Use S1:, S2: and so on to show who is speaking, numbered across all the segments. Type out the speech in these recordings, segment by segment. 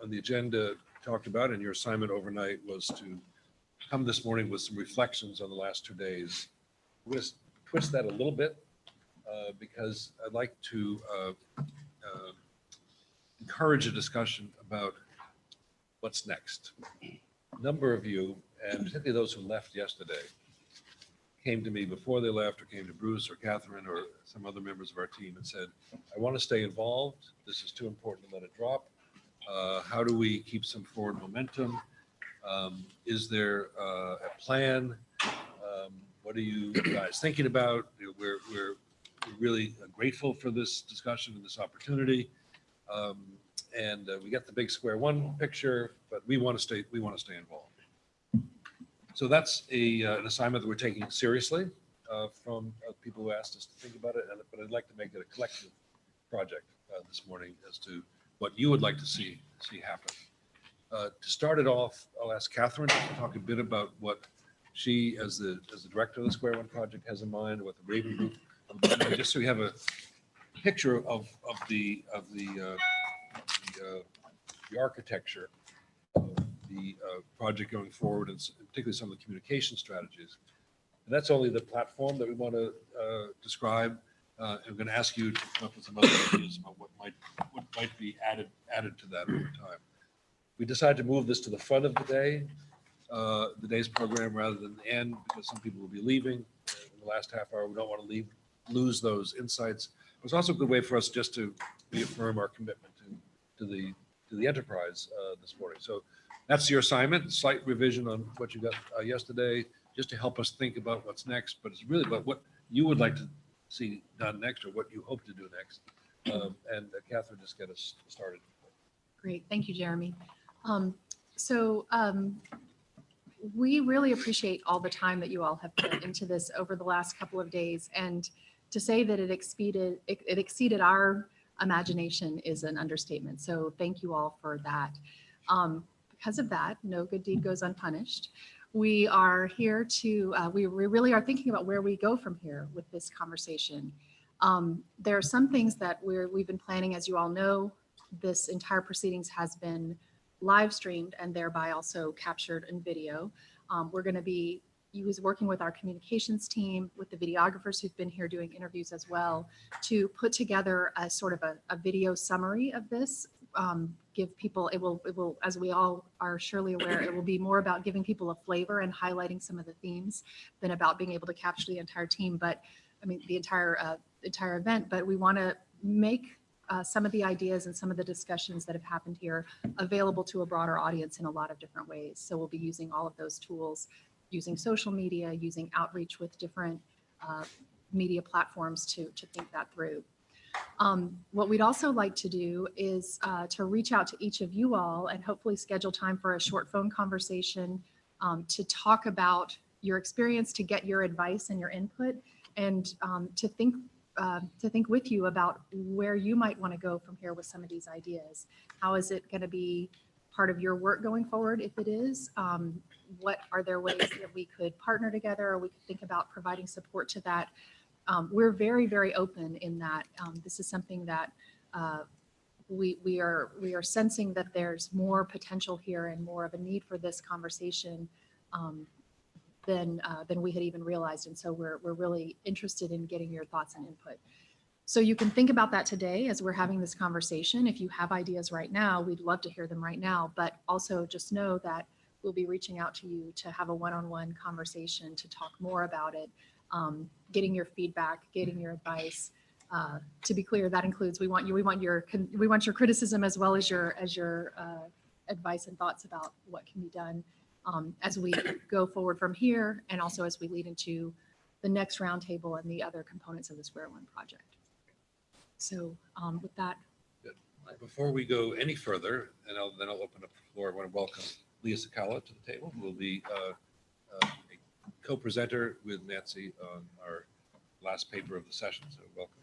S1: on the agenda talked about, and your assignment overnight was to come this morning with some reflections on the last 2 days. I'm going to twist that a little bit because I'd like to encourage a discussion about what's next. A number of you, and particularly those who left yesterday, came to me before they left, or came to Bruce or Catherine or some other members of our team and said, I want to stay involved. This is too important to let it drop. How do we keep some forward momentum? Is there a plan? What are you guys thinking about? We're really grateful for this discussion and this opportunity. And we get the big square one picture, but we want to stay involved. So that's an assignment that we're taking seriously from people who asked us to think about it. But I'd like to make it a collective project this morning as to what you would like to see happen. To start it off, I'll ask Catherine to talk a bit about what she, as the director of the Square One project, has in mind, what the Raven Group, just so we have a picture of the architecture of the project going forward, and particularly some of the communication strategies. And that's only the platform that we want to describe. I'm going to ask you to come up with some other ideas about what might be added to that over time. We decided to move this to the front of the day's program, rather than the end, because some people will be leaving in the last half hour. We don't want to lose those insights. It was also a good way for us just to reaffirm our commitment to the enterprise this morning. So that's your assignment, slight revision on what you got yesterday, just to help us think about what's next. But it's really about what you would like to see done next, or what you hope to do next. And Catherine, just get us started.
S2: Great, thank you, Jeremy. We really appreciate all the time that you all have put into this over the last couple of days, and to say that it exceeded our imagination is an understatement. So thank you all for that. Because of that, no good deed goes unpunished. We are here to, we really are thinking about where we go from here with this conversation. There are some things that we've been planning. As you all know, this entire proceedings has been live streamed and thereby also captured in video. We're going to be working with our communications team, with the videographers who've been here doing interviews as well, to put together a sort of a video summary of this. Give people, it will, as we all are surely aware, it will be more about giving people a flavor and highlighting some of the themes than about being able to capture the entire team, but I mean the entire event. But we want to make some of the ideas and some of the discussions that have happened here available to a broader audience in a lot of different ways. So we'll be using all of those tools, using social media, using outreach with different media platforms to think that through. What we'd also like to do is to reach out to each of you all and hopefully schedule time for a short phone conversation to talk about your experience, to get your advice and your input, and to think with you about where you might want to go from here with some of these ideas. How is it going to be part of your work going forward? If it is, what are there ways that we could partner together, or we could think about providing support to that? We're very, very open in that. This is something that we are sensing that there's more potential here and more of a need for this conversation than we had even realized. And so we're really interested in getting your thoughts and input. So you can think about that today as we're having this conversation. If you have ideas right now, we'd love to hear them right now, but also just know that we'll be reaching out to you to have a one-on-one conversation to talk more about it, getting your feedback, getting your advice. To be clear, that includes, we want your criticism as well as your advice and thoughts about what can be done as we go forward from here, and also as we lead into the next roundtable and the other components of the Square One project. So with that.
S1: Good. Before we go any further, and then I'll open up the floor, I want to welcome Leah Sakala to the table, who will be a co-presenter with Nancy on our last paper of the session, so welcome.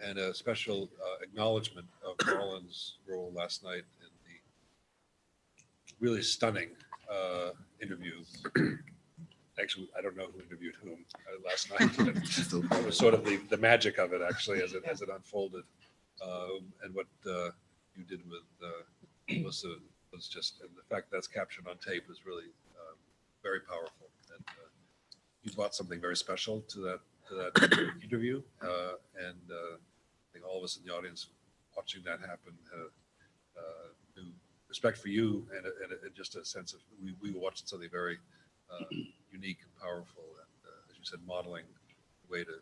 S1: And a special acknowledgement of Marlon's role last night in the really stunning interview. Actually, I don't know who interviewed whom last night. That was sort of the magic of it, actually, as it unfolded. And what you did with was just, and the fact that's captured on tape is really very powerful. And you brought something very special to that interview, and I think all of us in the audience watching that happen new respect for you and just a sense of we were watching something very unique and powerful, and as you said, modeling a way to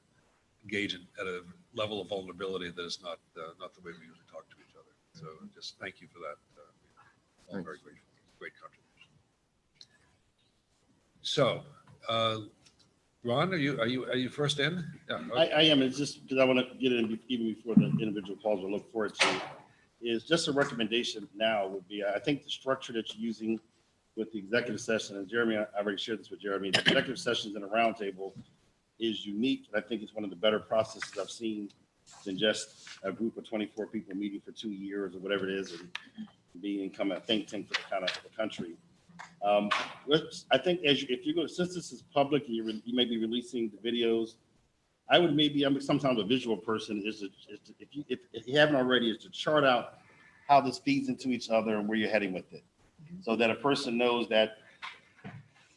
S1: engage at a level of vulnerability that is not the way we usually talk to each other. So just thank you for that. All very grateful. Great contribution. So, Ron, are you first in? Yeah. Okay.
S3: I am. It's just because I want to get in even before the individual calls we look forward to. Is just a recommendation now would be, I think the structure that you're using with the executive session, and Jeremy, I already shared this with Jeremy, the executive sessions in a roundtable is unique. And I think it's one of the better processes I've seen than just a group of 24 people meeting for 2 years or whatever it is and become a think tank for the country. I think if you go, since this is public and you may be releasing the videos, I would I'm sometimes a visual person, if you haven't already, is to chart out how this feeds into each other and where you're heading with it. So that a person knows that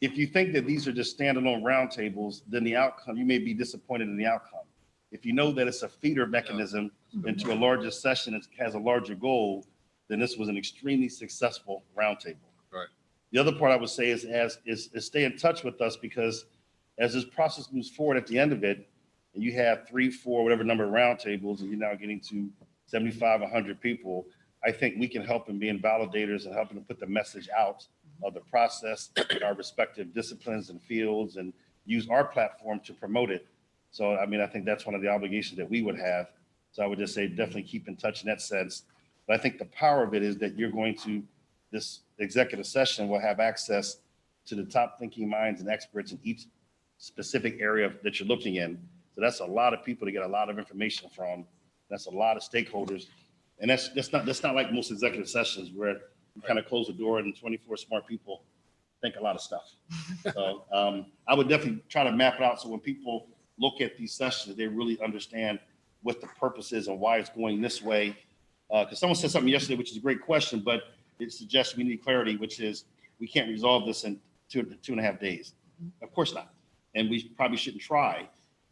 S3: if you think that these are just standalone roundtables, then the outcome, you may be disappointed in the outcome. If you know that it's a feeder mechanism into a larger session, it has a larger goal, then this was an extremely successful roundtable.
S1: Right.
S3: The other part I would say is stay in touch with us, because as this process moves forward at the end of it, and you have 3, 4, whatever number of roundtables, and you're now getting to 75, 100 people, I think we can help in being validators and helping to put the message out of the process in our respective disciplines and fields, and use our platform to promote it. So, I mean, I think that's one of the obligations that we would have. So I would just say definitely keep in touch in that sense. But I think the power of it is that this executive session will have access to the top thinking minds and experts in each specific area that you're looking in. So that's a lot of people to get a lot of information from. That's a lot of stakeholders. And that's not like most executive sessions where you kind of close the door and 24 smart people think a lot of stuff. So I would definitely try to map it out so when people look at these sessions, they really understand what the purpose is and why it's going this way. Because someone said something yesterday, which is a great question, but it suggests we need clarity, which is we can't resolve this in 2.5 days. Of course not. And we probably shouldn't try.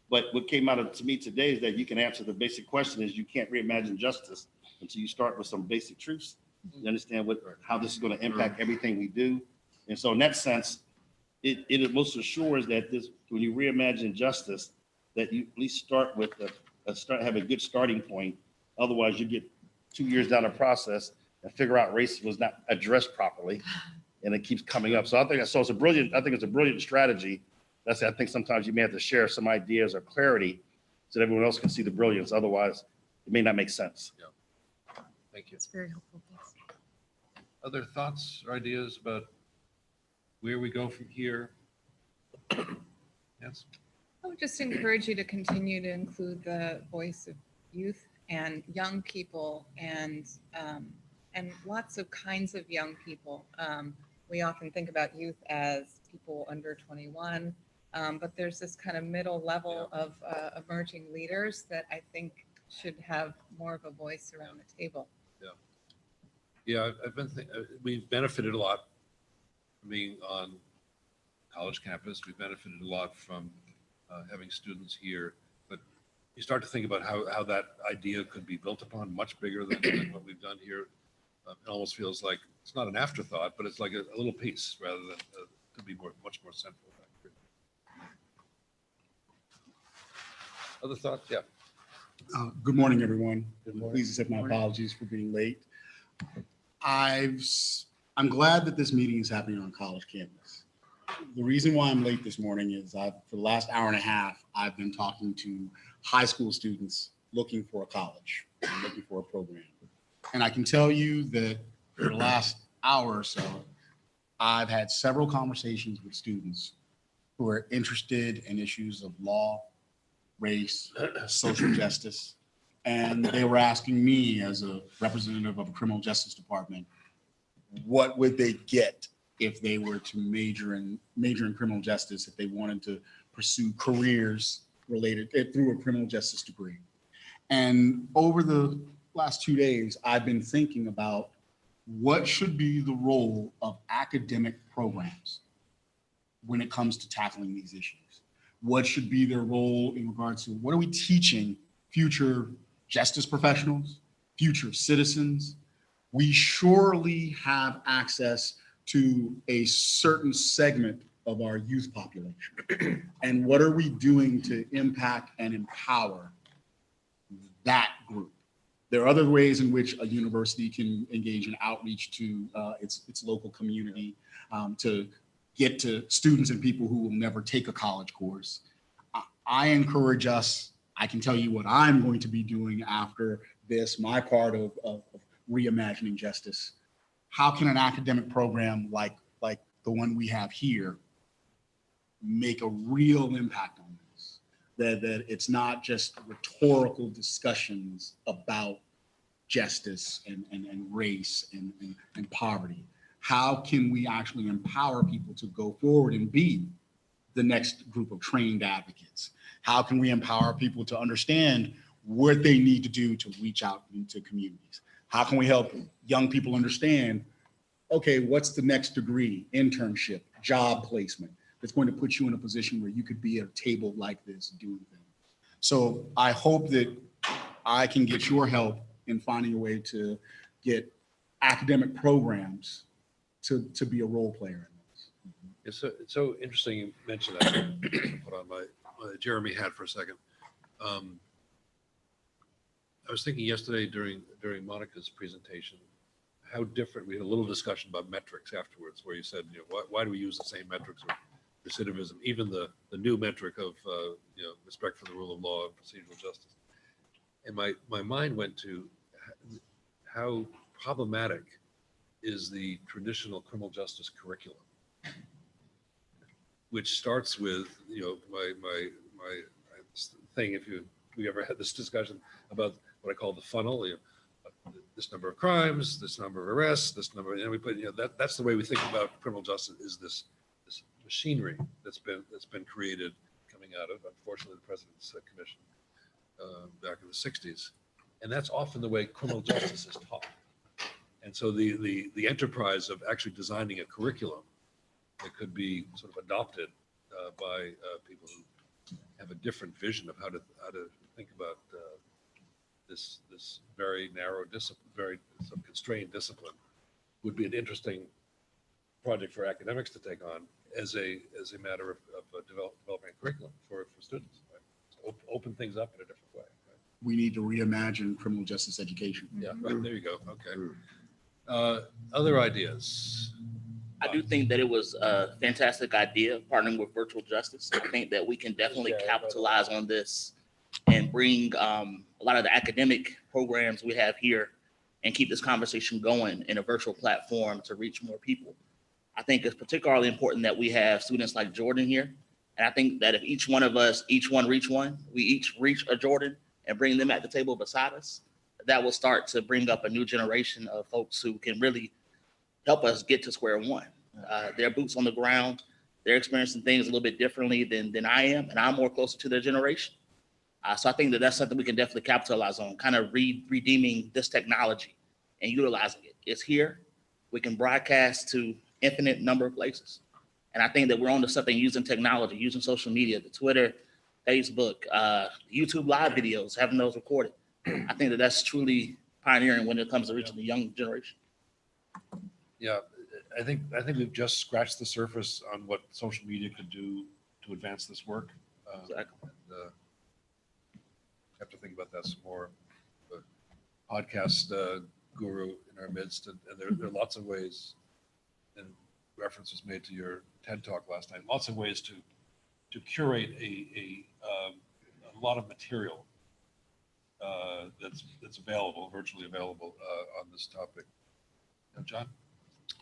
S3: But what came out to me today is that you can answer the basic question is you can't reimagine justice until you start with some basic truths. You understand how this is going to impact everything we do. And so in that sense, it most assures that when you reimagine justice, that you at least start with have a good starting point. Otherwise, you get 2 years down the process and figure out race was not addressed properly, and it keeps coming up. So I think it's a brilliant strategy. I think sometimes you may have to share some ideas or clarity so that everyone else can see the brilliance. Otherwise, it may not make sense.
S1: Yeah. Thank you.
S2: It's very helpful. Thanks.
S1: Other thoughts or ideas about where we go from here? Yes.
S4: I would just encourage you to continue to include the voice of youth and young people and lots of kinds of young people. We often think about youth as people under 21, but there's this kind of middle level of emerging leaders that I think should have more of a voice around the table.
S1: Yeah, we've benefited a lot from being on college campus. We've benefited a lot from having students here, but you start to think about how that idea could be built upon much bigger than what we've done here. It almost feels like it's not an afterthought, but it's like a little piece rather than could be much more central. Other thoughts? Yeah.
S5: Good morning, everyone.
S3: Good morning.
S5: Please accept my apologies for being late. I'm glad that this meeting is happening on college campus. The reason why I'm late this morning is for the last hour and a half, I've been talking to high school students looking for a college, looking for a program. And I can tell you that for the last hour or so, I've had several conversations with students who are interested in issues of law, race, social justice. And they were asking me as a representative of a criminal justice department, what would they get if they were to major in criminal justice, if they wanted to pursue careers related through a criminal justice degree. And over the last 2 days, I've been thinking about what should be the role of academic programs when it comes to tackling these issues? What should be their role in regards to what are we teaching future justice professionals, future citizens? We surely have access to a certain segment of our youth population. And what are we doing to impact and empower that group? There are other ways in which a university can engage in outreach to its local community, to get to students and people who will never take a college course. I encourage us, I can tell you what I'm going to be doing after this, my part of reimagining justice. How can an academic program like the one we have here make a real impact on this? That it's not just rhetorical discussions about justice and race and poverty. How can we actually empower people to go forward and be the next group of trained advocates? How can we empower people to understand what they need to do to reach out into communities? How can we help young people understand, okay, what's the next degree, internship, job placement that's going to put you in a position where you could be at a table like this doing things? So I hope that I can get your help in finding a way to get academic programs to be a role player in this.
S1: It's so interesting you mentioned that. Put on my Jeremy hat for a second. I was thinking yesterday during Monica's presentation, how different, we had a little discussion about metrics afterwards, where you said, why do we use the same metrics of recidivism, even the new metric of respect for the rule of law and procedural justice. And my mind went to how problematic is the traditional criminal justice curriculum, which starts with my thing. If we ever had this discussion about what I call the funnel, this number of crimes, this number of arrests, this number, and we put that's the way we think about criminal justice, is this machinery that's been created coming out of, unfortunately, the President's Commission back in the 60s. And that's often the way criminal justice is taught. And so the enterprise of actually designing a curriculum that could be sort of adopted by people who have a different vision of how to think about this very narrow discipline, very sort of constrained discipline, would be an interesting project for academics to take on as a matter of developing a curriculum for students. Right? Open things up in a different way. Right?
S5: We need to reimagine criminal justice education.
S1: Yeah, right, there you go. Okay. Other ideas?
S6: I do think that it was a fantastic idea partnering with virtual justice. I think that we can definitely capitalize on this and bring a lot of the academic programs we have here and keep this conversation going in a virtual platform to reach more people. I think it's particularly important that we have students like Jordan here. And I think that if each one of us, each one reach one, we each reach a Jordan and bring them at the table beside us, that will start to bring up a new generation of folks who can really help us get to square one. Their boots on the ground, they're experiencing things a little bit differently than I am, and I'm more closer to their generation. So I think that that's something we can definitely capitalize on, kind of redeeming this technology and utilizing it. It's here. We can broadcast to infinite number of places. And I think that we're onto something using technology, using social media, the Twitter, Facebook, YouTube live videos, having those recorded. I think that that's truly pioneering when it comes to reaching the young generation.
S1: Yeah, I think we've just scratched the surface on what social media could do to advance this work.
S6: Exactly.
S1: And, have to think about that some more. The podcast guru in our midst, and there are lots of ways, and reference was made to your TED talk last night. Lots of ways to curate a lot of material that's available, virtually available on this topic. John?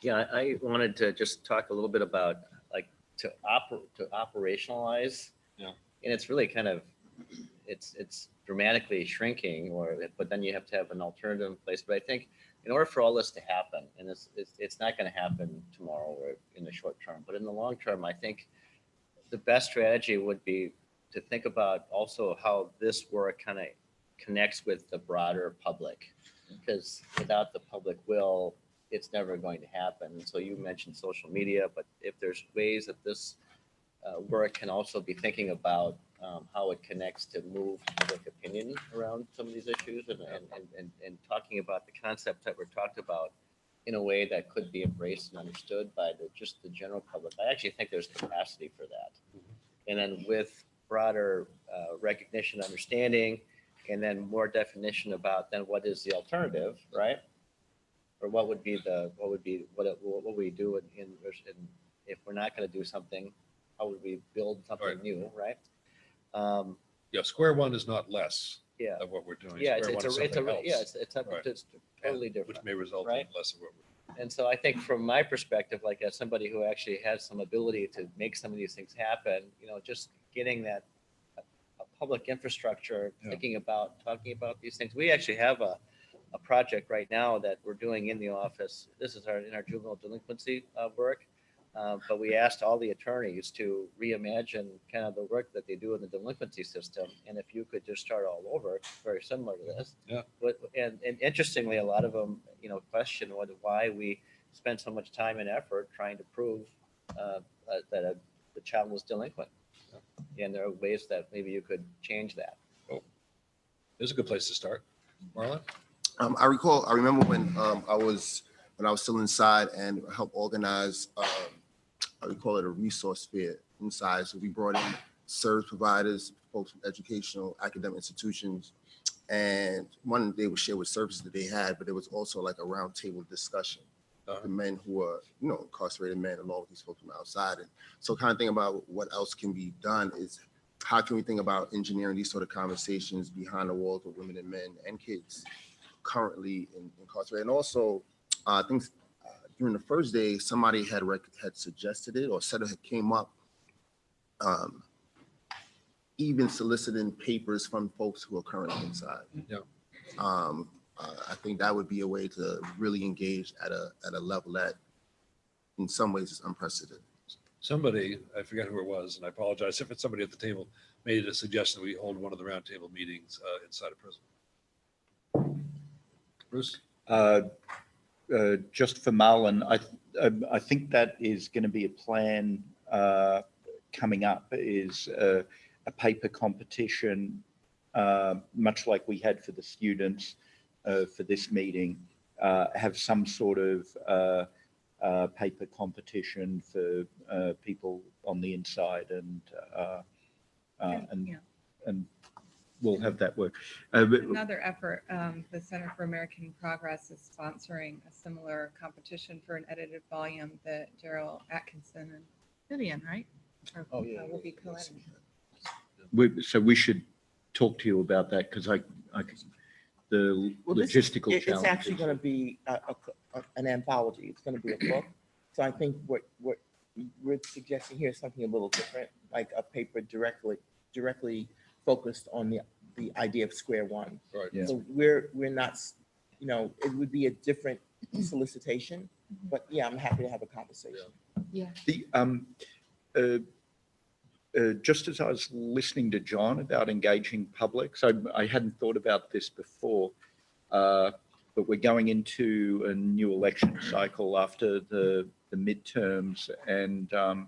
S7: Yeah, I wanted to just talk a little bit about to operationalize.
S1: Yeah.
S7: And it's really kind of it's dramatically shrinking, but then you have to have an alternative in place. But I think in order for all this to happen, and it's not going to happen tomorrow or in the short term, but in the long term, I think the best strategy would be to think about also how this work kind of connects with the broader public, because without the public will, it's never going to happen. And so you mentioned social media, but if there's ways that this work can also be thinking about how it connects to move public opinion around some of these issues and talking about the concepts that were talked about in a way that could be embraced and understood by just the general public. I actually think there's capacity for that. And then with broader recognition, understanding, and then more definition about then what is the alternative, right? Or what would we do if we're not going to do something? How would we build something
S1: Right.
S7: new, right?
S1: Yeah, square one is not less
S7: Yeah,
S1: of what we're doing.
S7: yeah,
S1: Square one is something else,
S7: it's something
S1: Right.
S7: just totally different.
S1: which may result in
S7: right?
S1: less of what we're.
S7: And so I think from my perspective, like as somebody who actually has some ability to make some of these things happen, just getting that a public infrastructure,
S1: Yeah.
S7: talking about these things. We actually have a project right now that we're doing in the office. This is in our juvenile delinquency work. But we asked all the attorneys to reimagine kind of the work that they do in the delinquency system. And if you could just start all over, very similar to this.
S1: Yeah.
S7: And interestingly, a lot of them, question why we spent so much time and effort trying to prove that the child was delinquent. And there are ways that maybe you could change that.
S1: There's a good place to start. Marlon?
S8: I remember when I was still inside and helped organize, we call it a resource fair inside. So we brought in service providers, folks from educational, academic institutions, and one, they would share what services that they had, but there was also like a roundtable discussion. The men who are, incarcerated men, along with these folks from outside. And so kind of think about what else can be done is how can we think about engineering these sort of conversations behind the walls of women and men and kids currently incarcerated. And also, I think during the first day, somebody had suggested it or said it came up, even soliciting papers from folks who are currently inside.
S1: Yeah.
S8: I think that would be a way to really engage at a level that in some ways is unprecedented.
S1: Somebody, I forget who it was, and I apologize if it's somebody at the table, made a suggestion that we hold one of the roundtable meetings inside a prison. Bruce?
S9: Just for Marlon, I think that is going to be a plan coming up, is a paper competition, much like we had for the students for this meeting, have some sort of paper competition for people on the inside, and we'll have that work.
S4: Another effort, the Center for American Progress is sponsoring a similar competition for an edited volume that Gerald Atkinson and Vivian, right? Will be co-editing.
S9: So we should talk to you about that, because the logistical
S10: It's
S9: challenge.
S10: actually going to be an anthology. It's going to be a book. So I think what we're suggesting here is something a little different, like a paper directly focused on the idea of square one.
S1: Right.
S9: Yeah.
S10: So we're not, it would be a different solicitation, but yeah, I'm happy to have a conversation.
S2: Yeah.
S9: Just as I was listening to John about engaging public, so I hadn't thought about this before, but we're going into a new election cycle after the midterms, and I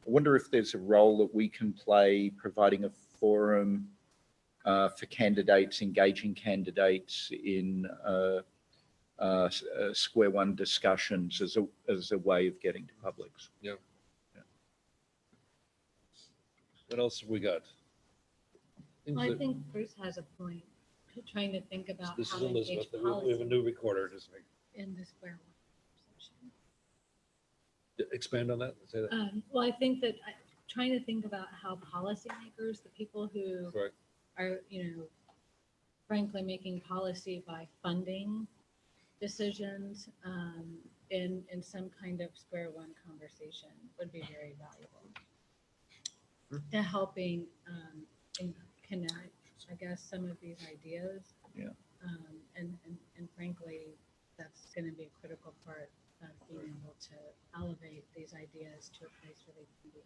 S9: wonder if there's a role that we can play providing a forum for candidates, engaging candidates in square one discussions as a way of getting to publics.
S1: Yeah. What else have we got?
S11: Well, I think Bruce has a point, trying to think about
S1: This
S11: how
S1: is
S11: to engage
S1: Elizabeth. We have a
S11: policy
S1: new recorder. Just
S11: in the square one conversation.
S1: expand on that. Say that.
S11: Well, I think that trying to think about how policymakers, the people who
S1: Right.
S11: are, frankly making policy by funding decisions in some kind of square one conversation would be very valuable to helping connect, I guess, some of these ideas.
S9: Yeah.
S11: And frankly, that's going to be a critical part of being able to elevate these ideas to a place where they can be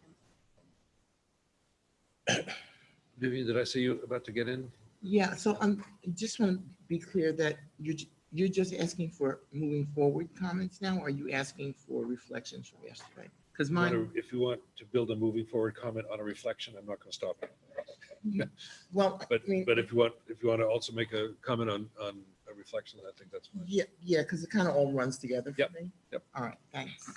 S11: implemented.
S1: Vivian, did I see you about to get in?
S10: Yeah, so I just want to be clear that you're just asking for moving forward comments now? Or are you asking for reflections from yesterday? Because mine,
S1: If you want to build a moving forward comment on a reflection, I'm not going to stop you.
S10: well,
S1: But,
S10: I mean,
S1: but if you want to also make a comment on a reflection, I think that's fine.
S10: yeah, because it kind of all runs together for
S1: Yep,
S10: me.
S1: yep.
S10: All right, thanks.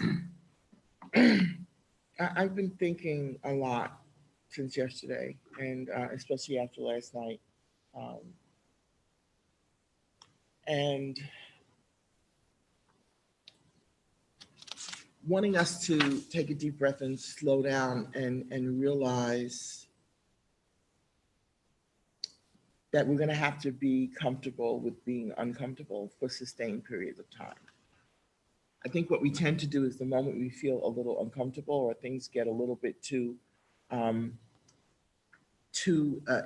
S10: I've been thinking a lot since yesterday, and especially after last night. And wanting us to take a deep breath and slow down and realize that we're going to have to be comfortable with being uncomfortable for sustained periods of time. I think what we tend to do is the moment we feel a little uncomfortable or things get a little bit too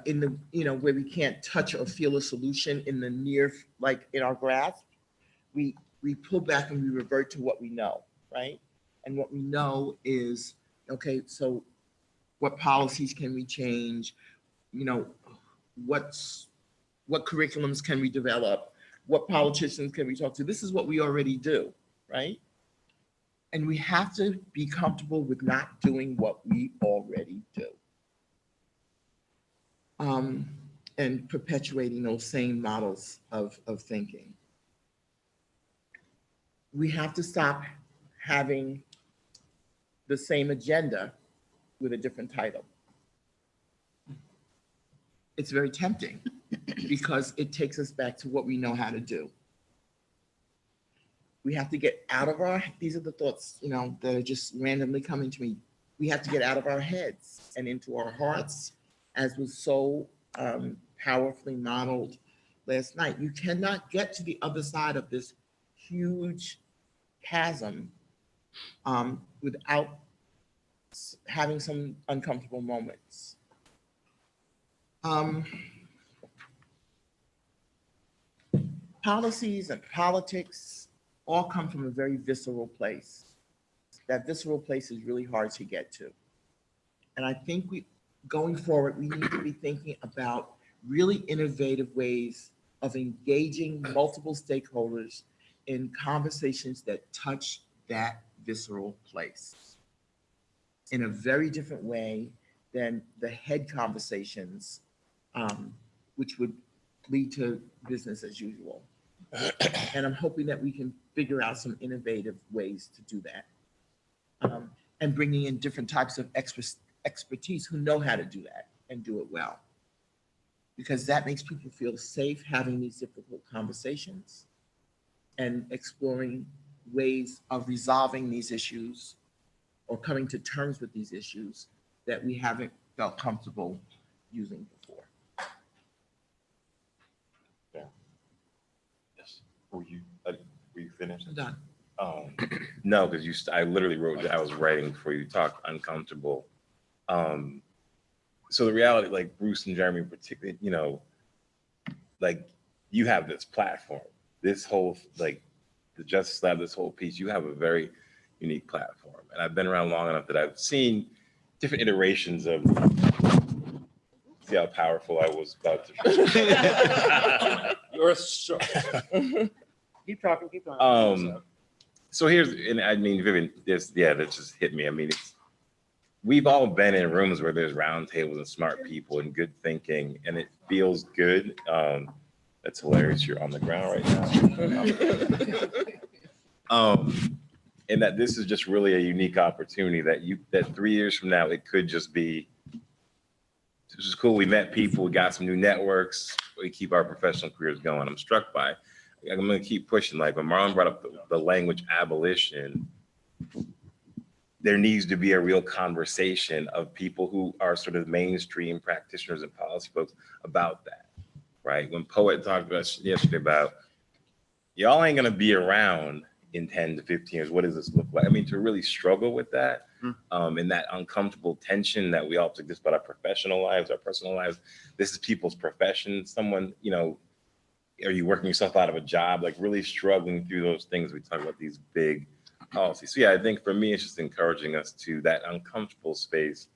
S10: in the, where we can't touch or feel a solution in the near, like in our grasp, we pull back and we revert to what we know, right? And what we know is, okay, so what policies can we change? What curriculums can we develop? What politicians can we talk to? This is what we already do, right? And we have to be comfortable with not doing what we already do. And perpetuating those same models of thinking. We have to stop having the same agenda with a different title. It's very tempting because it takes us back to what we know how to do. We have to get out of these are the thoughts, that are just randomly coming to me. We have to get out of our heads and into our hearts, as was so powerfully modeled last night. You cannot get to the other side of this huge chasm without having some uncomfortable moments. Policies and politics all come from a very visceral place. That visceral place is really hard to get to. And I think going forward, we need to be thinking about really innovative ways of engaging multiple stakeholders in conversations that touch that visceral place in a very different way than the head conversations, which would lead to business as usual. And I'm hoping that we can figure out some innovative ways to do that. And bringing in different types of expertise who know how to do that and do it well. Because that makes people feel safe having these difficult conversations and exploring ways of resolving these issues or coming to terms with these issues that we haven't felt comfortable using before.
S12: Were you finished?
S10: I'm done.
S12: No, because I literally wrote, I was writing before you talked, uncomfortable. So the reality, like Bruce and Jeremy particularly, like you have this platform, this whole, like the Justice Lab, this whole piece, you have a very unique platform. And I've been around long enough that I've seen different iterations of, see how powerful I was about to.
S1: You're so.
S10: Keep talking.
S12: So here's, and I mean, Vivian, that just hit me. I mean, we've all been in rooms where there's roundtables and smart people and good thinking, and it feels good. That's hilarious. You're on the ground right now. And that this is just really a unique opportunity that 3 years from now, it could just be, this is cool. We met people, we got some new networks, we keep our professional careers going. I'm struck by, I'm going to keep pushing. Like when Marlon brought up the language abolition, there needs to be a real conversation of people who are sort of mainstream practitioners and policy folks about that, right? When Poet talked to us yesterday about, y'all ain't going to be around in 10 to 15 years. What does this look like? I mean, to really struggle with that and that uncomfortable tension that we all have to this about our professional lives, our personal lives. This is people's profession. Someone, are you working yourself out of a job? Like really struggling through those things. We talk about these big policies. So yeah, I think for me, it's just encouraging us to that uncomfortable space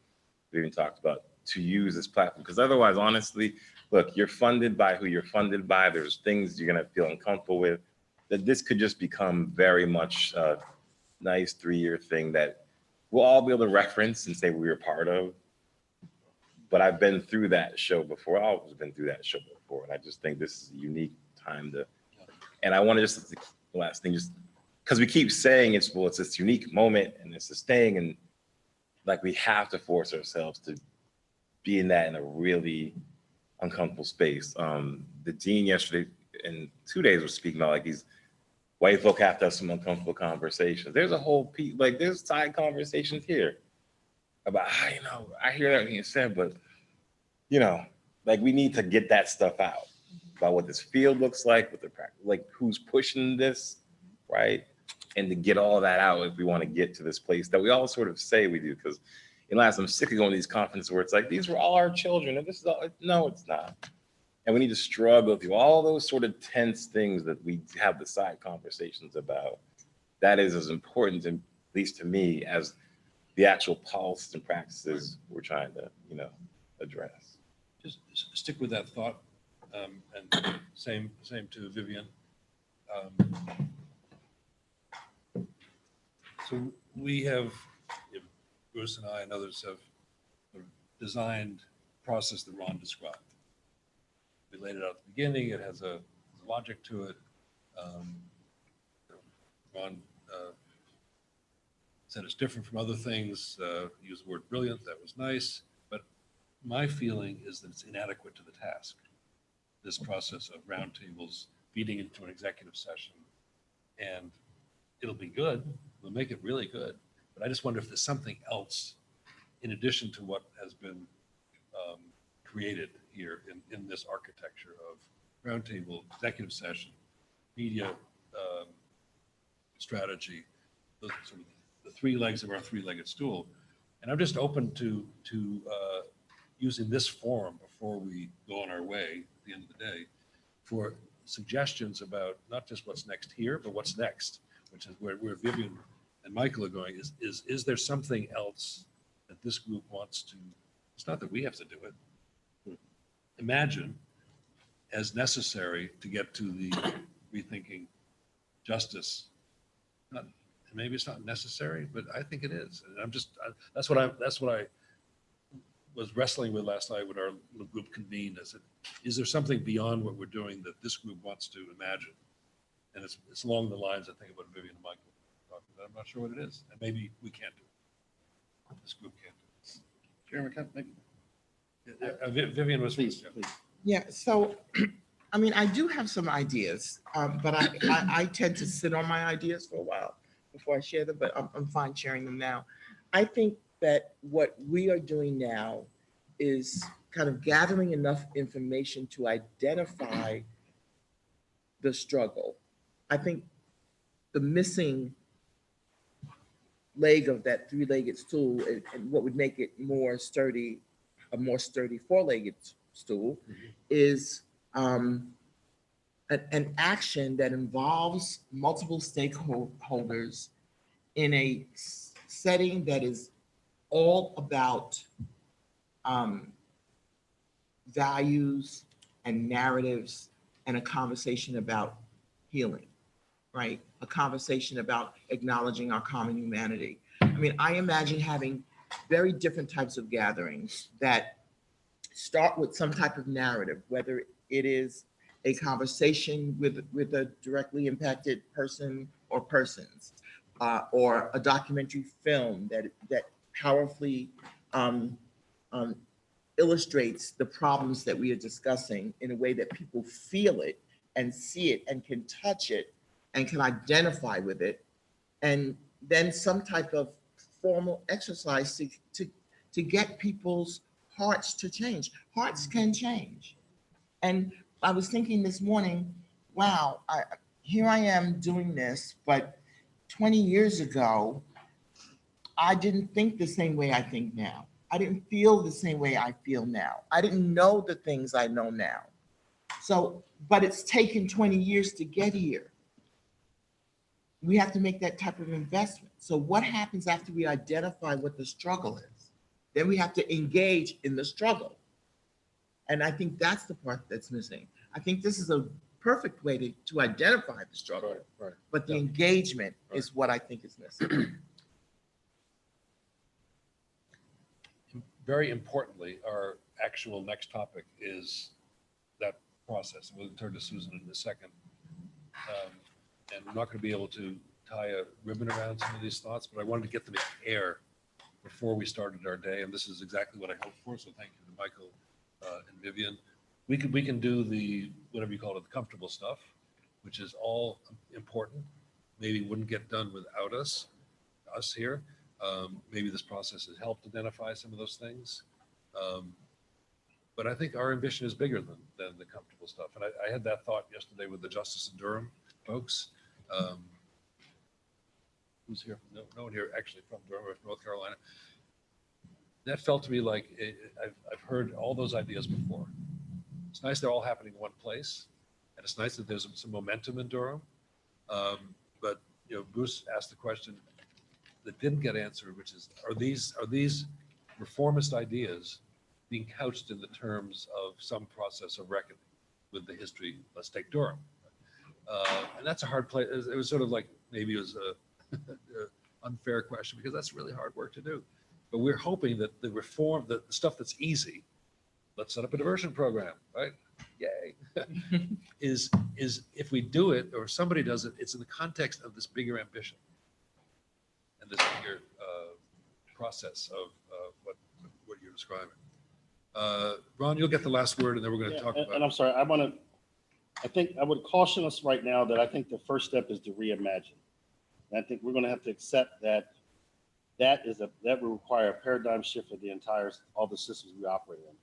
S12: we even talked about to use this platform. Because otherwise, honestly, look, you're funded by who you're funded by. There's things you're gonna feel uncomfortable with. That this could just become very much a nice 3-year thing that we'll all be able to reference and say we were part of. But I've been through that show before. I've always been through that show before. And I just think this is a unique time to, and I want to just, the last thing, just because we keep saying it's this unique moment and it's this thing. And like, we have to force ourselves to be in that in a really uncomfortable space. The dean yesterday and 2 days was speaking about like these white folk have to have some uncomfortable conversations. There's a whole like there's side conversations here about how, I hear everything you said, but like we need to get that stuff out about what this field looks like, what the practice, like who's pushing this, right? And to get all that out if we want to get to this place that we all sort of say we do. Because I'm sick of going to these conferences where it's like, these were all our children, and this is all, no, it's not. And we need to struggle through all those sort of tense things that we have the side conversations about. That is as important, at least to me, as the actual policies and practices we're trying to, address.
S1: Just stick with that thought, and same to Vivian. So we have, Bruce and I and others have designed a process that Ron described. We laid it out at the beginning. It has a logic to it. Ron said it's different from other things. Used the word brilliant. That was nice. But my feeling is that it's inadequate to the task. This process of roundtables feeding into an executive session, and it'll be good. We'll make it really good. But I just wonder if there's something else in addition to what has been created here in this architecture of roundtable, executive session, media strategy, those are sort of the 3 legs of our 3-legged stool. And I'm just open to using this forum before we go on our way at the end of the day for suggestions about not just what's next here, but what's next, which is where Vivian and Michael are going. Is there something else that this group wants to? It's not that we have to do it. Imagine as necessary to get to the rethinking justice. Maybe it's not necessary, but I think it is. And that's what I was wrestling with last night when our little group convened. Is there something beyond what we're doing that this group wants to imagine? And it's along the lines, I think, of what Vivian and Michael talked about. I'm not sure what it is. And maybe we can't do it. This group can't do it. Chairman, maybe. Vivian was.
S10: Please. Yeah, so, I mean, I do have some ideas, but I tend to sit on my ideas for a while before I share them, but I'm fine sharing them now. I think that what we are doing now is kind of gathering enough information to identify the struggle. I think the missing leg of that 3-legged stool and what would make it more sturdy, a more sturdy 4-legged stool, is an action that involves multiple stakeholders in a setting that is all about values and narratives and a conversation about healing, right? A conversation about acknowledging our common humanity. I mean, I imagine having very different types of gatherings that start with some type of narrative, whether it is a conversation with a directly impacted person or persons, or a documentary film that powerfully illustrates the problems that we are discussing in a way that people feel it and see it and can touch it and can identify with it, and then some type of formal exercise to get people's hearts to change. Hearts can change. And I was thinking this morning, wow, here I am doing this, but 20 years ago, I didn't think the same way I think now. I didn't feel the same way I feel now. I didn't know the things I know now. So, but it's taken 20 years to get here. We have to make that type of investment. So what happens after we identify what the struggle is? Then we have to engage in the struggle. And I think that's the part that's missing. I think this is a perfect way to identify the struggle,
S1: Right.
S10: but the
S1: Yeah.
S10: engagement is what I think is missing.
S1: Very importantly, our actual next topic is that process. We'll turn to Susan in a second. And we're not going to be able to tie a ribbon around some of these thoughts, but I wanted to get them in air before we started our day. And this is exactly what I hoped for. So thank you to Michael and Vivian. We can do the, whatever you call it, the comfortable stuff, which is all important. Maybe wouldn't get done without us here. Maybe this process has helped identify some of those things. But I think our ambition is bigger than the comfortable stuff. And I had that thought yesterday with the Justice in Durham folks. Who's here? No one here actually from Durham or North Carolina. That felt to me like I've heard all those ideas before. It's nice they're all happening in one place, and it's nice that there's some momentum in Durham. But Bruce asked the question that didn't get answered, which is, are these reformist ideas being couched in the terms of some process of reckoning with the history? Let's take Durham, and that's a hard place. It was sort of like maybe it was a unfair question because that's really hard work to do. But we're hoping that the reform, the stuff that's easy, let's set up a diversion program, right? Yay. is if we do it or somebody does it, it's in the context of this bigger ambition and this bigger process of what you're describing. Ron, you'll get the last word and then we're going to talk about.
S3: And I'm sorry, I think I would caution us right now that I think the first step is to reimagine. And I think we're going to have to accept that that will require a paradigm shift for all the systems we operate in.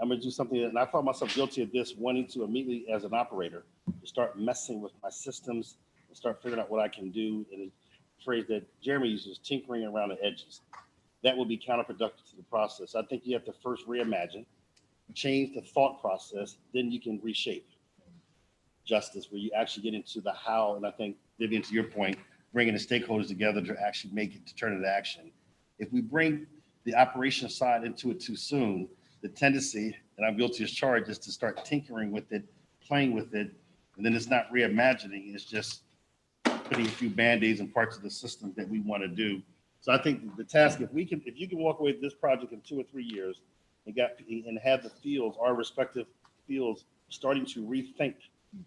S3: I'm going to do something, and I found myself guilty of this, wanting to immediately, as an operator, to start messing with my systems and start figuring out what I can do. And the phrase that Jeremy uses, tinkering around the edges. That will be counterproductive to the process. I think you have to first reimagine, change the thought process, then you can reshape justice, where you actually get into the how. And I think, Vivian, to your point, bringing the stakeholders together to actually make it, to turn it into action. If we bring the operational side into it too soon, the tendency, and I'm guilty as charged, is to start tinkering with it, playing with it, and then it's not reimagining, it's just putting a few Band-Aids in parts of the system that we want to do. So I think the task, if you can walk away with this project in 2 or 3 years and have the fields, our respective fields, starting to rethink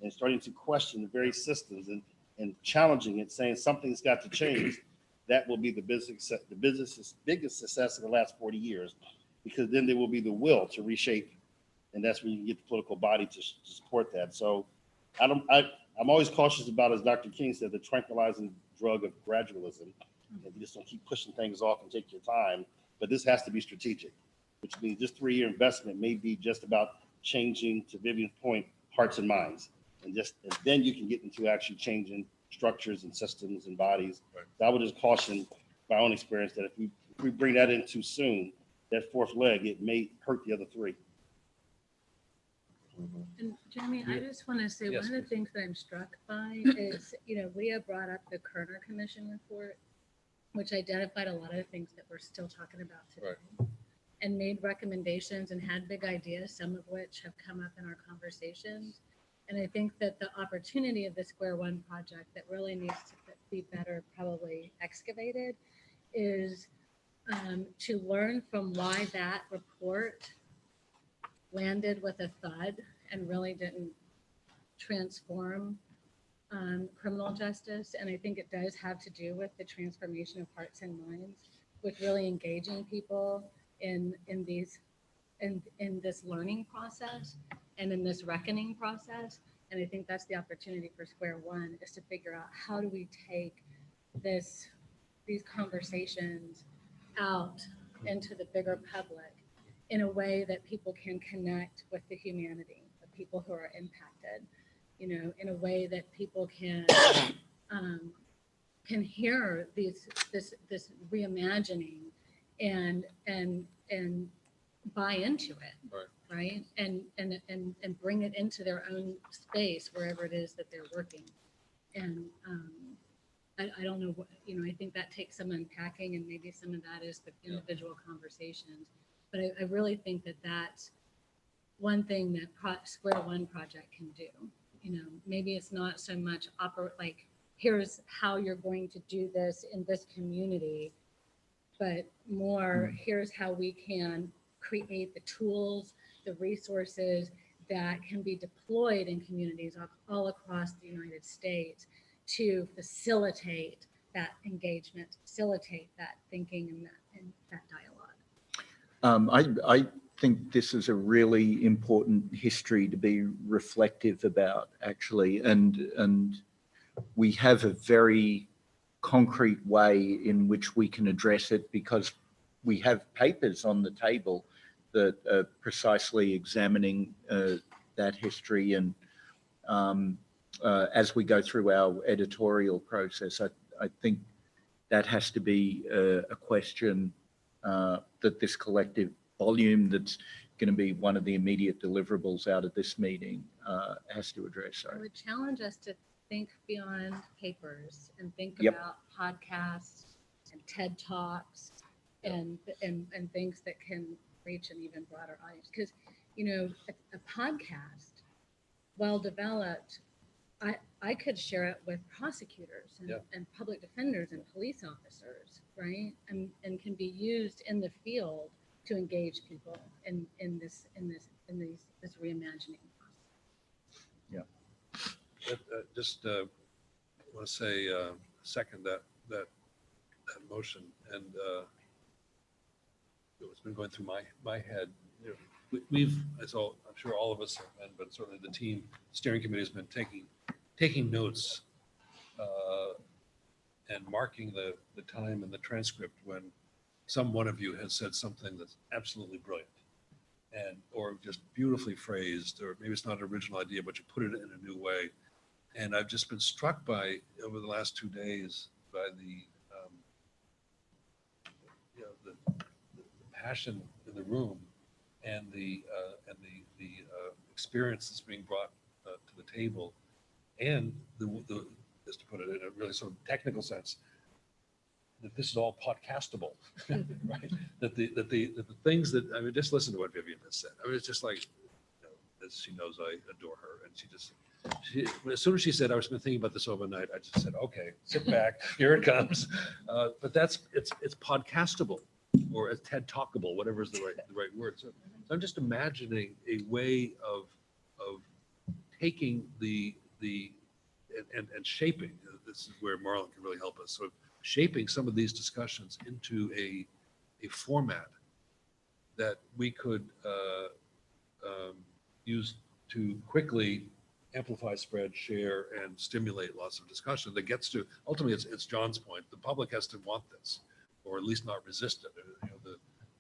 S3: and starting to question the very systems and challenging it, saying something's got to change, that will be the business's biggest success in the last 40 years, because then there will be the will to reshape, and that's when you get the political body to support that. So I'm always cautious about, as Dr. King said, the tranquilizing drug of gradualism. You just don't keep pushing things off and take your time, but this has to be strategic, which means this 3-year investment may be just about changing, to Vivian's point, hearts and minds. And then you can get into actually changing structures and systems and bodies.
S1: Right.
S3: So I would just caution my own experience that if we bring that in too soon, that fourth leg, it may hurt the other 3.
S11: And Jeremy, I just want to say,
S1: Yes,
S11: one of the
S1: please.
S11: things that I'm struck by is, Leah brought up the Kerner Commission report, which identified a lot of the things that we're still talking about today.
S1: Right.
S11: And made recommendations and had big ideas, some of which have come up in our conversations. And I think that the opportunity of the Square One project that really needs to be better probably excavated is to learn from why that report landed with a thud and really didn't transform criminal justice. And I think it does have to do with the transformation of hearts and minds, with really engaging people in this learning process and in this reckoning process. And I think that's the opportunity for Square One, is to figure out how do we take these conversations out into the bigger public in a way that people can connect with the humanity of people who are impacted, in a way that people can hear this reimagining and buy into it, right? And bring it into their own space, wherever it is that they're working. And I don't know what, I think that takes some unpacking, and maybe some of that is the individual conversations. But I really think that one thing that Square One Project can do. Maybe it's not so much like, here's how you're going to do this in this community, but more, here's how we can create the tools, the resources that can be deployed in communities all across the United States to facilitate that engagement, facilitate that thinking and that dialogue.
S9: I think this is a really important history to be reflective about, actually, and we have a very concrete way in which we can address it because we have papers on the table that are precisely examining that history. And as we go through our editorial process, I think that has to be a question that this collective volume that's going to be one of the immediate deliverables out of this meeting has to address.
S11: I would challenge us to think beyond papers and think
S9: Yep.
S11: about podcasts and TED Talks and things that can reach an even broader audience. Because, a podcast, well developed, I could share it with prosecutors and public defenders and police officers, right? And can be used in the field to engage people in this reimagining process.
S9: Yeah.
S1: Just want to say second that motion, and it's been going through my head. We've, as all, I'm sure all of us have been, but certainly the team steering committee has been taking notes and marking the time and the transcript when one of you has said something that's absolutely brilliant or just beautifully phrased, or maybe it's not an original idea, but you put it in a new way. And I've just been struck by, over the last 2 days, by the passion in the room and the experience that's being brought to the table, and the just to put it in a really sort of technical sense, that this is all podcastable, right? That the things that, I mean, just listen to what Vivian has said. I mean, it's just like, as she knows, I adore her, and she as soon as she said, I've been thinking about this overnight, I just said, okay, sit back, here it comes. But it's podcastable, or it's TED Talkable, whatever is the right word. So I'm just imagining a way of taking and shaping. This is where Marlon can really help us. So shaping some of these discussions into a format that we could use to quickly amplify, spread, share, and stimulate lots of discussion that gets to, ultimately, it's John's point, the public has to want this, or at least not resist it.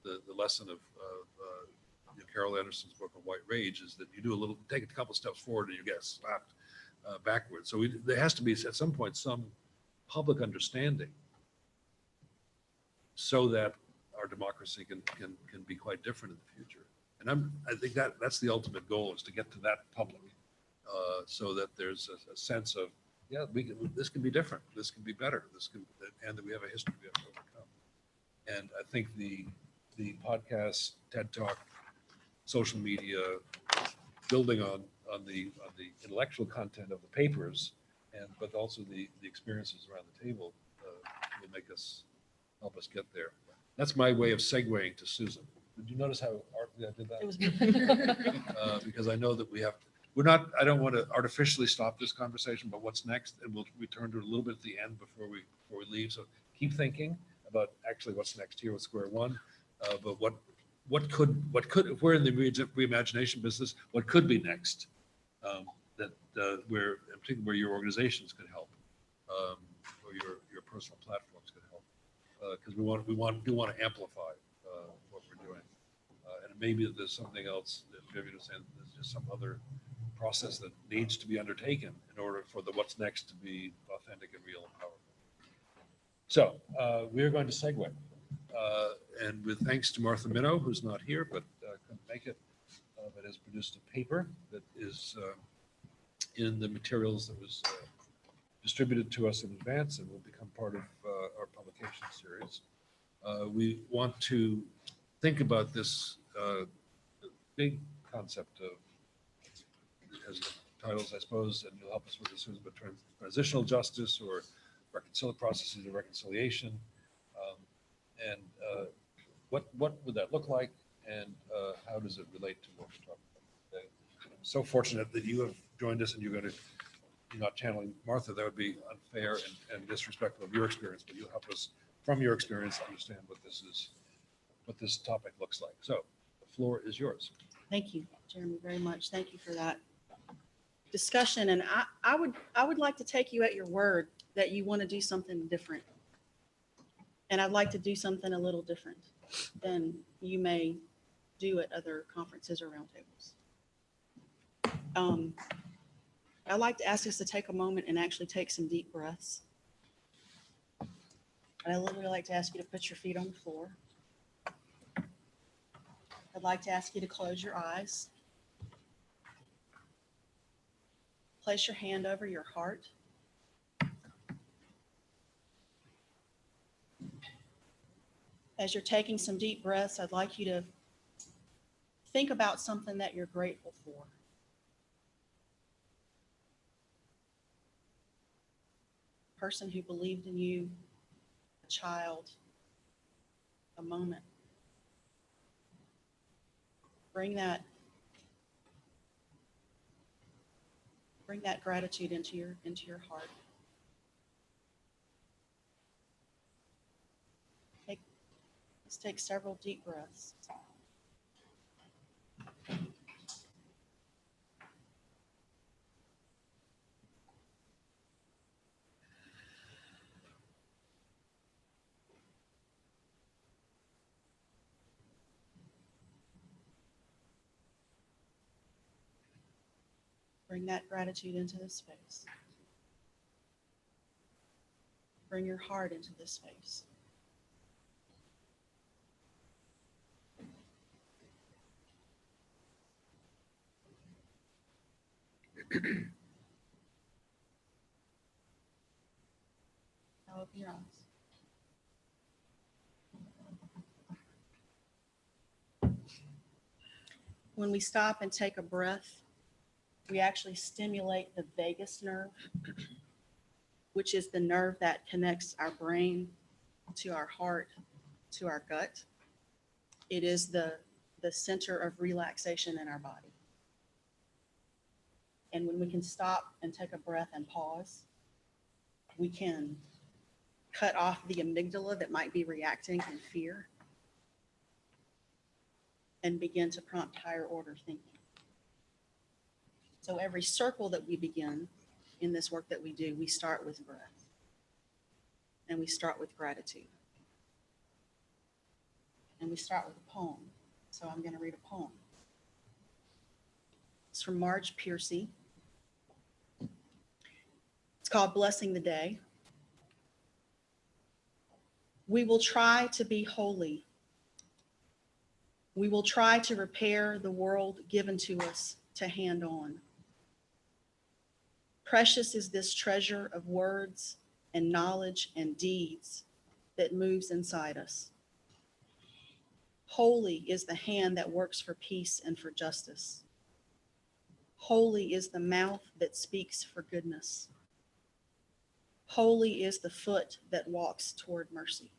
S1: The lesson of Carol Anderson's book on White Rage is that you take a couple steps forward and you get slapped backwards. So there has to be, at some point, some public understanding so that our democracy can be quite different in the future. And I think that's the ultimate goal, is to get to that public, so that there's a sense of, this can be different, this can be better, and that we have a history we have to overcome. And I think the podcast, TED Talk, social media, building on the intellectual content of the papers, but also the experiences around the table will help us get there. That's my way of segueing to Susan. Did you notice how artfully I did that?
S11: It was beautiful.
S1: Because I know that I don't want to artificially stop this conversation, but what's next, and we'll return to it a little bit at the end before we leave. So keep thinking about actually what's next here with Square One, but what could, if we're in the reimagination business, what could be next, where, in particular, where your organizations could help, or your personal platforms could help, because we want to amplify what we're doing, and maybe there's something else that Vivian was saying. There's just some other process that needs to be undertaken in order for the what's next to be authentic and real and powerful. So we're going to segue. And with thanks to Martha Minow, who's not here, but couldn't make it, but has produced a paper that is in the materials that was distributed to us in advance and will become part of our publication series. We want to think about this big concept of, as titles, I suppose, and you'll help us with this, Susan, but transitional justice or processes of reconciliation. And what would that look like? And how does it relate to what we're talking about today? I'm so fortunate that you have joined us and you're going to, you're not channeling Martha. That would be unfair and disrespectful of your experience, but you'll help us from your experience understand what this is, what this topic looks like. So the floor is yours.
S13: Thank you, Jeremy, very much. Thank you for that discussion. And I would like to take you at your word that you want to do something different. And I'd like to do something a little different than you may do at other conferences or roundtables. I'd like to ask us to take a moment and actually take some deep breaths. And I'd literally like to ask you to put your feet on the floor. I'd like to ask you to close your eyes. Place your hand over your heart. As you're taking some deep breaths, I'd like you to think about something that you're grateful for. A person who believed in you, a child, a moment. Bring that gratitude into your heart. Let's take several deep breaths. Bring that gratitude into this space. Bring your heart into this space. Now open your eyes. When we stop and take a breath, we actually stimulate the vagus nerve, which is the nerve that connects our brain to our heart, to our gut. It is the center of relaxation in our body. And when we can stop and take a breath and pause, we can cut off the amygdala that might be reacting in fear and begin to prompt higher order thinking. So every circle that we begin in this work that we do, we start with breath and we start with gratitude. And we start with a poem. So I'm going to read a poem. It's from Marge Piercy. It's called Blessing the Day. We will try to be holy. We will try to repair the world given to us to hand on. Precious is this treasure of words and knowledge and deeds that moves inside us. Holy is the hand that works for peace and for justice. Holy is the mouth that speaks for goodness. Holy is the foot that walks toward mercy.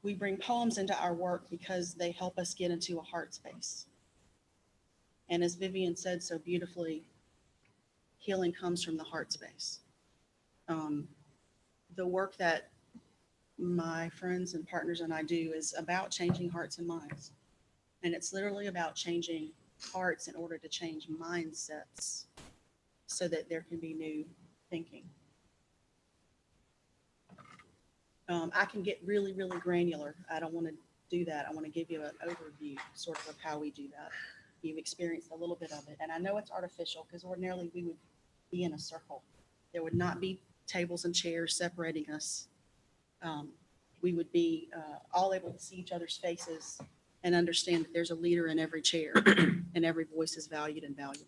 S13: We bring poems into our work because they help us get into a heart space. And as Vivian said so beautifully, healing comes from the heart space. The work that my friends and partners and I do is about changing hearts and minds. And it's literally about changing hearts in order to change mindsets so that there can be new thinking. I can get really, really granular. I don't want to do that. I want to give you an overview sort of how we do that. You've experienced a little bit of it. And I know it's artificial because ordinarily we would be in a circle. There would not be tables and chairs separating us. We would be all able to see each other's faces and understand that there's a leader in every chair and every voice is valued and valuable.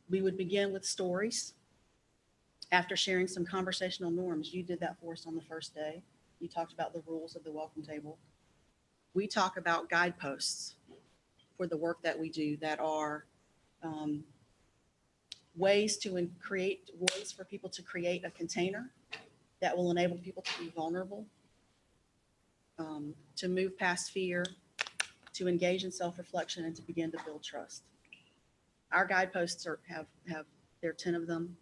S13: We would begin with stories. After sharing some conversational norms, you did that for us on the first day. You talked about the rules of the welcome table. We talk about guideposts for the work that we do that are ways for people to create a container that will enable people to be vulnerable, to move past fear, to engage in self-reflection, and to begin to build trust. Our guideposts there are 10 of them.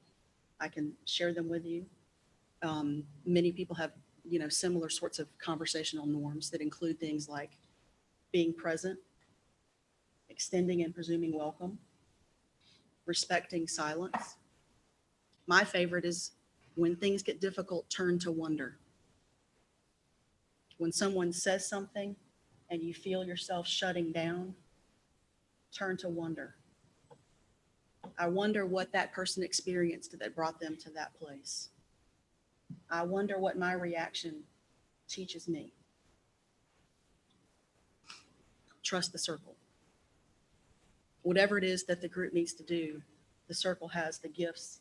S13: I can share them with you. Many people have, similar sorts of conversational norms that include things like being present, extending and presuming welcome, respecting silence. My favorite is when things get difficult, turn to wonder. When someone says something and you feel yourself shutting down, turn to wonder. I wonder what that person experienced that brought them to that place. I wonder what my reaction teaches me. Trust the circle. Whatever it is that the group needs to do, the circle has the gifts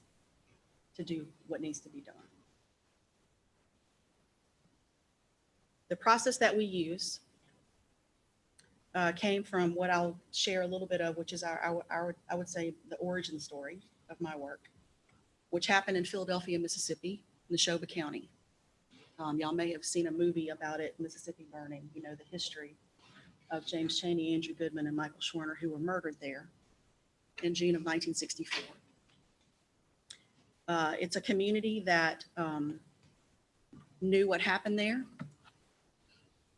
S13: to do what needs to be done. The process that we use came from what I'll share a little bit of, which is our I would say the origin story of my work, which happened in Philadelphia, Mississippi, Neshoba County. Y'all may have seen a movie about it, Mississippi Burning, the history of James Chaney, Andrew Goodman, and Michael Schwerner, who were murdered there in June of 1964. It's a community that knew what happened there,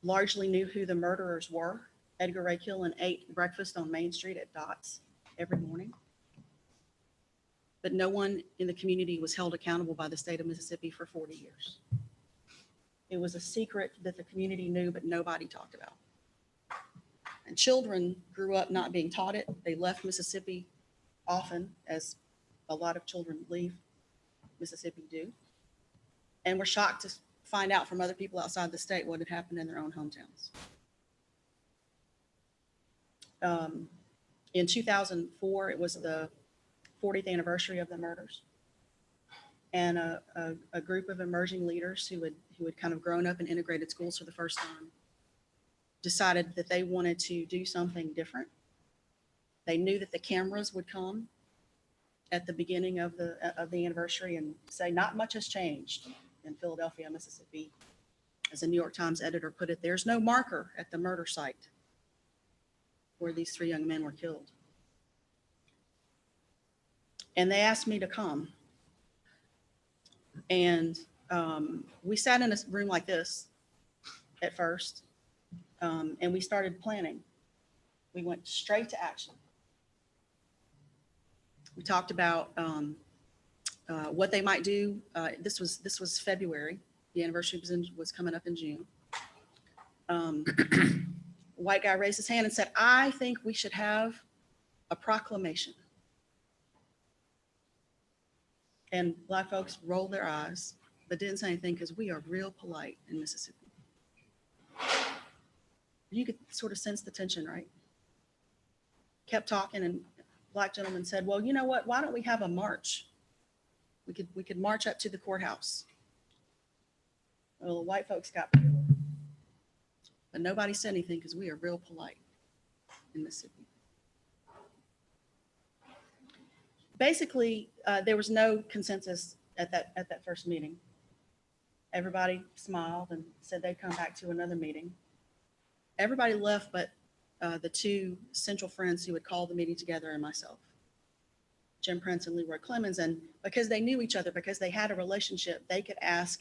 S13: largely knew who the murderers were. Edgar Ray Killen ate breakfast on Main Street at Dots every morning. But no one in the community was held accountable by the state of Mississippi for 40 years. It was a secret that the community knew, but nobody talked about. And children grew up not being taught it. They left Mississippi often, as a lot of children leave Mississippi do, and were shocked to find out from other people outside the state what had happened in their own hometowns. In 2004, it was the 40th anniversary of the murders. And a group of emerging leaders who had kind of grown up in integrated schools for the first time decided that they wanted to do something different. They knew that the cameras would come at the beginning of the anniversary and say, not much has changed in Philadelphia, Mississippi. As a New York Times editor put it, there's no marker at the murder site where these 3 young men were killed. And they asked me to come. And we sat in a room like this at first, and we started planning. We went straight to action. We talked about what they might do. This was February. The anniversary was coming up in June. White guy raised his hand and said, I think we should have a proclamation. And Black folks rolled their eyes, but didn't say anything because we are real polite in Mississippi. You could sort of sense the tension, right? Kept talking, and Black gentleman said, well, you know what? Why don't we have a march? We could march up to the courthouse. Well, the white folks got paler. But nobody said anything because we are real polite in Mississippi. Basically, there was no consensus at that first meeting. Everybody smiled and said they'd come back to another meeting. Everybody left but the 2 central friends who had called the meeting together and myself, Jim Prince and Leroy Clemens. And because they knew each other, because they had a relationship, they could ask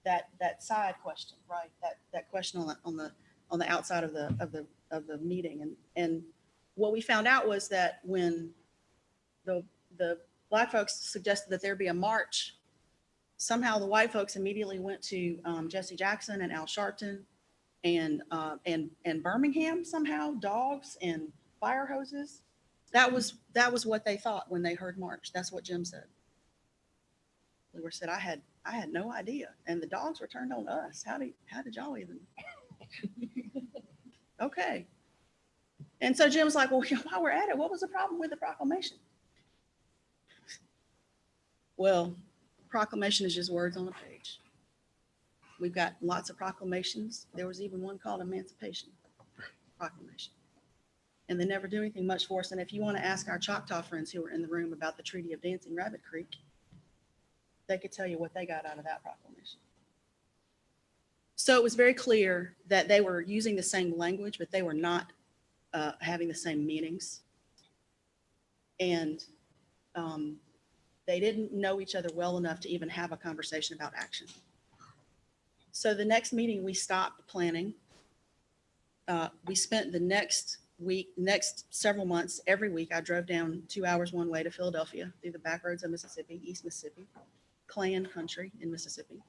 S13: that side question, right? That question on the outside of the meeting. And what we found out was that when the Black folks suggested that there be a march, somehow the white folks immediately went to Jesse Jackson and Al Sharpton and Birmingham somehow, dogs and fire hoses. That was what they thought when they heard march. That's what Jim said. Leroy said, I had no idea. And the dogs were turned on us. How did y'all even? Okay. And so Jim's like, well, while we're at it, what was the problem with the proclamation? Well, proclamation is just words on a page. We've got lots of proclamations. There was even one called Emancipation Proclamation. And they never do anything much for us. And if you want to ask our Choctaw friends who were in the room about the Treaty of Dancing Rabbit Creek, they could tell you what they got out of that proclamation. So it was very clear that they were using the same language, but they were not having the same meanings. And they didn't know each other well enough to even have a conversation about action. So the next meeting, we stopped planning. We spent the next several months, every week, I drove down 2 hours one way to Philadelphia through the back roads of Mississippi, East Mississippi, Klan country in Mississippi.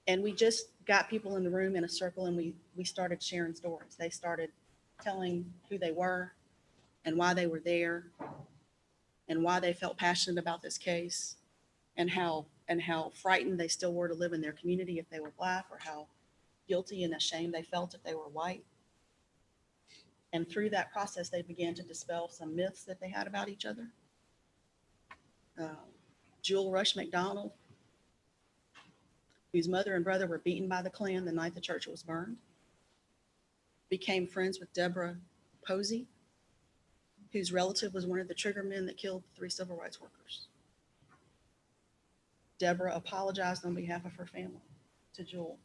S13: And we just got people in the room in a circle, and we started sharing stories. They started telling who they were and why they were there and why they felt passionate about this case, and how frightened they still were to live in their community if they were Black, or how guilty and ashamed they felt if they were white. And through that process, they began to dispel some myths that they had about each other. Jewel Rush McDonald, whose mother and brother were beaten by the Klan the night the church was burned, became friends with Deborah Posey, whose relative was one of the trigger men that killed 3 civil rights workers. Deborah apologized on behalf of her family to Jewel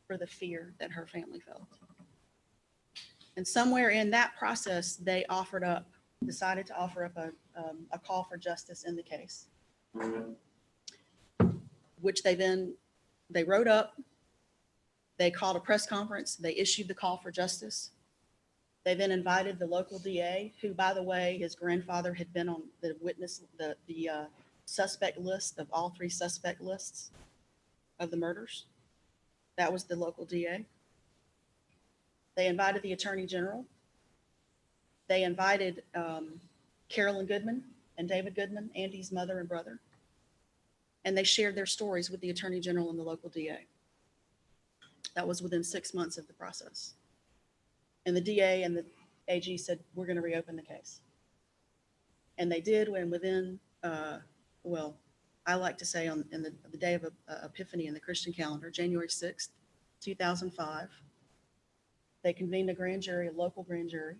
S13: for the fear that her family felt. And somewhere in that process, they decided to offer up a call for justice in the case, which they wrote up. They called a press conference. They issued the call for justice. They then invited the local DA, who, by the way, his grandfather had been on the suspect list of all 3 suspect lists of the murders. That was the local DA. They invited the Attorney General. They invited Carolyn Goodman and David Goodman, Andy's mother and brother. And they shared their stories with the Attorney General and the local DA. That was within 6 months of the process. And the DA and the AG said, we're going to reopen the case. And they did, when within, I like to say on the day of Epiphany in the Christian calendar, January 6th, 2005, they convened a grand jury, a local grand jury,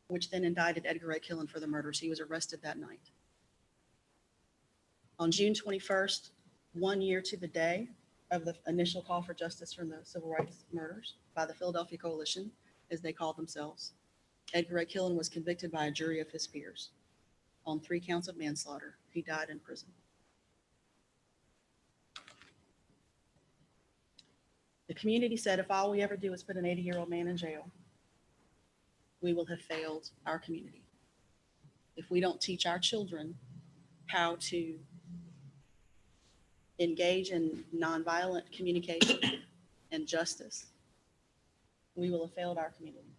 S13: which then indicted Edgar Ray Killen for the murders. He was arrested that night. On June 21st, 1 year to the day of the initial call for justice from the civil rights murders by the Philadelphia Coalition, as they called themselves, Edgar Ray Killen was convicted by a jury of his peers on 3 counts of manslaughter. He died in prison. The community said, if all we ever do is put an 80-year-old man in jail, we will have failed our community. If we don't teach our children how to engage in nonviolent communication and justice, we will have failed our community.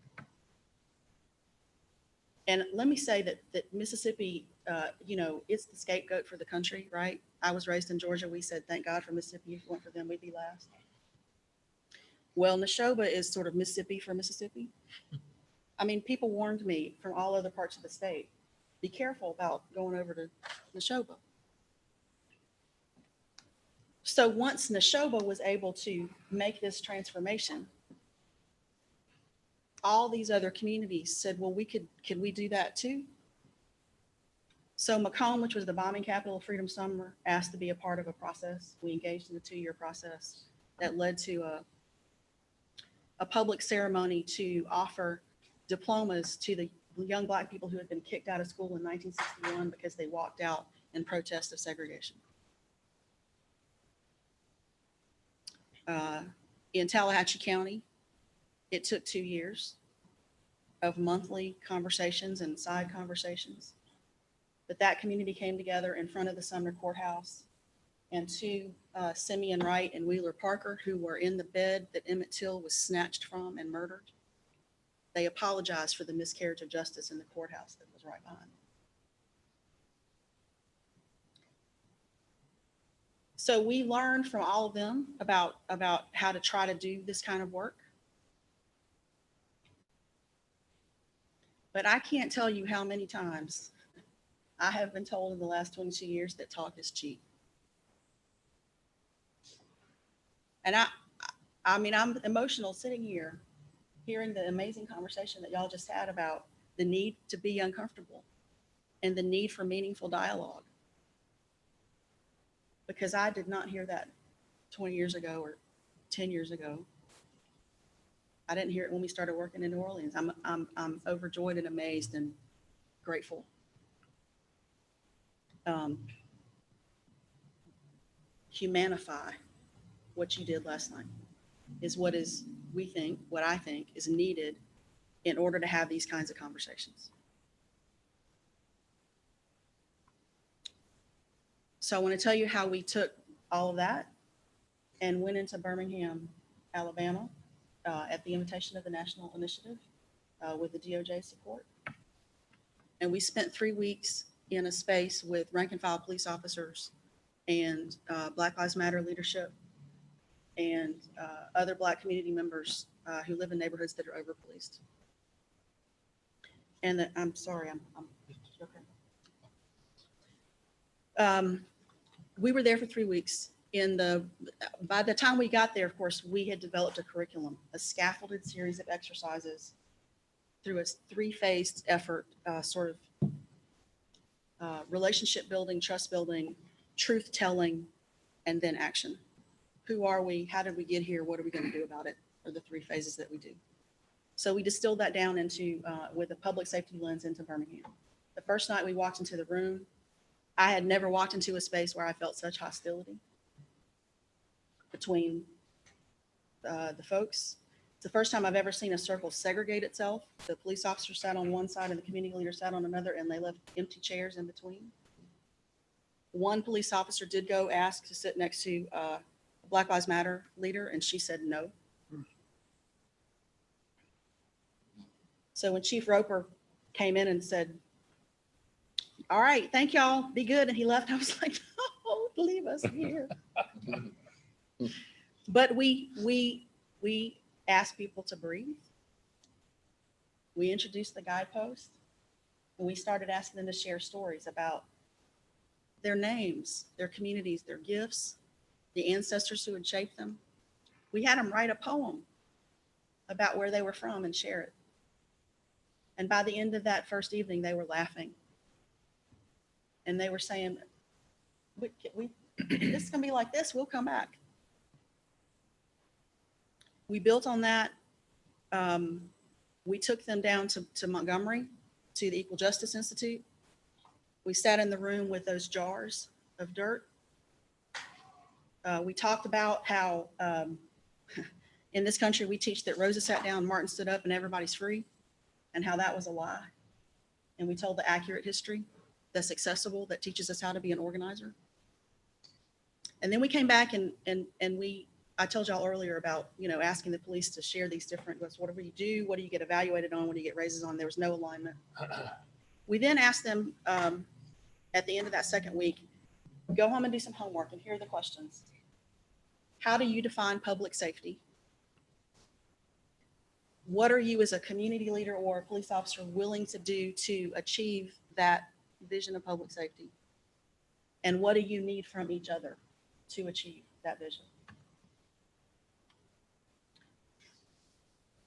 S13: And let me say that Mississippi, it's the scapegoat for the country, right? I was raised in Georgia. We said, thank God for Mississippi. If it weren't for them, we'd be last. Well, Neshoba is sort of Mississippi for Mississippi. I mean, people warned me from all other parts of the state, be careful about going over to Neshoba. So once Neshoba was able to make this transformation, all these other communities said, well, can we do that too? So Macomb, which was the bombing capital of Freedom Summer, asked to be a part of a process. We engaged in a 2-year process that led to a public ceremony to offer diplomas to the young Black people who had been kicked out of school in 1961 because they walked out in protest of segregation. In Tallahatchie County, it took 2 years of monthly conversations and side conversations. But that community came together in front of the Sumner Courthouse, and 2, Simeon Wright and Wheeler Parker, who were in the bed that Emmett Till was snatched from and murdered, they apologized for the miscarriage of justice in the courthouse that was right behind them. So we learned from all of them about how to try to do this kind of work. But I can't tell you how many times I have been told in the last 22 years that talk is cheap. And I mean, I'm emotional sitting here, hearing the amazing conversation that y'all just had about the need to be uncomfortable and the need for meaningful dialogue. Because I did not hear that 20 years ago or 10 years ago. I didn't hear it when we started working in New Orleans. I'm overjoyed and amazed and grateful. Humanify what you did last night is what is, we think, what I think is needed in order to have these kinds of conversations. So I want to tell you how we took all of that and went into Birmingham, Alabama, at the invitation of the National Initiative with the DOJ support. And we spent 3 weeks in a space with rank and file police officers and Black Lives Matter leadership and other Black community members who live in neighborhoods that are over-policed. And I'm sorry, I'm okay. We were there for 3 weeks. By the time we got there, of course, we had developed a curriculum, a scaffolded series of exercises through a 3-phased effort, sort of relationship building, trust building, truth telling, and then action. Who are we? How did we get here? What are we going to do about it? Are the 3 phases that we do. So we distilled that down into, with a public safety lens, into Birmingham. The first night we walked into the room, I had never walked into a space where I felt such hostility between the folks. It's the first time I've ever seen a circle segregate itself. The police officer sat on one side and the community leader sat on another, and they left empty chairs in between. One police officer did go ask to sit next to a Black Lives Matter leader, and she said no. So when Chief Roper came in and said, "All right, thank y'all, be good," and he left, I was like, "No, leave us here." But we asked people to breathe. We introduced the guidepost, and we started asking them to share stories about their names, their communities, their gifts, the ancestors who had shaped them. We had them write a poem about where they were from and share it. And by the end of that first evening, they were laughing. And they were saying, this is going to be like this, we'll come back. We built on that. We took them down to Montgomery, to the Equal Justice Institute. We sat in the room with those jars of dirt. We talked about how in this country we teach that Rosa sat down, Martin stood up, and everybody's free, and how that was a lie. And we told the accurate history that's accessible, that teaches us how to be an organizer. And then we came back and I told y'all earlier about, asking the police to share these different, what do you do? What do you get evaluated on? What do you get raises on? There was no alignment. We then asked them at the end of that second week, go home and do some homework, and here are the questions. How do you define public safety? What are you as a community leader or a police officer willing to do to achieve that vision of public safety? And what do you need from each other to achieve that vision?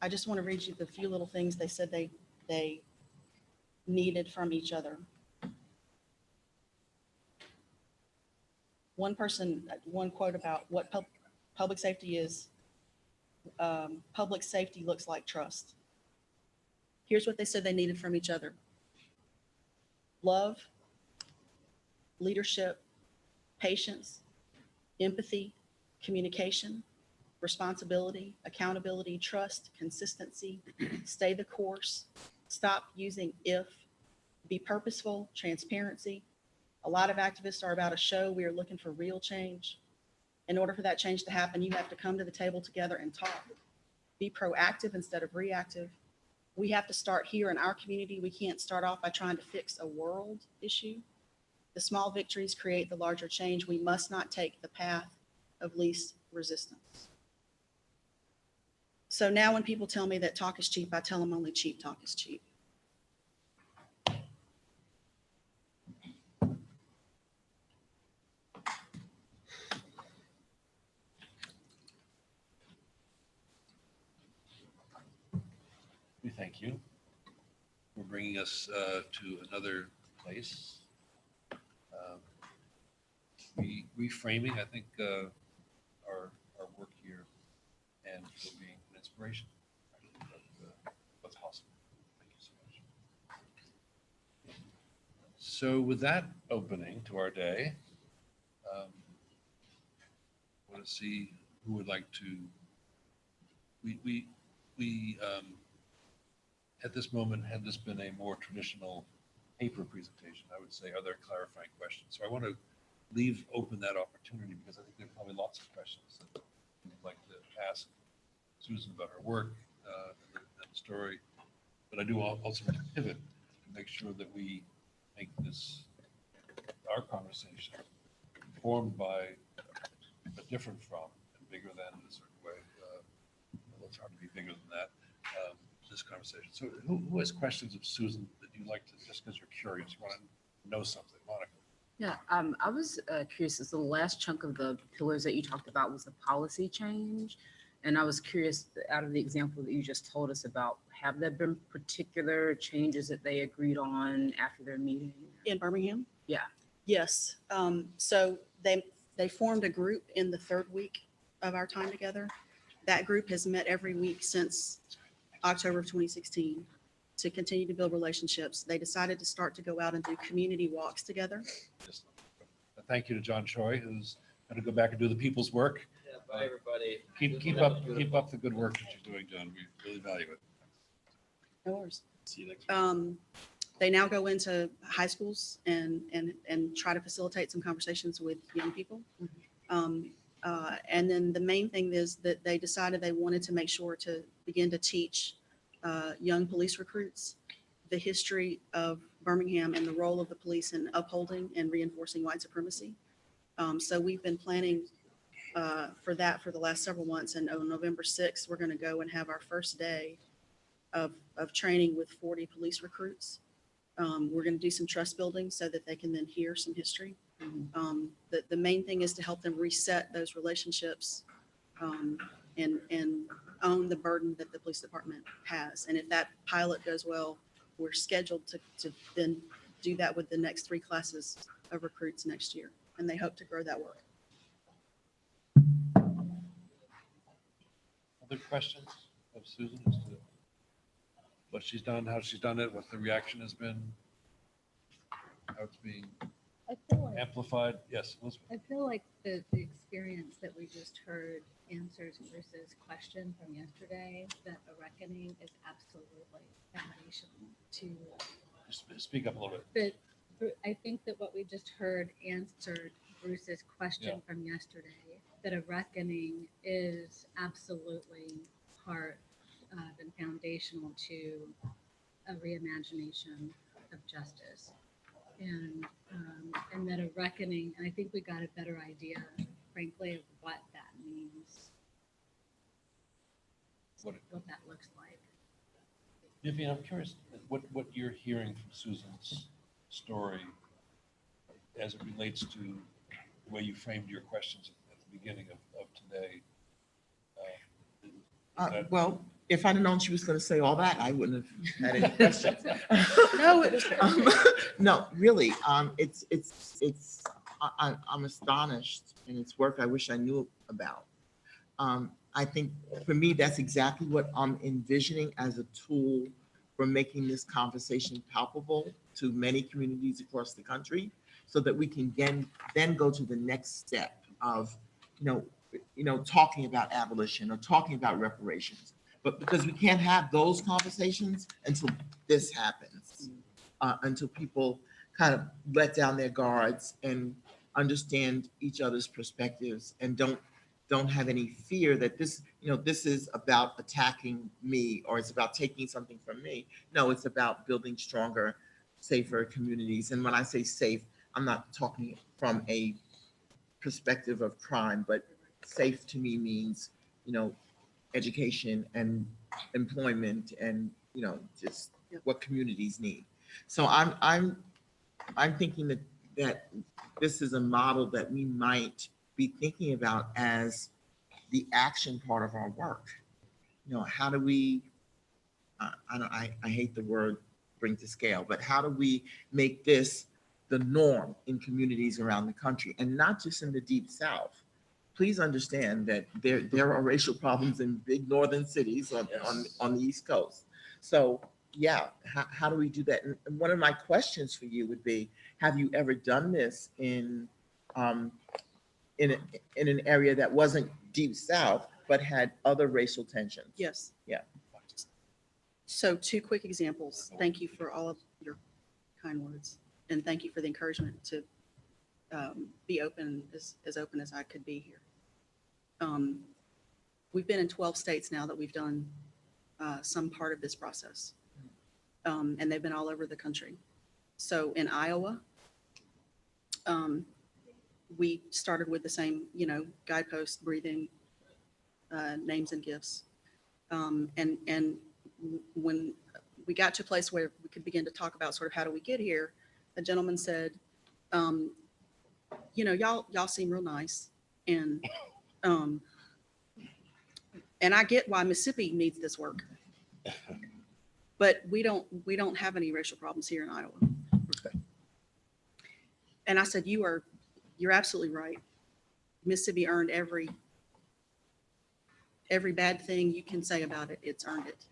S13: I just want to read you the few little things they said they needed from each other. One quote about what public safety is. Public safety looks like trust. Here's what they said they needed from each other: love, leadership, patience, empathy, communication, responsibility, accountability, trust, consistency, stay the course, stop using if, be purposeful, transparency. A lot of activists are about a show. We are looking for real change. In order for that change to happen, you have to come to the table together and talk. Be proactive instead of reactive. We have to start here in our community. We can't start off by trying to fix a world issue. The small victories create the larger change. We must not take the path of least resistance. So now when people tell me that talk is cheap, I tell them only cheap talk is cheap.
S1: Thank you for bringing us to another place. Reframing, I think, our work here and for being an inspiration of what's possible. Thank you so much. So with that opening to our day, I want to see who would like to, we at this moment, had this been a more traditional paper presentation, I would say, are there clarifying questions? So I want to leave open that opportunity because I think there are probably lots of questions that you'd like to ask Susan about her work and the story. But I do also want to pivot to make sure that we make this, our conversation, informed by, but different from, and bigger than in a certain way. Well, it's hard to be bigger than that. This conversation. So who has questions of Susan that you'd like to, just because you're curious, you want to know something? Monica.
S14: Yeah, I was curious, so the last chunk of the pillars that you talked about was a policy change. And I was curious, out of the example that you just told us about, have there been particular changes that they agreed on after their meeting?
S13: In Birmingham?
S14: Yeah.
S13: Yes. So they formed a group in the third week of our time together. That group has met every week since October of 2016 to continue to build relationships. They decided to start to go out and do community walks together.
S1: Just thank you to John Choi, who's going to go back and do the people's work.
S7: Yeah, bye, everybody.
S1: Keep up the good work that you're doing, John. We really value it.
S13: No worries.
S1: See you next week.
S13: They now go into high schools and try to facilitate some conversations with young people. And then the main thing is that they decided they wanted to make sure to begin to teach young police recruits the history of Birmingham and the role of the police in upholding and reinforcing white supremacy. So we've been planning for that for the last several months. And on November 6th, we're going to go and have our first day of training with 40 police recruits. We're going to do some trust building so that they can then hear some history. The main thing is to help them reset those relationships and own the burden that the police department has. And if that pilot goes well, we're scheduled to then do that with the next 3 classes of recruits next year. And they hope to grow that work.
S1: Other questions of Susan as to what she's done, how she's done it, what the reaction has been, how it's being
S11: I feel like
S1: amplified? Yes, Elizabeth.
S11: I feel like the experience that we just heard answers Bruce's question from yesterday, that a reckoning is absolutely foundational to.
S1: Speak up a little bit.
S11: But I think that what we just heard answered Bruce's question from yesterday, that a reckoning is absolutely part of and foundational to a reimagination of justice. And that a reckoning, and I think we got a better idea, frankly, of what that means, what that looks like.
S1: Vivian, I'm curious what you're hearing from Susan's story as it relates to the way you framed your questions at the beginning of today.
S10: Well, if I'd have known she was going to say all that, I wouldn't have had any questions.
S13: No, it was
S10: No, really, I'm astonished, and it's work I wish I knew about. I think for me, that's exactly what I'm envisioning as a tool for making this conversation palpable to many communities across the country, so that we can then go to the next step of, talking about abolition or talking about reparations. But because we can't have those conversations until this happens, until people kind of let down their guards and understand each other's perspectives and don't have any fear that this is about attacking me or it's about taking something from me. No, it's about building stronger, safer communities. And when I say safe, I'm not talking from a perspective of crime, but safe to me means, education and employment and, just what communities need. So I'm thinking that this is a model that we might be thinking about as the action part of our work. How do we I hate the word bring to scale, but how do we make this the norm in communities around the country and not just in the Deep South? Please understand that there are racial problems in big northern cities on the East Coast. So yeah, how do we do that? And one of my questions for you would be, have you ever done this in an area that wasn't Deep South, but had other racial tensions?
S13: Yes.
S10: Yeah.
S13: So 2 quick examples. Thank you for all of your kind words. And thank you for the encouragement to be open, as open as I could be here. We've been in 12 states now that we've done some part of this process. And they've been all over the country. So in Iowa, we started with the same, guidepost, breathing, names and gifts. And when we got to a place where we could begin to talk about sort of how do we get here, a gentleman said, y'all seem real nice. And I get why Mississippi needs this work. But we don't have any racial problems here in Iowa.
S10: Okay.
S13: And I said, you're absolutely right. Mississippi earned every bad thing you can say about it. It's earned it.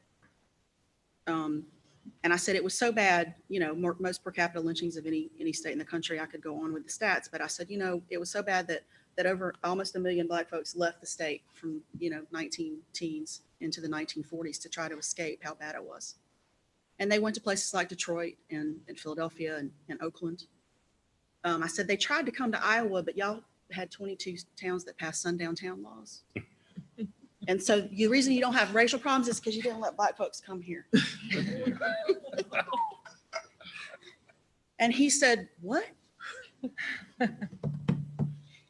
S13: And I said it was so bad, most per capita lynchings of any state in the country. I could go on with the stats, but I said, it was so bad that over almost 1 million Black folks left the state from 19 teens into the 1940s to try to escape how bad it was. And they went to places like Detroit and Philadelphia and Oakland. I said they tried to come to Iowa, but y'all had 22 towns that passed sundown town laws. And so the reason you don't have racial problems is because you didn't let Black folks come here. And he said, what?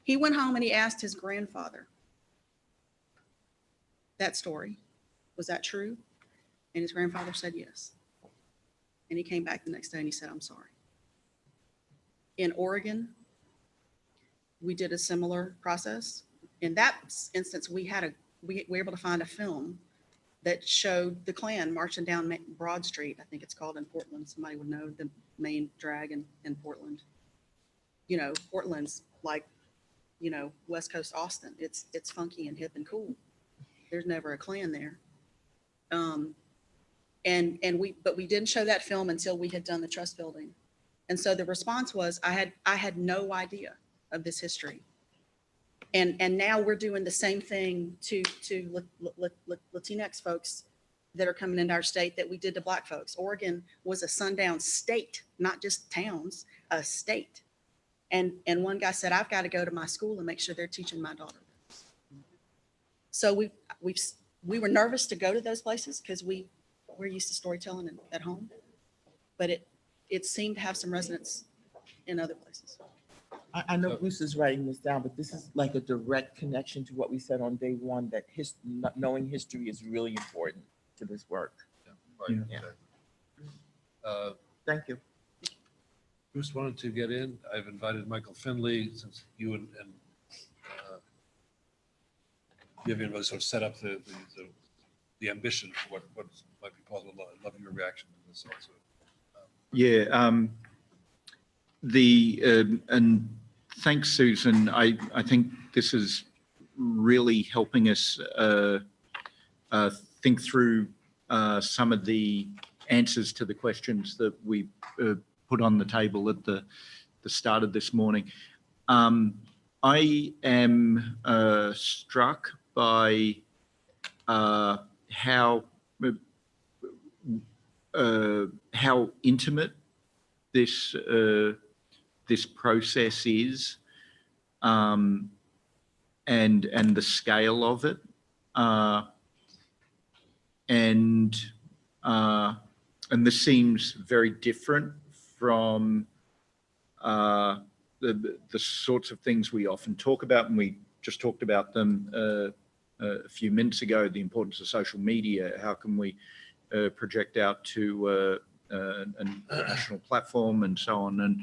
S13: He went home and he asked his grandfather that story. Was that true? And his grandfather said yes. And he came back the next day and he said, I'm sorry. In Oregon, we did a similar process. In that instance, we were able to find a film that showed the Klan marching down Broad Street. I think it's called in Portland. Somebody would know the main drag in Portland. Portland's like, West Coast Austin. It's funky and hip and cool. There's never a Klan there. But we didn't show that film until we had done the trust building. And so the response was, I had no idea of this history. And now we're doing the same thing to Latinx folks that are coming into our state that we did to Black folks. Oregon was a sundown state, not just towns, a state. And one guy said, I've got to go to my school and make sure they're teaching my daughter this. So we were nervous to go to those places because we're used to storytelling at home, but it seemed to have some resonance in other places.
S10: I know Bruce is writing this down, but this is like a direct connection to what we said on day one, that knowing history is really important to this work.
S1: Right.
S10: Yeah.
S1: Uh,
S10: Thank you.
S1: Bruce wanted to get in. I've invited Michael Finley, since you and Vivian was sort of set up the ambition for what might be possible. I'd love your reaction to this also.
S9: Yeah, and thanks, Susan. I think this is really helping us think through some of the answers to the questions that we put on the table at the start of this morning. I am struck by how intimate this process is, and the scale of it, and this seems very different from the sorts of things we often talk about, and we just talked about them a few minutes ago. The importance of social media. How can we project out to a national platform and so on, and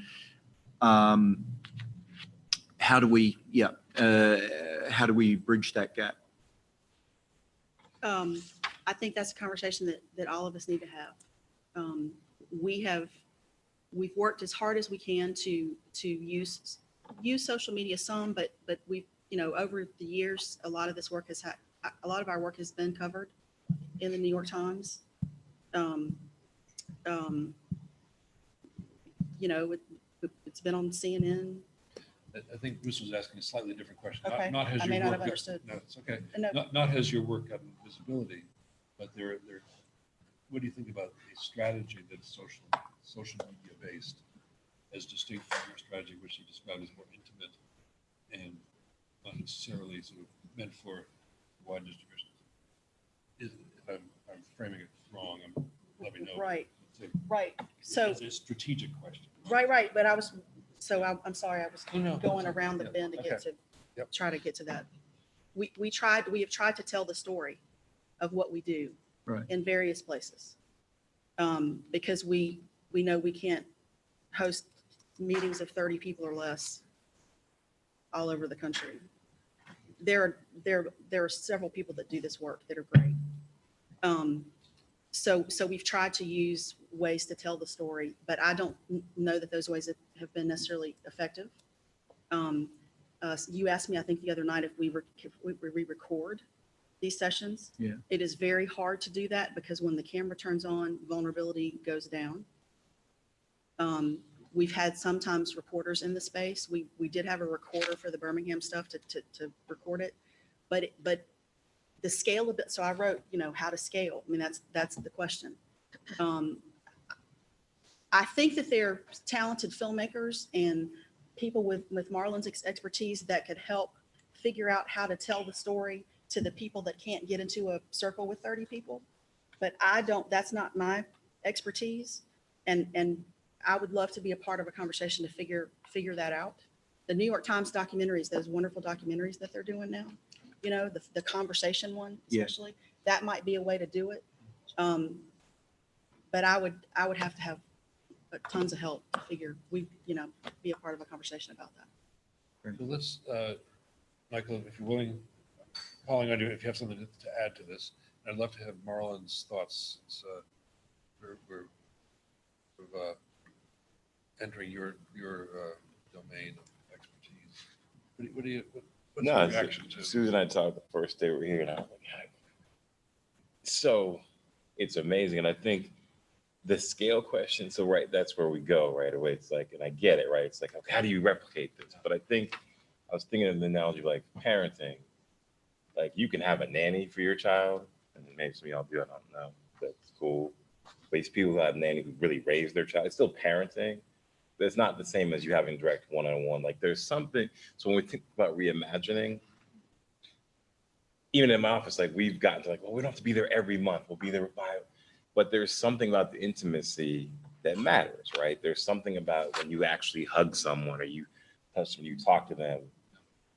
S9: how do we bridge that gap?
S13: I think that's a conversation that all of us need to have. We've worked as hard as we can to use social media some, but we've, over the years, a lot of our work has been covered in the New York Times. It's been on CNN.
S1: I think Bruce was asking a slightly different question.
S13: Okay,
S1: Not has
S13: I
S1: your
S13: may not
S1: work
S13: have
S1: got-
S13: understood.
S1: No, it's okay.
S13: No.
S1: Not has your work gotten visibility, but what do you think about a strategy that's social media based as distinct from your strategy, which you described as more intimate and not necessarily sort of meant for wide distribution? If I'm framing it wrong, let me know.
S13: Right.
S1: It's
S13: Right. So,
S1: a strategic question.
S13: right. But I'm sorry, I was
S1: Oh, no,
S13: going
S1: that's
S13: around the
S1: okay.
S13: bend to get to,
S1: Yep.
S13: try to get to that. We have tried to tell the story of what we do
S9: Right.
S13: in various places. Because we know we can't host meetings of 30 people or less all over the country. There are several people that do this work that are great. So we've tried to use ways to tell the story, but I don't know that those ways have been necessarily effective. You asked me, I think the other night, if we re-record these sessions.
S9: Yeah.
S13: It is very hard to do that because when the camera turns on, vulnerability goes down. We've had sometimes reporters in the space. We did have a recorder for the Birmingham stuff to record it, but the scale of it. So I wrote, how to scale. I mean, that's the question. I think that there are talented filmmakers and people with Marlon's expertise that could help figure out how to tell the story to the people that can't get into a circle with 30 people. But that's not my expertise. And I would love to be a part of a conversation to figure that out. The New York Times documentaries, those wonderful documentaries that they're doing now, the conversation one, especially, that might be a way to do it. But I would have to have tons of help to be a part of a conversation about that.
S1: So let's, Michael, if you're willing, calling on you, if you have something to add to this, I'd love to have Marlon's thoughts. It's, we're sort of, entering your domain of expertise. What's
S12: No,
S1: your reaction to?
S12: Susan and I talked the first day we were here, and I was like, so it's amazing. And I think the scale question, so right, that's where we go right away. It's like, and I get it, right? It's like, okay, how do you replicate this? But I think I was thinking of the analogy like parenting. Like you can have a nanny for your child, and maybe some of y'all do, I don't know. That's cool. But these people who have nanny who really raise their child, it's still parenting. But it's not the same as you having direct one-on-one. Like there's something, so when we think about reimagining, even in my office, like we've gotten to like, well, we don't have to be there every month. We'll be there by, but there's something about the intimacy that matters, right? There's something about when you actually hug someone or you touch them, you talk to them.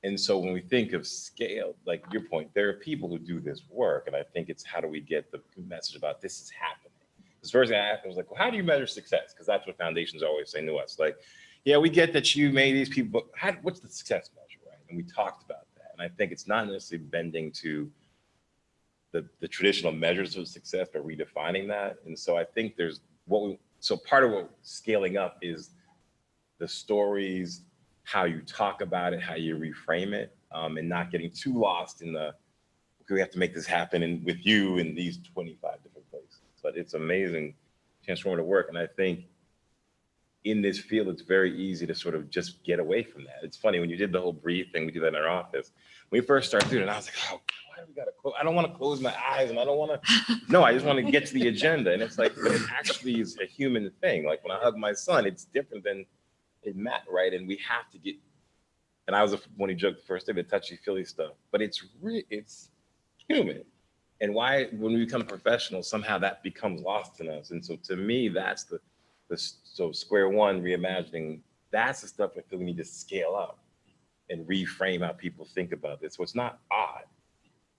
S12: And so when we think of scale, like your point, there are people who do this work. And I think it's how do we get the message about this is happening? Because first thing I asked, I was like, well, how do you measure success? Because that's what foundations always say to us. Like, yeah, we get that you made these people, but what's the success measure, right? And we talked about that. And I think it's not necessarily bending to the traditional measures of success, but redefining that. And so I think there's so part of what scaling up is the stories, how you talk about it, how you reframe it, and not getting too lost in okay, we have to make this happen and with you in these 25 different places. But it's amazing transformative work. And I think in this field, it's very easy to sort of just get away from that. It's funny when you did the whole breathe thing, we do that in our office. When we first started doing it, I was like, oh, why do we gotta close? I don't want to close my eyes and I don't want to, no, I just want to get to the agenda. And it's like, but it actually is a human thing. Like when I hug my son, it's different than it met, right? And we have to get, and I was when he joked the first day, the touchy-feely stuff, but it's human. And why, when we become professionals, somehow that becomes lost in us. And so to me, that's so square one, reimagining, that's the stuff I feel we need to scale up and reframe how people think about this. So it's not odd.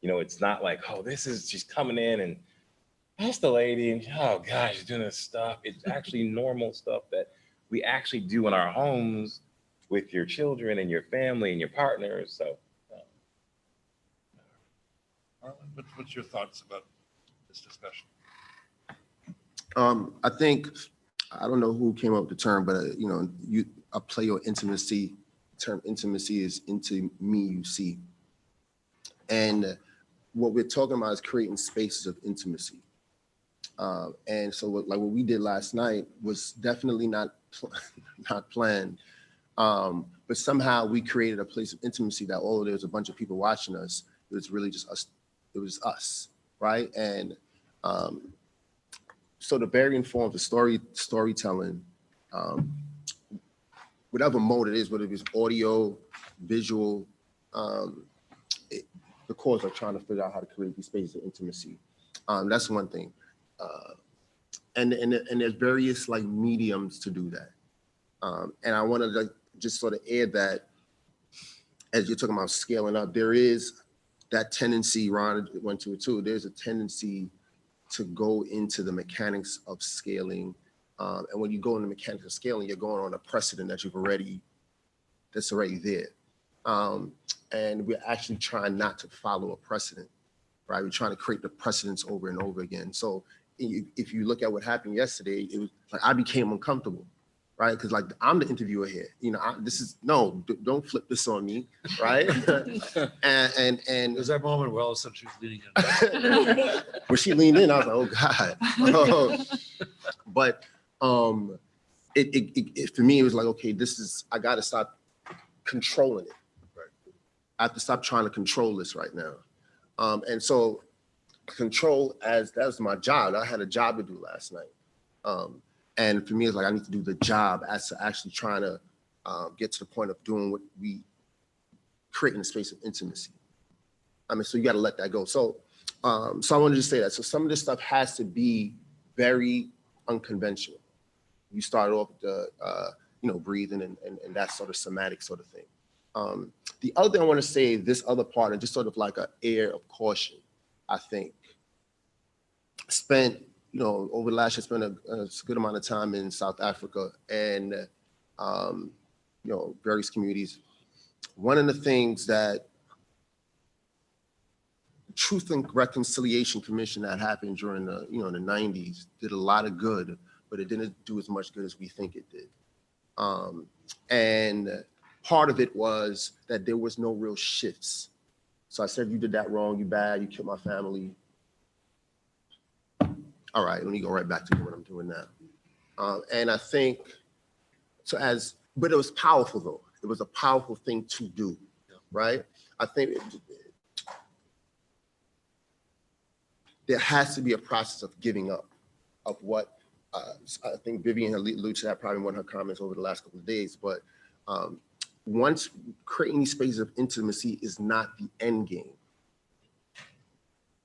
S12: It's not like, oh, she's coming in and that's the lady and oh gosh, she's doing this stuff. It's actually normal stuff that we actually do in our homes with your children and your family and your partners. So
S1: Marlon, what's your thoughts about this discussion?
S8: I think, I don't know who came up with the term, but a play or intimacy, term intimacy is into me, you see. And what we're talking about is creating spaces of intimacy. And so what we did last night was definitely not planned. But somehow we created a place of intimacy that although there was a bunch of people watching us, it was really just us. It was us, right? And so the varying forms of storytelling, whatever mode it is, whether it's audio, visual, the cause of trying to figure out how to create these spaces of intimacy. That's one thing. And there's various like mediums to do that. And I want to just sort of add that as you're talking about scaling up, there is that tendency, Ron went to it too, there's a tendency to go into the mechanics of scaling. And when you go into mechanics of scaling, you're going on a precedent that's already there. And we're actually trying not to follow a precedent, right? We're trying to create the precedents over and over again. So if you look at what happened yesterday, it was like I became uncomfortable, right? Because like I'm the interviewer here, don't flip this on me, right? and
S1: There's that moment where all of a sudden she's leaning in.
S8: when she leaned in, I was like, oh God. But it for me, it was like, okay, I got to stop controlling it. Right. I have to stop trying to control this right now. And so control, that was my job. I had a job to do last night. And for me, it's like I need to do the job as to actually trying to get to the point of doing what we creating a space of intimacy. I mean, so you got to let that go. So I wanted to say that. So some of this stuff has to be very unconventional. You start off with the, breathing and that sort of somatic sort of thing. The other thing I want to say, this other part, and just sort of like an air of caution, I think. Spent, over the last year, spent a good amount of time in South Africa and, various communities. One of the things that Truth and Reconciliation Commission that happened during the 90s did a lot of good, but it didn't do as much good as we think it did. And part of it was that there was no real shifts. So I said, you did that wrong, you bad, you killed my family. All right, let me go right back to what I'm doing now. And I think, but it was powerful though. It was a powerful thing to do, right? I think there has to be a process of giving up of what, I think Vivian alluded to that probably in one of her comments over the last couple of days, but once creating these spaces of intimacy is not the end game.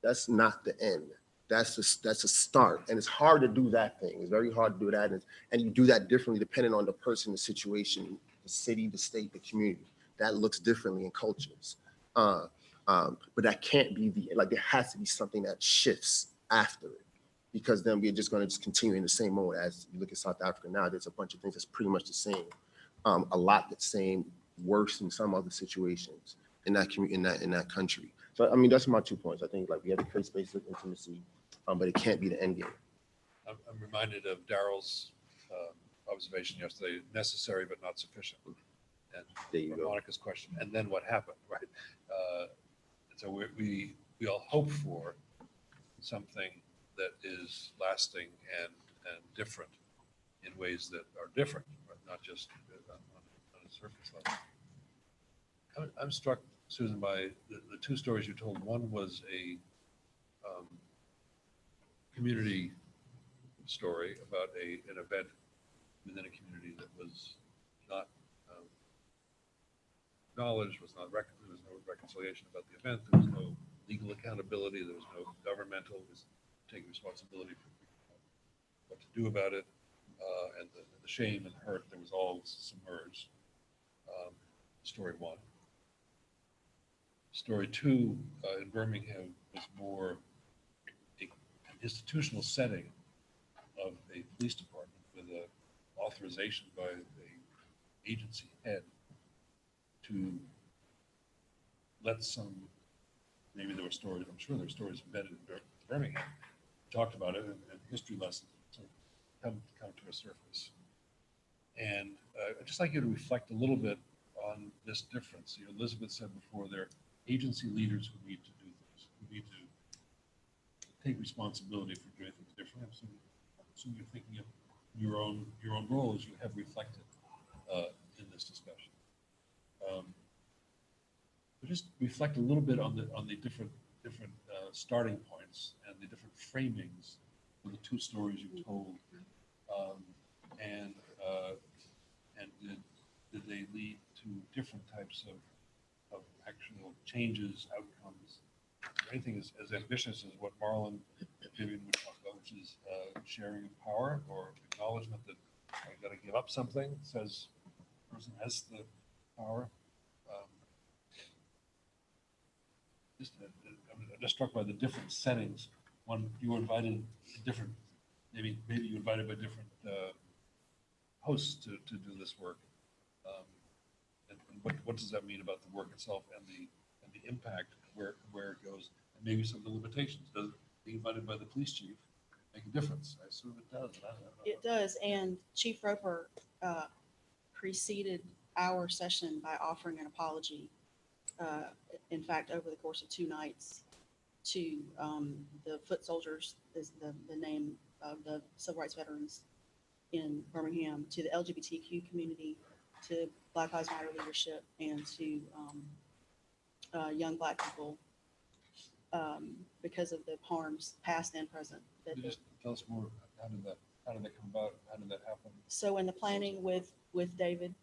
S8: That's not the end. That's a start. And it's hard to do that thing. It's very hard to do that. And you do that differently depending on the person, the situation, the city, the state, the community. That looks differently in cultures. But that can't be there has to be something that shifts after it. Because then we're just going to continue in the same mode. As you look at South Africa now, there's a bunch of things that's pretty much the same. A lot that's same, worse in some other situations in that community, in that country. So I mean, that's my 2 points. I think we have to create spaces of intimacy, but it can't be the end game.
S1: I'm reminded of Daryl's observation yesterday: necessary but not sufficient. And
S7: There you go.
S1: Monica's question, and then what happened, right? So we all hope for something that is lasting and different in ways that are different, right? Not just on a surface level. I'm struck, Susan, by the 2 stories you told. One was a community story about an event within a community that was not acknowledged, there was no reconciliation about the event, there was no legal accountability, there was no governmental taking responsibility for what to do about it, and the shame and hurt that was all submerged. Story 1. Story 2 in Birmingham was more an institutional setting of a police department with an authorization by the agency head to let maybe there were stories, I'm sure there were stories embedded in Birmingham, talked about it, and history lessons sort of come to a surface. And I'd just like you to reflect a little bit on this difference. Elizabeth said before, there are agency leaders who need to do things, who need to take responsibility for doing things differently. So you're thinking of your own role as you have reflected in this discussion. But just reflect a little bit on the different starting points and the different framings of the two stories you told, and did they lead to different types of actual changes, outcomes, or anything as ambitious as what Marlon and Vivian would talk about, which is sharing of power or acknowledgement that I've got to give up something, says the person has the power. I'm just struck by the different settings. One, you were invited different, maybe you were invited by different hosts to do this work. And what does that mean about the work itself and the impact where it goes, and maybe some of the limitations? Does being invited by the police chief make a difference? I assume it does. I don't know.
S13: It does, and Chief Roper preceded our session by offering an apology. In fact, over the course of 2 nights, to the foot soldiers is the name of the civil rights veterans in Birmingham, to the LGBTQ community, to Black Lives Matter leadership, and to young Black people because of the harms past and present.
S1: Can you just tell us more? How did that come about? How did that happen?
S13: So in the planning with David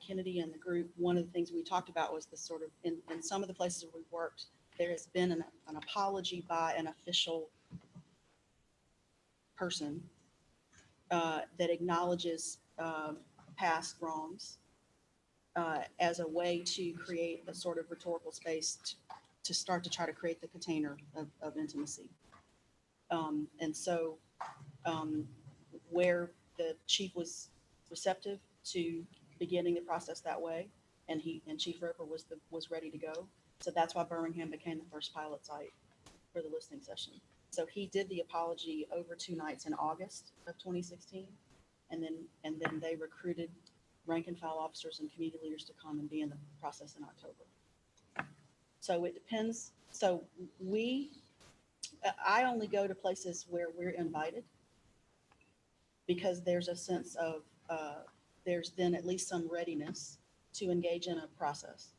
S13: Kennedy and the group, one of the things we talked about was the sort of, in some of the places where we worked, there has been an apology by an official person that acknowledges past wrongs as a way to create a sort of rhetorical space to start to try to create the container of intimacy. And so where the chief was receptive to beginning the process that way, and Chief Roper was ready to go. So that's why Birmingham became the first pilot site for the listening session. So he did the apology over 2 nights in August of 2016, and then they recruited rank and file officers and community leaders to come and be in the process in October. So it depends. So I only go to places where we're invited, because there's a sense of there's then at least some readiness to engage in a process.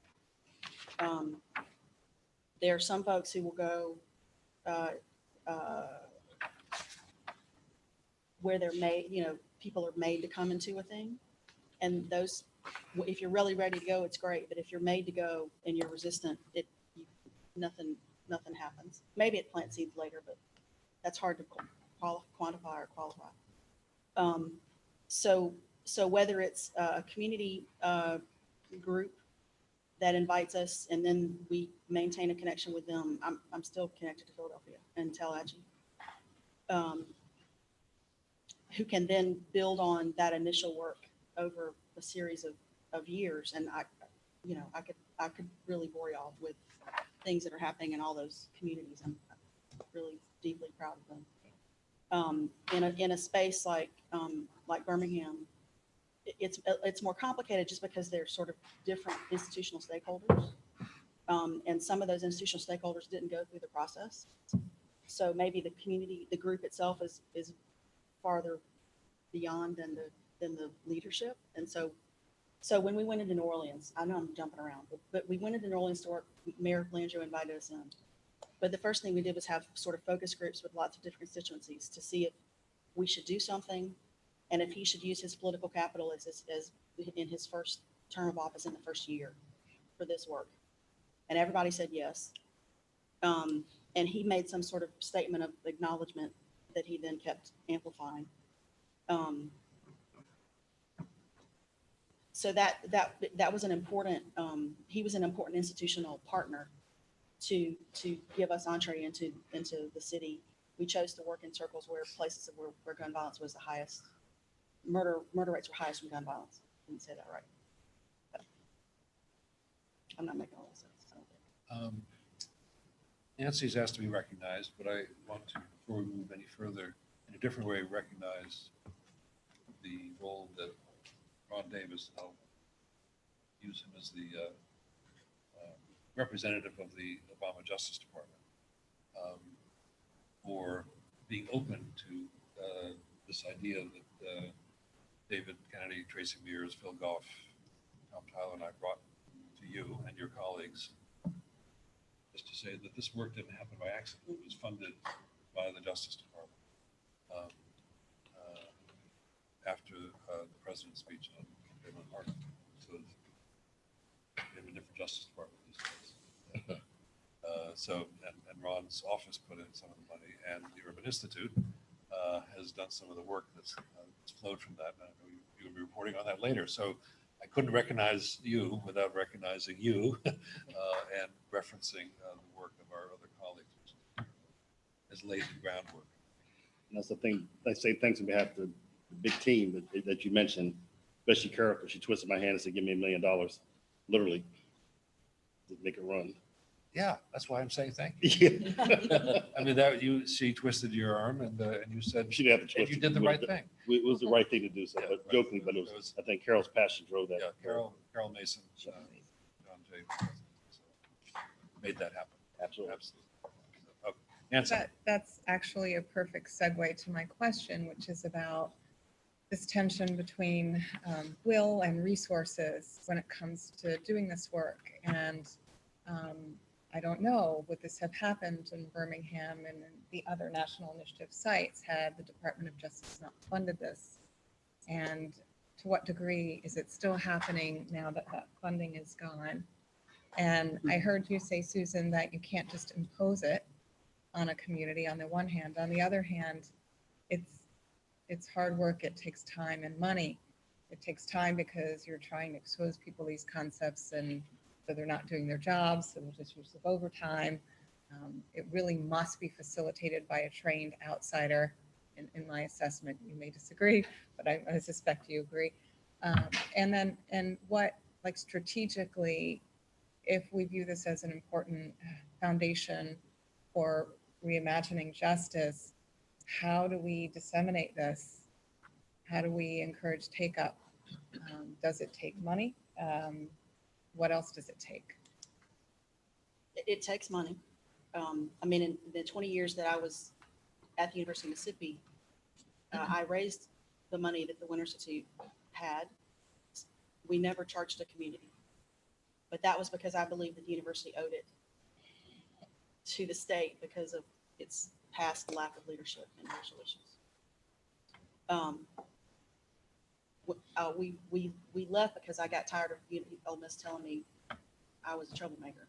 S13: There are some folks who will go where they're made, people are made to come into a thing. And those, if you're really ready to go, it's great. But if you're made to go and you're resistant, nothing happens. Maybe it plants seeds later, but that's hard to quantify or qualify. So whether it's a community group that invites us and then we maintain a connection with them, I'm still connected to Philadelphia and Tallahatchie, who can then build on that initial work over a series of years. And I could really bore y'all with things that are happening in all those communities. I'm really deeply proud of them. In a space like Birmingham, it's more complicated just because they're sort of different institutional stakeholders. And some of those institutional stakeholders didn't go through the process. So maybe the community, the group itself is farther beyond than the leadership. And so when we went into New Orleans, I know I'm jumping around, but we went into New Orleans to work. Mayor Landrieu invited us in. But the first thing we did was have sort of focus groups with lots of different constituencies to see if we should do something, and if he should use his political capital as in his first term of office in the first year for this work. And everybody said yes. And he made some sort of statement of acknowledgement that he then kept amplifying. So that was an important, he was an important institutional partner to give us entree into the city. We chose to work in circles where places where gun violence was the highest, murder rates were highest from gun violence. I didn't say that right. But I'm not making all this sense.
S1: Nancy's asked to be recognized, but I want to before we move any further, in a different way, recognize the role that Ron Davis, and I'll use him as the representative of the Obama Justice Department, for being open to this idea that David Kennedy, Tracy Mears, Phil Goff, Tom Tyler, and I brought to you and your colleagues, just to say that this work didn't happen by accident. It was funded by the Justice Department after the president's speech on Caitlin Hart. So we have a different Justice Department these days. And Ron's office put in some of the money, and the Urban Institute has done some of the work that's flowed from that. And I know you'll be reporting on that later. So I couldn't recognize you without recognizing you and referencing the work of our other colleagues, which has laid the groundwork.
S3: And that's the thing, I say thanks on behalf of the big team that you mentioned, especially Carol, because she twisted my hand and said, give me $1 million, literally, to make it run.
S1: Yeah, that's why I'm saying thank you.
S3: Yeah.
S1: I mean, she twisted your arm and you said,
S3: She didn't have to
S1: and
S3: twist
S1: you
S3: it.
S1: did the right thing.
S3: It was the right thing to do, so,
S1: Yeah,
S3: but
S1: right.
S3: jokingly, but it was, I think Carol's passion drove that.
S1: Yeah, Carol Mason, John J. Made that happen.
S3: Absolutely.
S1: Absolutely. Okay. Nancy.
S4: That's actually a perfect segue to my question, which is about this tension between will and resources when it comes to doing this work. And I don't know, would this have happened in Birmingham and in the other national initiative sites had the Department of Justice not funded this? And to what degree is it still happening now that that funding is gone? And I heard you say, Susan, that you can't just impose it on a community on the one hand. On the other hand, it's hard work. It takes time and money. It takes time because you're trying to expose people these concepts, and so they're not doing their jobs, so there's just use of overtime. It really must be facilitated by a trained outsider, in my assessment. You may disagree, but I suspect you agree. And what, like strategically, if we view this as an important foundation for reimagining justice, how do we disseminate this? How do we encourage take up? Does it take money? What else does it take?
S13: It takes money. I mean, in the 20 years that I was at the University of Mississippi, I raised the money that the Winter Institute had. We never charged a community, but that was because I believed that the university owed it to the state because of its past lack of leadership in racial issues. We left because I got tired of Ole Miss telling me I was a troublemaker.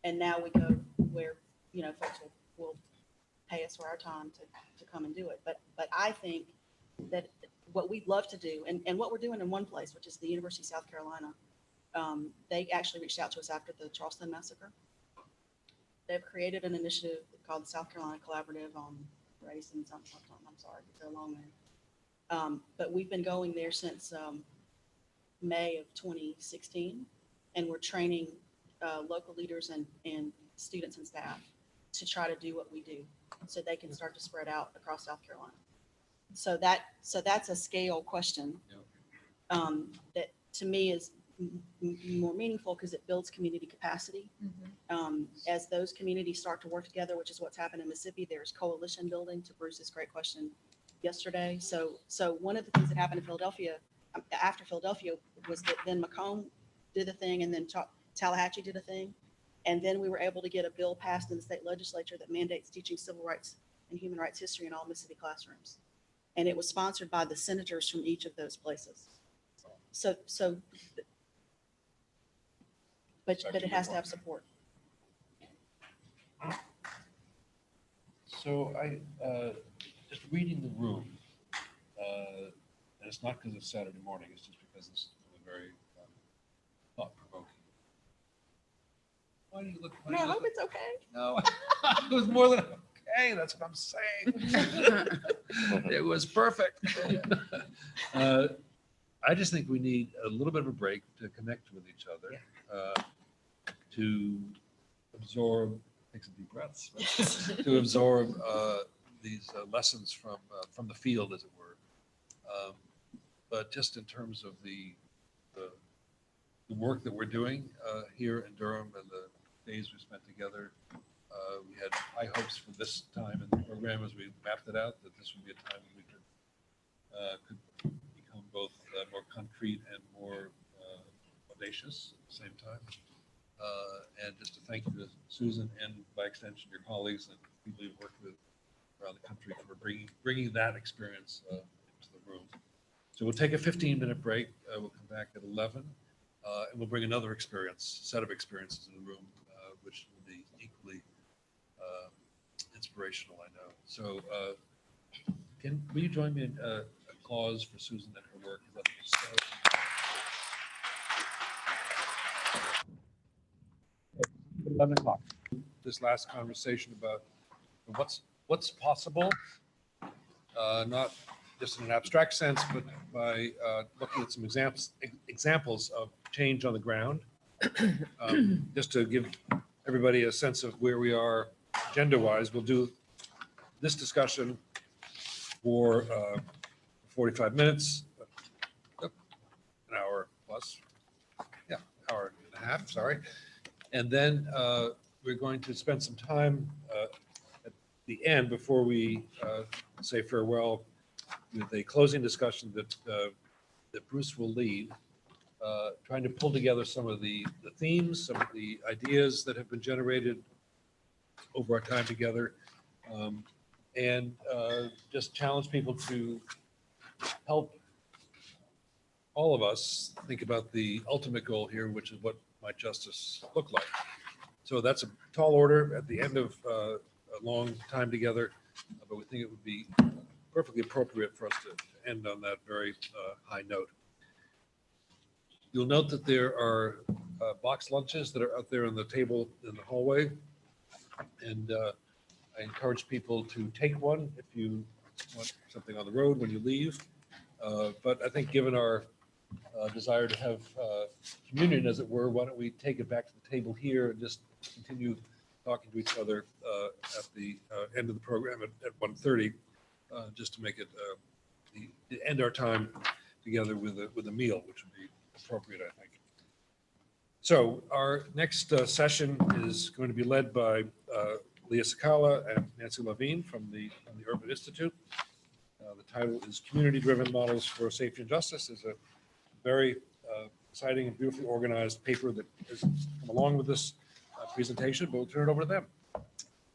S13: And now we go where, folks will pay us for our time to come and do it. But I think that what we'd love to do, and what we're doing in one place, which is the University of South Carolina, they actually reached out to us after the Charleston massacre. They've created an initiative called the South Carolina Collaborative on Race and something. I'm sorry, it's a long name. But we've been going there since May of 2016, and we're training local leaders and students and staff to try to do what we do, so they can start to spread out across South Carolina. So that's a scale question that to me is more meaningful because it builds community capacity. As those communities start to work together, which is what's happened in Mississippi, there's coalition building, to Bruce's great question yesterday. So one of the things that happened in Philadelphia, after Philadelphia, was that then Macomb did the thing, and then Tallahatchie did a thing. And then we were able to get a bill passed in the state legislature that mandates teaching civil rights and human rights history in all Mississippi classrooms. And it was sponsored by the senators from each of those places. But it has to have support.
S1: So I, just reading the room, and it's not because it's Saturday morning, it's just because it's really very thought-provoking. Why do you look?
S13: No, I hope it's okay.
S1: No, it was more than okay, that's what I'm saying. It was perfect. I just think we need a little bit of a break to connect with each other, to absorb take some deep breaths, to absorb these lessons from the field, as it were. But just in terms of the work that we're doing here in Durham and the days we spent together, we had high hopes for this time in the program as we mapped it out, that this would be a time when we could become both more concrete and more audacious at the same time. And just to thank you to Susan and by extension your colleagues and people you've worked with around the country for bringing that experience into the room. So we'll take a 15-minute break. We'll come back at 11, and we'll bring another set of experiences in the room, which will be equally inspirational, I know. So will you join me in a applause for Susan and her work? That was so 11 o'clock. This last conversation about what's possible, not just in an abstract sense, but by looking at some examples of change on the ground. Just to give everybody a sense of where we are agenda-wise, we'll do this discussion for 45 minutes, an hour plus, hour and a half, sorry. And then we're going to spend some time at the end before we say farewell with a closing discussion that Bruce will lead, trying to pull together some of the themes, some of the ideas that have been generated over our time together, and just challenge people to help all of us think about the ultimate goal here, which is what might justice look like. So that's a tall order at the end of a long time together, but we think it would be perfectly appropriate for us to end on that very high note. You'll note that there are box lunches that are out there on the table in the hallway. And I encourage people to take one if you want something on the road when you leave. But I think given our desire to have communion, as it were, why don't we take it back to the table here and just continue talking to each other at the end of the program at 1:30, just to make it end our time together with a meal, which would be appropriate, I think. So our next session is going to be led by Leah Sakala and Nancy Vigne from the Urban Institute. The title is Community-Driven Models for Safety and Justice. It's a very exciting and beautifully organized paper that has come along with this presentation, but we'll turn it over to them.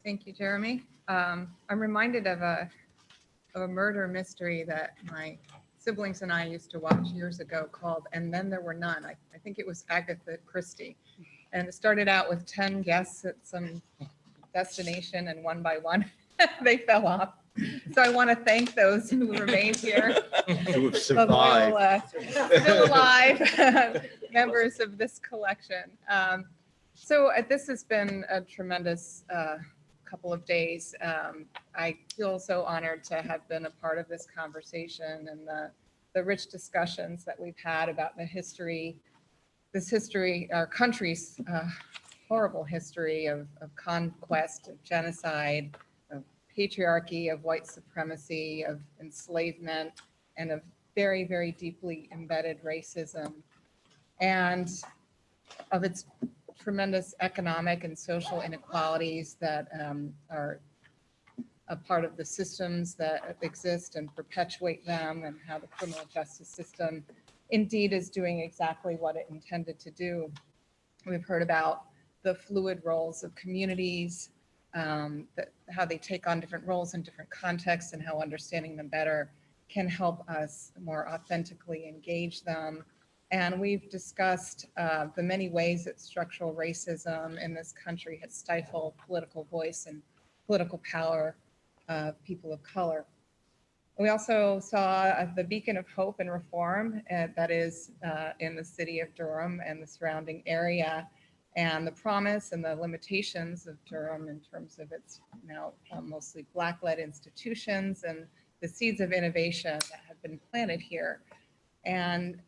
S4: Thank you, Jeremy. I'm reminded of a murder mystery that my siblings and I used to watch years ago called And Then There Were None. I think it was Agatha Christie. And it started out with 10 guests at some destination, and one by one, they fell off. So I want to thank those who remained here.
S9: Who have
S4: The
S9: survived.
S4: loyal, still alive members of this collection. So this has been a tremendous couple of days. I feel so honored to have been a part of this conversation and the rich discussions that we've had about our country's horrible history of conquest, of genocide, of patriarchy, of white supremacy, of enslavement, and of very, very deeply embedded racism, and of its tremendous economic and social inequalities that are a part of the systems that exist and perpetuate them, and how the criminal justice system indeed is doing exactly what it intended to do. We've heard about the fluid roles of communities, how they take on different roles in different contexts, and how understanding them better can help us more authentically engage them. And we've discussed the many ways that structural racism in this country has stifled political voice and political power of people of color. We also saw the beacon of hope and reform that is in the city of Durham and the surrounding area, and the promise and the limitations of Durham in terms of its now mostly Black-led institutions and the seeds of innovation that have been planted here. And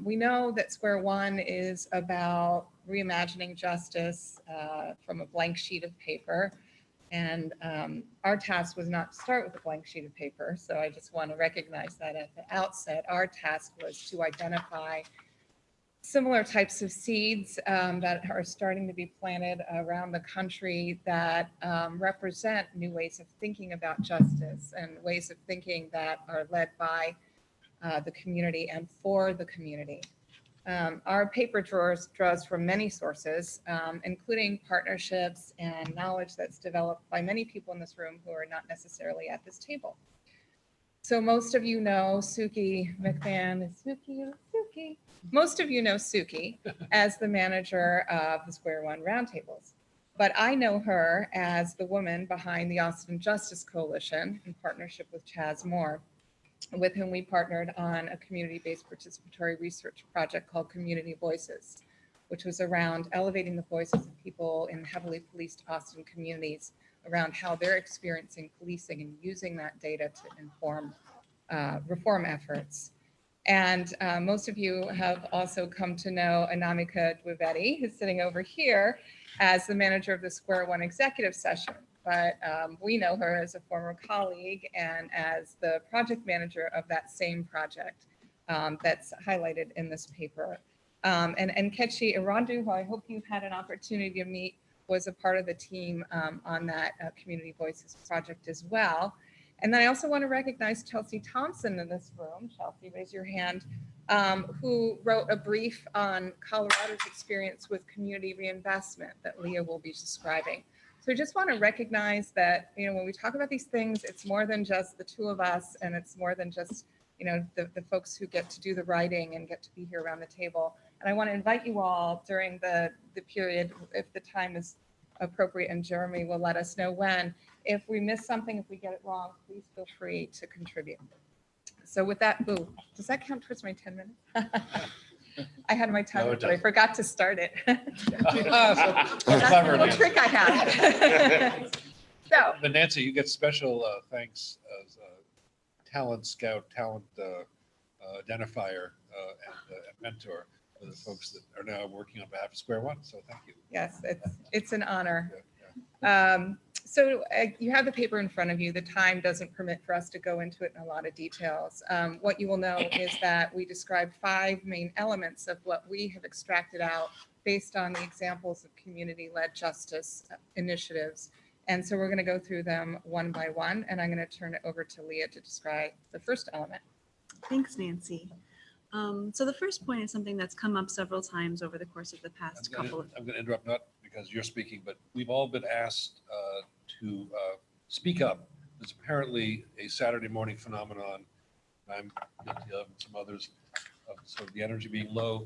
S4: we know that Square One is about reimagining justice from a blank sheet of paper. And our task was not to start with a blank sheet of paper. So I just want to recognize that at the outset, our task was to identify similar types of seeds that are starting to be planted around the country that represent new ways of thinking about justice and ways of thinking that are led by the community and for the community. Our paper draws from many sources, including partnerships and knowledge that's developed by many people in this room who are not necessarily at this table. So most of you know Suki McMahon, Suki. Most of you know Suki as the manager of the Square One Roundtables. But I know her as the woman behind the Austin Justice Coalition in partnership with Chaz Moore, with whom we partnered on a community-based participatory research project called Community Voices, which was around elevating the voices of people in heavily policed Austin communities around how they're experiencing policing and using that data to inform reform efforts. And most of you have also come to know Anamika Dwivedi, who's sitting over here, as the manager of the Square One executive session. But we know her as a former colleague and as the project manager of that same project that's highlighted in this paper. And Ketchi Irandu, who I hope you've had an opportunity to meet, was a part of the team on that Community Voices project as well. And then I also want to recognize Chelsea Thompson in this room. Chelsea, raise your hand, who wrote a brief on Colorado's experience with community reinvestment that Leah will be describing. So I just want to recognize that, you know, when we talk about these things, it's more than just the two of us, and it's more than just, you know, the folks who get to do the writing and get to be here around the table. And I want to invite you all during the period, if the time is appropriate, and Jeremy will let us know when, if we miss something, if we get it wrong, please feel free to contribute. So with that, ooh, does that count towards my 10 minutes? I had my timer, but I forgot to start it. That's
S1: Clever,
S4: a little trick I have. So,
S1: But Nancy, you get special thanks as a talent scout, talent identifier, and mentor for the folks that are now working on behalf of Square One. So thank you.
S4: yes, it's an honor.
S1: Yeah.
S4: So you have the paper in front of you. The time doesn't permit for us to go into it in a lot of details. What you will know is that we describe 5 main elements of what we have extracted out based on the examples of community-led justice initiatives. And so we're going to go through them one by one, and I'm going to turn it over to Leah to describe the first element.
S15: Thanks, Nancy. So the first point is something that's come up several times over the course of the past couple of.
S1: I'm going to interrupt, not because you're speaking, but we've all been asked to speak up. It's apparently a Saturday morning phenomenon. I'm guilty of, and some others, of sort of the energy being low.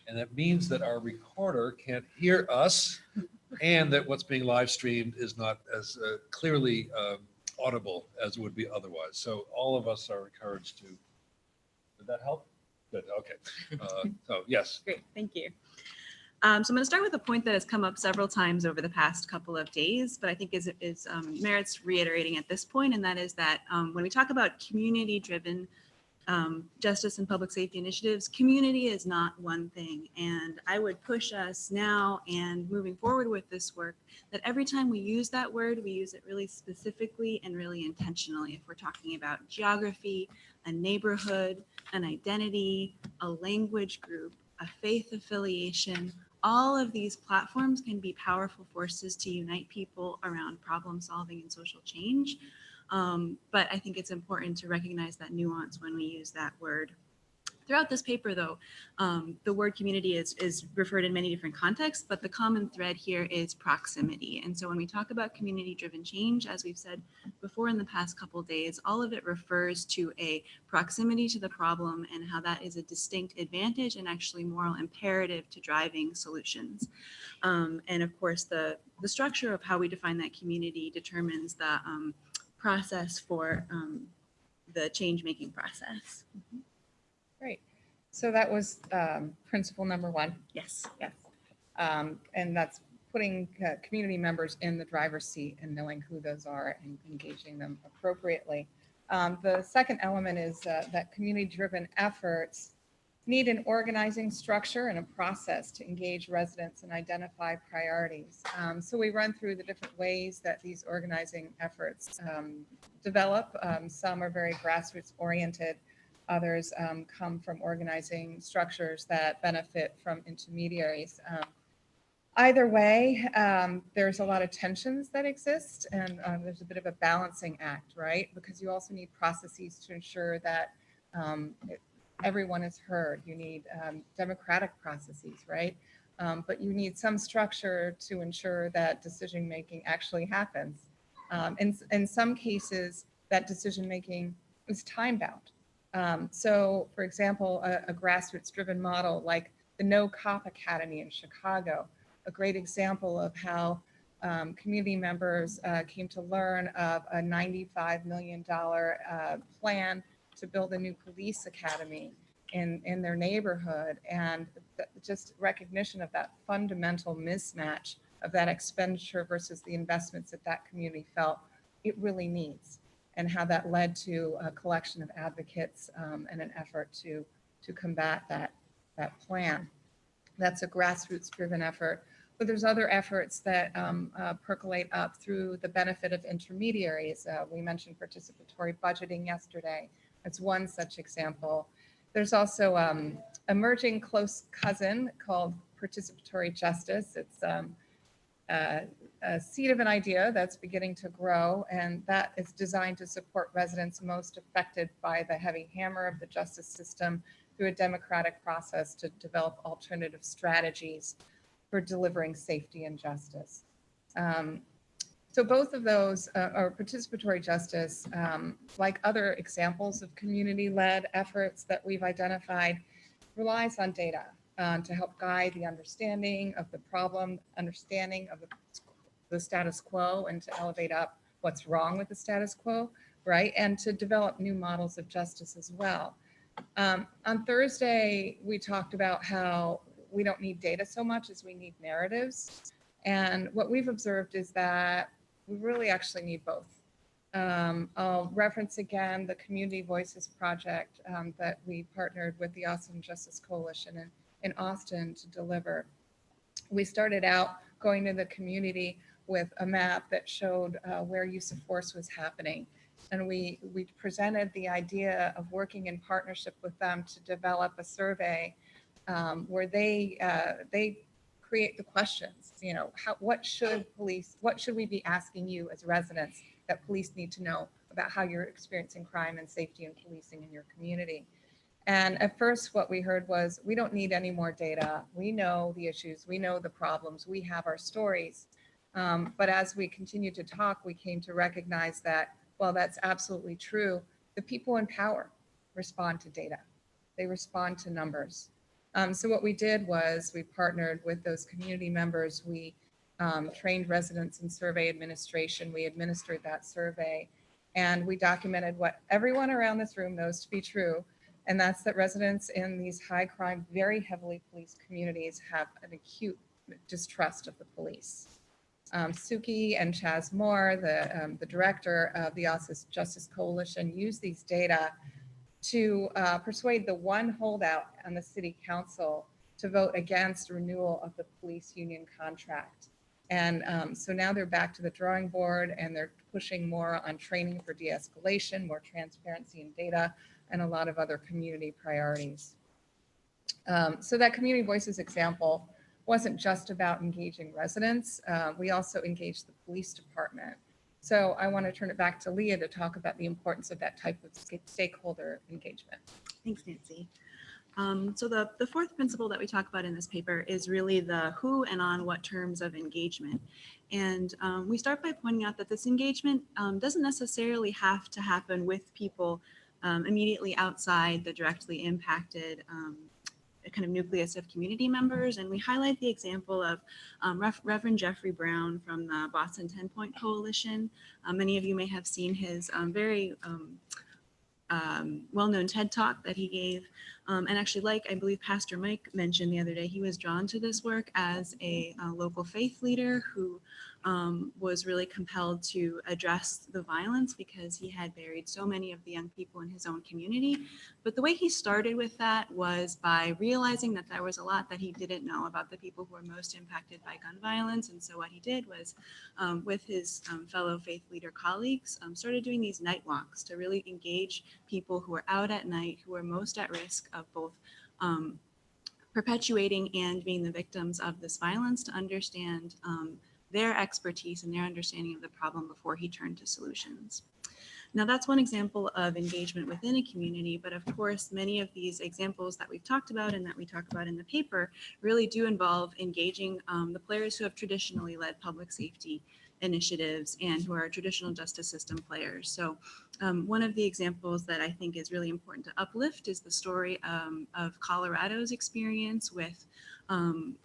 S1: And that means that our recorder can't hear us, and that what's being live streamed is not as clearly audible as it would be otherwise. So all of us are encouraged to, did that help? Good, okay. So yes.
S15: Great, thank you. So I'm going to start with a point that has come up several times over the past couple of days, but I think is merits reiterating at this point, and that is that when we talk about community-driven justice and public safety initiatives, community is not one thing. And I would push us now and moving forward with this work that every time we use that word, we use it really specifically and really intentionally. If we're talking about geography, a neighborhood, an identity, a language group, a faith affiliation, all of these platforms can be powerful forces to unite people around problem solving and social change. But I think it's important to recognize that nuance when we use that word. Throughout this paper, though, the word community is referred in many different contexts, but the common thread here is proximity. And so when we talk about community-driven change, as we've said before in the past couple of days, all of it refers to a proximity to the problem and how that is a distinct advantage and actually moral imperative to driving solutions. And of course, the structure of how we define that community determines the process for the change-making process.
S4: Mm-hmm. Great. So that was principle number 1.
S15: Yes.
S4: Yes. And that's putting community members in the driver's seat and knowing who those are and engaging them appropriately. The second element is that community-driven efforts need an organizing structure and a process to engage residents and identify priorities. So we run through the different ways that these organizing efforts develop. Some are very grassroots oriented. Others come from organizing structures that benefit from intermediaries. Either way, there's a lot of tensions that exist, and there's a bit of a balancing act, right? Because you also need processes to ensure that everyone is heard. You need democratic processes, right? But you need some structure to ensure that decision-making actually happens. In some cases, that decision-making is time-bound. So, for example, a grassroots-driven model like the No Cop Academy in Chicago, a great example of how community members came to learn of a $95 million plan to build a new police academy in their neighborhood, and just recognition of that fundamental mismatch of that expenditure versus the investments that that community felt it really needs, and how that led to a collection of advocates and an effort to combat that plan. That's a grassroots driven effort. But there's other efforts that percolate up through the benefit of intermediaries. We mentioned participatory budgeting yesterday. That's one such example. There's also emerging close cousin called participatory justice. It's a seed of an idea that's beginning to grow, and that is designed to support residents most affected by the heavy hammer of the justice system through a democratic process to develop alternative strategies for delivering safety and justice. So both of those are participatory justice, like other examples of community-led efforts that we've identified, relies on data to help guide the understanding of the problem, understanding of the status quo, and to elevate up what's wrong with the status quo, right? And to develop new models of justice as well. On Thursday, we talked about how we don't need data so much as we need narratives. And what we've observed is that we really actually need both. I'll reference again the Community Voices project that we partnered with the Austin Justice Coalition in Austin to deliver. We started out going to the community with a map that showed where use of force was happening. And we presented the idea of working in partnership with them to develop a survey where they create the questions, you know, what should we be asking you as residents that police need to know about how you're experiencing crime and safety and policing in your community. And at first what we heard was, we don't need any more data. We know the issues, we know the problems, we have our stories. But as we continued to talk, we came to recognize that, well, that's absolutely true. The people in power respond to data. They respond to numbers. So what we did was we partnered with those community members. We trained residents in survey administration. We administered that survey, and we documented what everyone around this room knows to be true. And that's that residents in these high crime, very heavily policed communities have an acute distrust of the police. Suki and Chaz Moore, the director of the Austin Justice Coalition, used these data to persuade the one holdout on the city council to vote against renewal of the police union contract. And so now they're back to the drawing board, and they're pushing more on training for de-escalation, more transparency in data, and a lot of other community priorities. So that Community Voices example wasn't just about engaging residents. We also engaged the police department. So I want to turn it back to Leah to talk about the importance of that type of stakeholder engagement.
S15: Thanks, Nancy. So the fourth principle that we talk about in this paper is really the who and on what terms of engagement. And we start by pointing out that this engagement doesn't necessarily have to happen with people immediately outside the directly impacted kind of nucleus of community members. And we highlight the example of Reverend Jeffrey Brown from the Boston 10-Point Coalition. Many of you may have seen his very well-known TED Talk that he gave And actually, like I believe Pastor Mike mentioned the other day, he was drawn to this work as a local faith leader who was really compelled to address the violence because he had buried so many of the young people in his own community. But the way he started with that was by realizing that there was a lot that he didn't know about the people who were most impacted by gun violence. And so what he did was, with his fellow faith leader colleagues, started doing these night walks to really engage people who are out at night, who are most at risk of both perpetuating and being the victims of this violence, to understand their expertise and their understanding of the problem before he turned to solutions. Now, that's one example of engagement within a community, but of course, many of these examples that we've talked about and that we talk about in the paper really do involve engaging the players who have traditionally led public safety initiatives and who are traditional justice system players. So one of the examples that I think is really important to uplift is the story of Colorado's experience with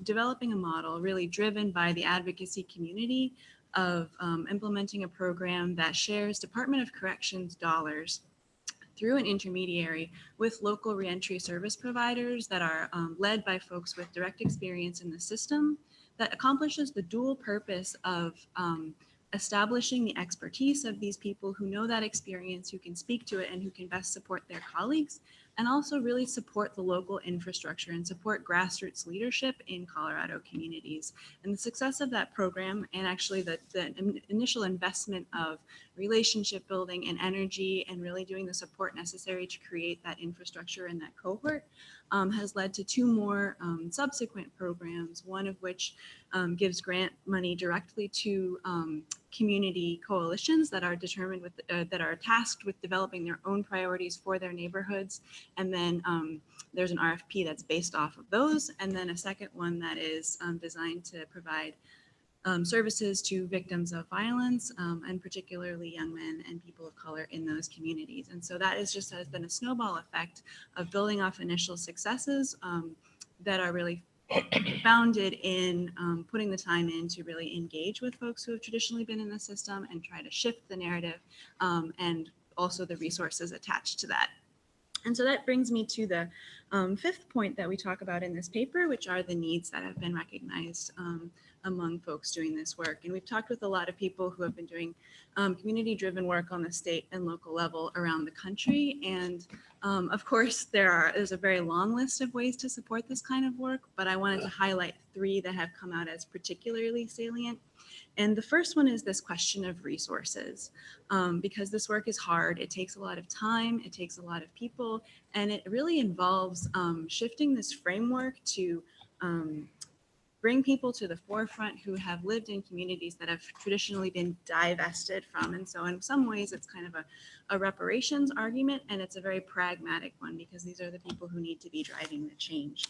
S15: developing a model really driven by the advocacy community of implementing a program that shares Department of Corrections dollars through an intermediary with local reentry service providers that are led by folks with direct experience in the system, that accomplishes the dual purpose of establishing the expertise of these people who know that experience, who can speak to it, and who can best support their colleagues, and also really support the local infrastructure and support grassroots leadership in Colorado communities. And the success of that program, and actually the initial investment of relationship building and energy and really doing the support necessary to create that infrastructure in that cohort, has led to two more subsequent programs, one of which gives grant money directly to community coalitions that are determined with, that are tasked with developing their own priorities for their neighborhoods. And then there's an RFP that's based off of those. And then a second one that is designed to provide services to victims of violence, and particularly young men and people of color in those communities. And so that is just has been a snowball effect of building off initial successes that are really founded in putting the time in to really engage with folks who have traditionally been in the system and try to shift the narrative and also the resources attached to that. And so that brings me to the fifth point that we talk about in this paper, which are the needs that have been recognized among folks doing this work. And we've talked with a lot of people who have been doing community-driven work on the state and local level around the country. And of course, there's a very long list of ways to support this kind of work, but I wanted to highlight three that have come out as particularly salient. And the first one is this question of resources, because this work is hard. It takes a lot of time, it takes a lot of people, and it really involves shifting this framework to bring people to the forefront who have lived in communities that have traditionally been divested from. And so in some ways, it's kind of a reparations argument, and it's a very pragmatic one because these are the people who need to be driving the change.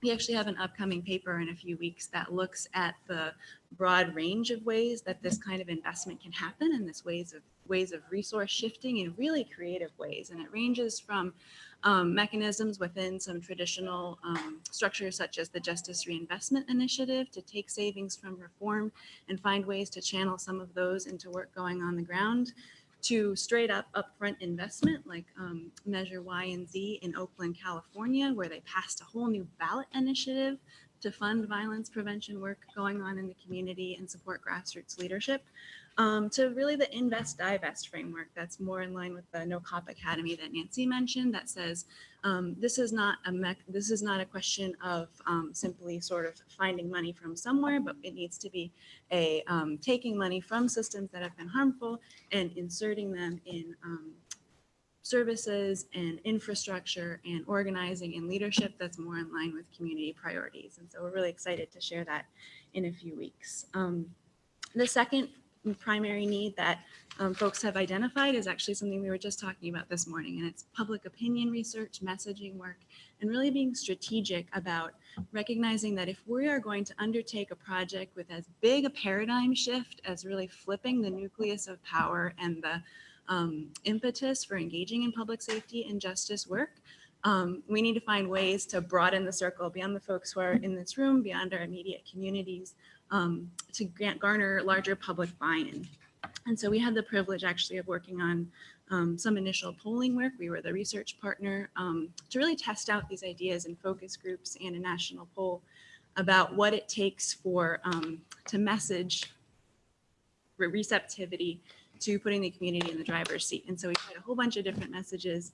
S15: We actually have an upcoming paper in a few weeks that looks at the broad range of ways that this kind of investment can happen, and this ways of resource shifting in really creative ways. And it ranges from mechanisms within some traditional structures such as the Justice Reinvestment Initiative to take savings from reform and find ways to channel some of those into work going on the ground, to straight up upfront investment like Measure Y and Z in Oakland, California, where they passed a whole new ballot initiative to fund violence prevention work going on in the community and support grassroots leadership, to really the invest divest framework that's more in line with the No Cop Academy that Nancy mentioned, that says this is not a question of simply sort of finding money from somewhere, but it needs to be a taking money from systems that have been harmful and inserting them in services and infrastructure and organizing and leadership that's more in line with community priorities. And so we're really excited to share that in a few weeks. The second primary need that folks have identified is actually something we were just talking about this morning, and it's public opinion research, messaging work, and really being strategic about recognizing that if we are going to undertake a project with as big a paradigm shift as really flipping the nucleus of power and the impetus for engaging in public safety and justice work, we need to find ways to broaden the circle beyond the folks who are in this room, beyond our immediate communities, to garner larger public buy-in. And so we had the privilege actually of working on some initial polling work. We were the research partner to really test out these ideas in focus groups and a national poll about what it takes for to message receptivity to putting the community in the driver's seat. And so we tried a whole bunch of different messages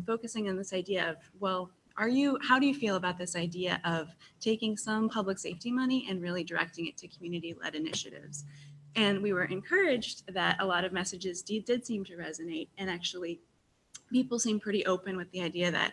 S15: focusing on this idea of, well, how do you feel about this idea of taking some public safety money and really directing it to community-led initiatives? And we were encouraged that a lot of messages did seem to resonate, and actually people seem pretty open with the idea that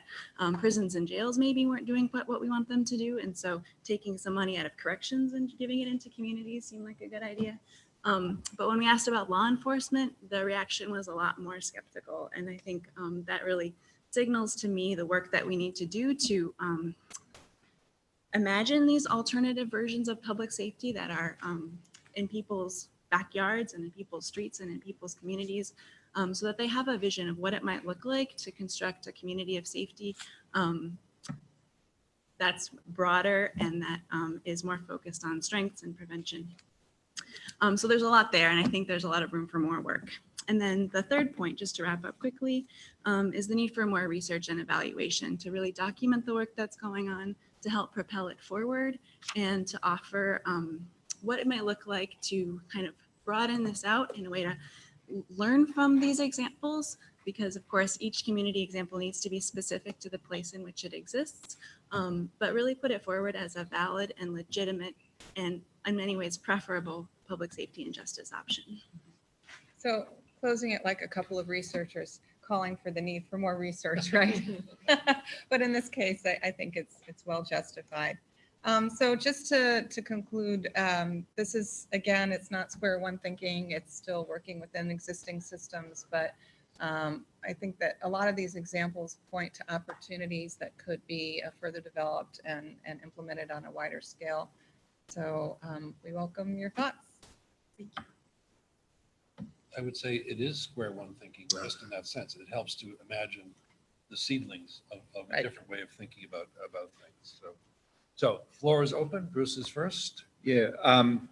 S15: prisons and jails maybe weren't doing what we want them to do. And so taking some money out of corrections and giving it into communities seemed like a good idea. But when we asked about law enforcement, the reaction was a lot more skeptical. And I think that really signals to me the work that we need to do to imagine these alternative versions of public safety that are in people's backyards and in people's streets and in people's communities, so that they have a vision of what it might look like to construct a community of safety that's broader and that is more focused on strengths and prevention. So there's a lot there, and I think there's a lot of room for more work. And then the third point, just to wrap up quickly, is the need for more research and evaluation to really document the work that's going on, to help propel it forward, and to offer what it might look like to kind of broaden this out in a way to learn from these examples, because of course each community example needs to be specific to the place in which it exists, but really put it forward as a valid and legitimate and in many ways preferable public safety and justice option.
S4: So closing it like a couple of researchers calling for the need for more research, right? But in this case, I think it's well justified. So just to conclude, this is, again, it's not square one thinking, it's still working within existing systems, but I think that a lot of these examples point to opportunities that could be further developed and implemented on a wider scale. So we welcome your thoughts. Thank you.
S1: I would say it is square one thinking, just in that sense. It helps to imagine the seedlings of a different way of thinking about things. So floor is open. Bruce is first.
S9: Yeah.
S1: And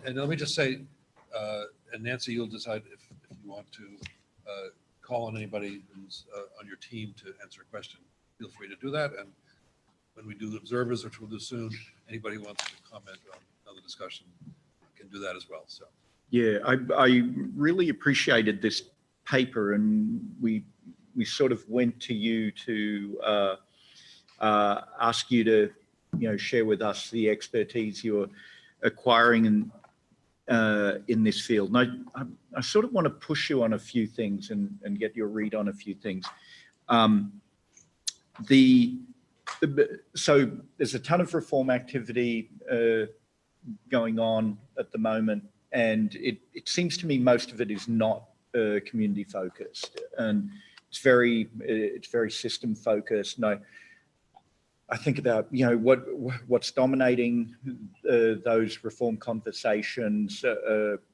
S1: let me just say, and Nancy, you'll decide if you want to call on anybody who's on your team to answer a question. Feel free to do that. And when we do observers, which we'll do soon, anybody who wants to comment on another discussion can do that as well. So.
S9: Yeah, I really appreciated this paper, and we sort of went to you to ask you to, share with us the expertise you're acquiring in this field. And I sort of want to push you on a few things and get your read on a few things. So there's a ton of reform activity going on at the moment, and it seems to me most of it is not community focused, and it's very system focused. And I think about what's dominating those reform conversations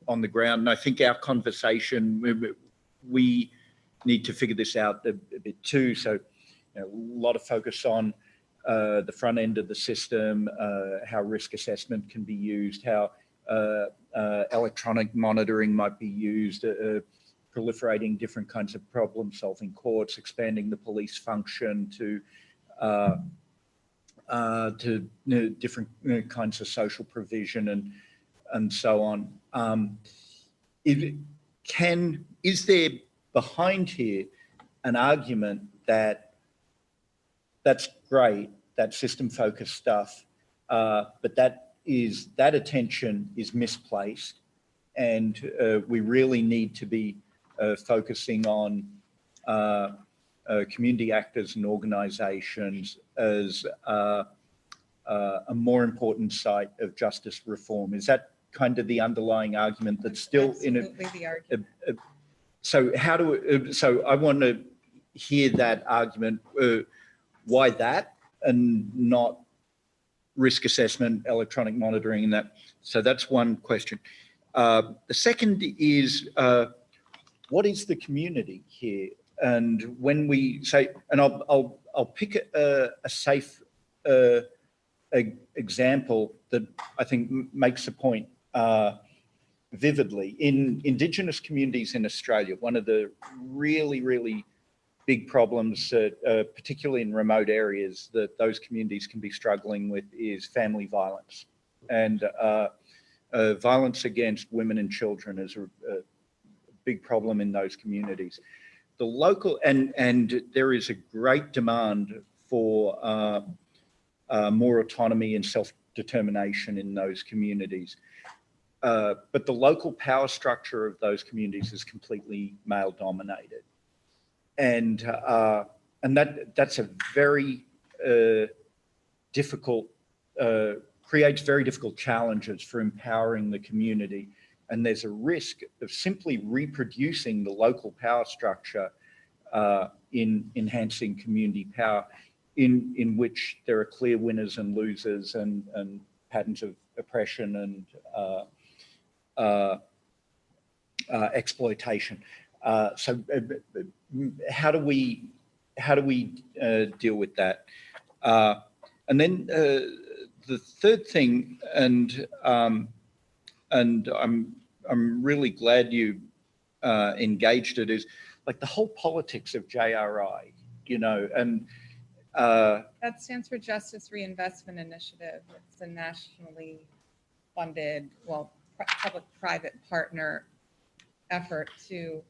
S9: on the ground, and I think our conversation, we need to figure this out a bit too. So a lot of focus on the front end of the system, how risk assessment can be used, how electronic monitoring might be used, proliferating different kinds of problem-solving courts, expanding the police function to different kinds of social provision and so on. Is there behind here an argument that that's great, that system-focused stuff, but that attention is misplaced, and we really need to be focusing on community actors and organizations as a more important site of justice reform? Is that kind of the underlying argument that's still
S4: Absolutely the argument.
S9: So I want to hear that argument. Why that and not risk assessment, electronic monitoring, and that? So that's one question. The second is, what is the community here? And when we say, and I'll pick a safe example that I think makes a point. vividly. In Indigenous communities in Australia, one of the really, really big problems, particularly in remote areas, that those communities can be struggling with is family violence. And violence against women and children is a big problem in those communities. The local, and there is a great demand for more autonomy and self-determination in those communities. But the local power structure of those communities is completely male-dominated. And that's a very difficult, creates very difficult challenges for empowering the community. And there's a risk of simply reproducing the local power structure in enhancing community power, in which there are clear winners and losers and patterns of oppression and exploitation. So how do we deal with that? And then the third thing, and I'm really glad you engaged it, is like the whole politics of JRI, you know, and
S4: That stands for Justice Reinvestment Initiative. It's a nationally funded, well, public-private partner effort to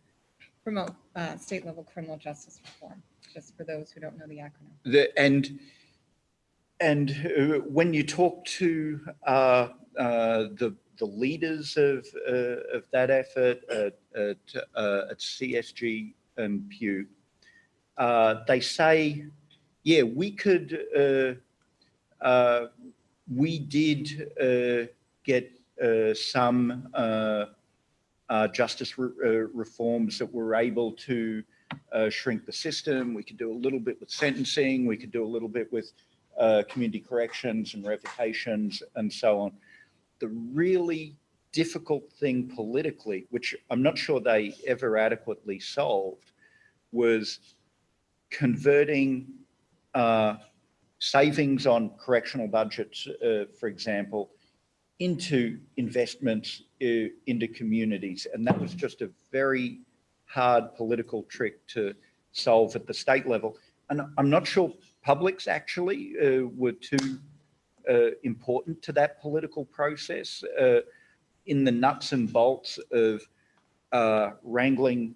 S4: promote state-level criminal justice reform, just for those who don't know the acronym.
S9: And when you talk to the leaders of that effort at CSG and Pew, they say, yeah, we did get some justice reforms that were able to shrink the system. We could do a little bit with sentencing. We could do a little bit with community corrections and revocations and so on. The really difficult thing politically, which I'm not sure they ever adequately solved, was converting savings on correctional budgets, for example, into investments into communities. And that was just a very hard political trick to solve at the state level. And I'm not sure publics actually were too important to that political process. In the nuts and bolts of wrangling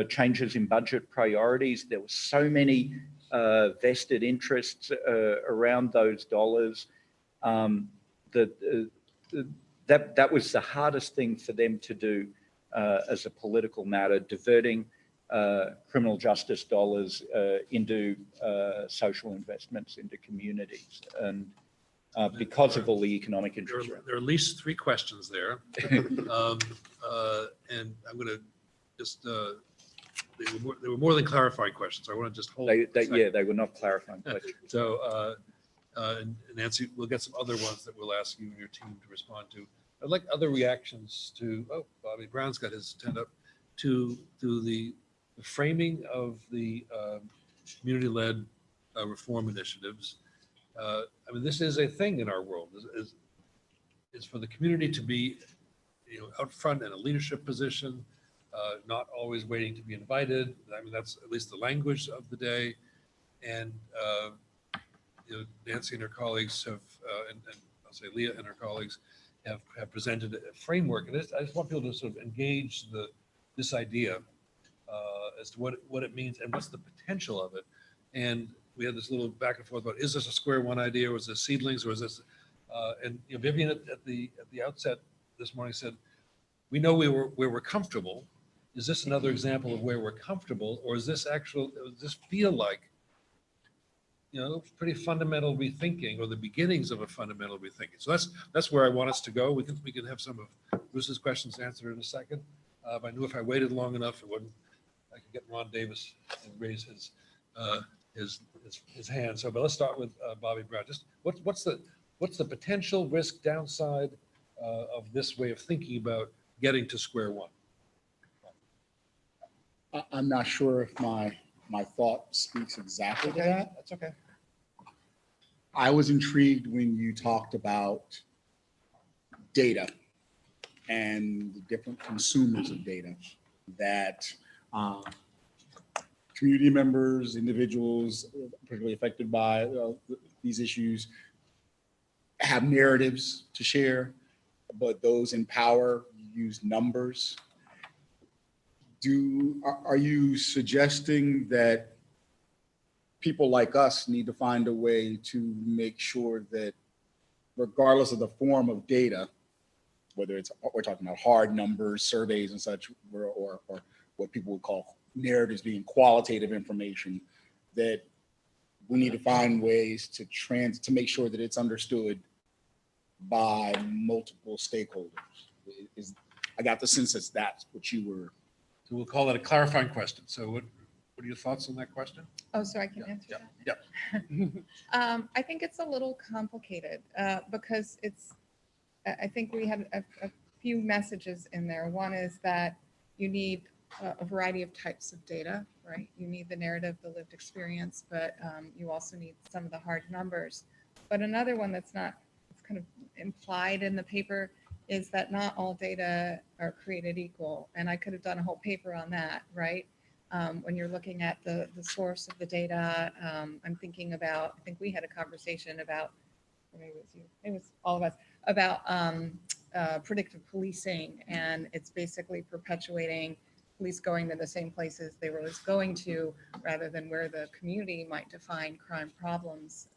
S9: changes in budget priorities, there were so many vested interests around those dollars that was the hardest thing for them to do as a political matter, diverting criminal justice dollars into social investments into communities. And because of all the economic interest.
S1: There are at least 3 questions there. And I'm going to just, they were more than clarifying questions. I want to just hold.
S9: They were not clarifying questions.
S1: So, and Nancy, we'll get some other ones that we'll ask you and your team to respond to. I'd like other reactions to, Bobby Brown's got his hand up, to the framing of the community-led reform initiatives. I mean, this is a thing in our world. Is for the community to be, you know, out front in a leadership position, not always waiting to be invited. I mean, that's at least the language of the day. And you know, Nancy and her colleagues have, and I'll say Leah and her colleagues have presented a framework. And I just want people to sort of engage this idea as to what it means and what's the potential of it. And we had this little back and forth about, is this a square one idea, or is this seedlings, or is this, and you know, Vivian at the outset this morning said, we know where we're comfortable. Is this another example of where we're comfortable, or is this actual, does this feel like, you know, pretty fundamental rethinking, or the beginnings of a fundamental rethinking? So that's where I want us to go. We can have some of Bruce's questions answered in a second. I knew if I waited long enough, I could get Ron Davis and raise his hand. So, but let's start with Bobby Brown. Just what's the potential risk downside of this way of thinking about getting to square one?
S5: I'm not sure if my thought speaks exactly to that.
S3: That's okay.
S5: I was intrigued when you talked about data and the different consumers of data that community members, individuals particularly affected by these issues have narratives to share, but those in power use numbers. Are you suggesting that people like us need to find a way to make sure that regardless of the form of data, whether it's, we're talking about hard numbers, surveys and such, or what people would call narratives being qualitative information, that we need to find ways to make sure that it's understood by multiple stakeholders? I got the sense that's what you were.
S1: So we'll call it a clarifying question. So what are your thoughts on that question?
S4: Oh, so I can answer that?
S1: Yep.
S4: I think it's a little complicated because I think we have a few messages in there. One is that you need a variety of types of data, right? You need the narrative, the lived experience, but you also need some of the hard numbers. But another one that's not, it's kind of implied in the paper, is that not all data are created equal. And I could have done a whole paper on that, right? When you're looking at the source of the data, I'm thinking about, I think we had a conversation about, or maybe it was you, maybe it was all of us, about predictive policing. And it's basically perpetuating police going to the same places they were always going to, rather than where the community might define crime problems.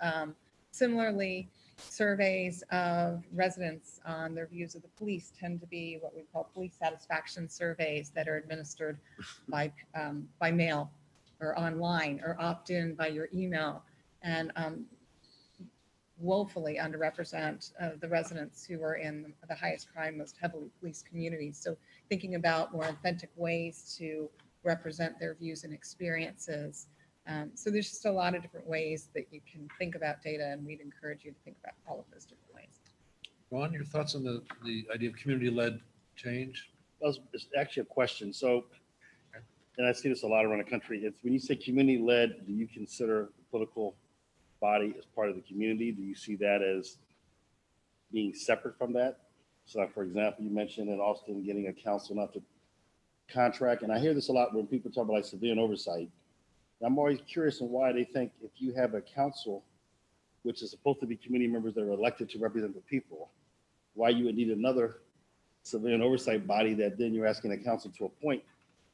S4: Similarly, surveys of residents on their views of the police tend to be what we call police satisfaction surveys that are administered by mail or online or opt-in by your email, and woefully underrepresent the residents who are in the highest crime, most heavily policed communities. So thinking about more authentic ways to represent their views and experiences. So there's just a lot of different ways that you can think about data, and we'd encourage you to think about all of those different ways.
S1: Ron, your thoughts on the idea of community-led change?
S3: Well, it's actually a question. So, and I see this a lot around the country. It's when you say community-led, do you consider the political body as part of the community? Do you see that as being separate from that? So, for example, you mentioned in Austin getting a council not to contract, and I hear this a lot when people talk about like civilian oversight. I'm always curious on why they think if you have a council, which is supposed to be community members that are elected to represent the people, why you would need another civilian oversight body that then you're asking the council to appoint.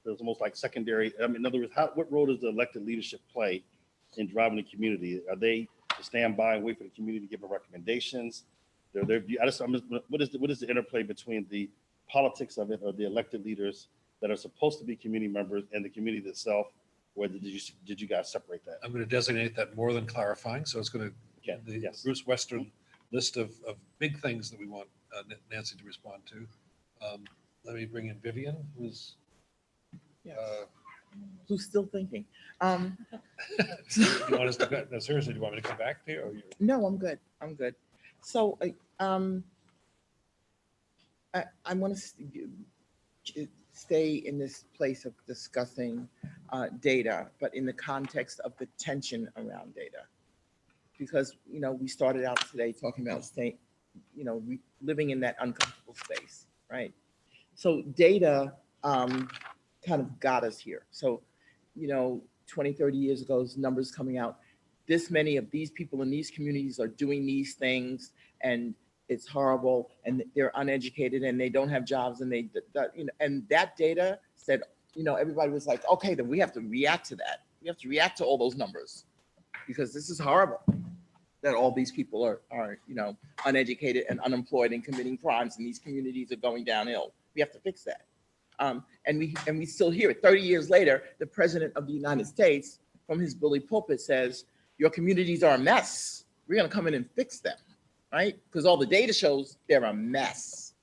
S3: It's almost like secondary. I mean, in other words, what role does the elected leadership play in driving the community? Are they to stand by and wait for the community to give them recommendations? What is the interplay between the politics of it, or the elected leaders that are supposed to be community members and the community itself? Or did you guys separate that?
S1: I'm going to designate that more than clarifying. So it's going to
S3: Okay,
S1: the
S3: yes.
S1: Bruce Western list of big things that we want Nancy to respond to. Let me bring in Vivian, who's
S10: Who's still thinking?
S1: you want us to go, no, seriously, do you want me to come back to you? Or
S10: No, I'm good. I'm good. So I want to stay in this place of discussing data, but in the context of the tension around data. Because, we started out today talking about living in that uncomfortable space, right? So data kind of got us here. So, 20, 30 years ago, numbers coming out, this many of these people in these communities are doing these things, and it's horrible, and they're uneducated, and they don't have jobs, and and that data said, everybody was like, okay, then we have to react to that. We have to react to all those numbers, because this is horrible that all these people are uneducated and unemployed and committing crimes, and these communities are going downhill. We have to fix that. And we still hear it. 30 years later, the president of the United States, from his bully pulpit, says, your communities are a mess. We're going to come in and fix them, right? Because all the data shows they're a mess.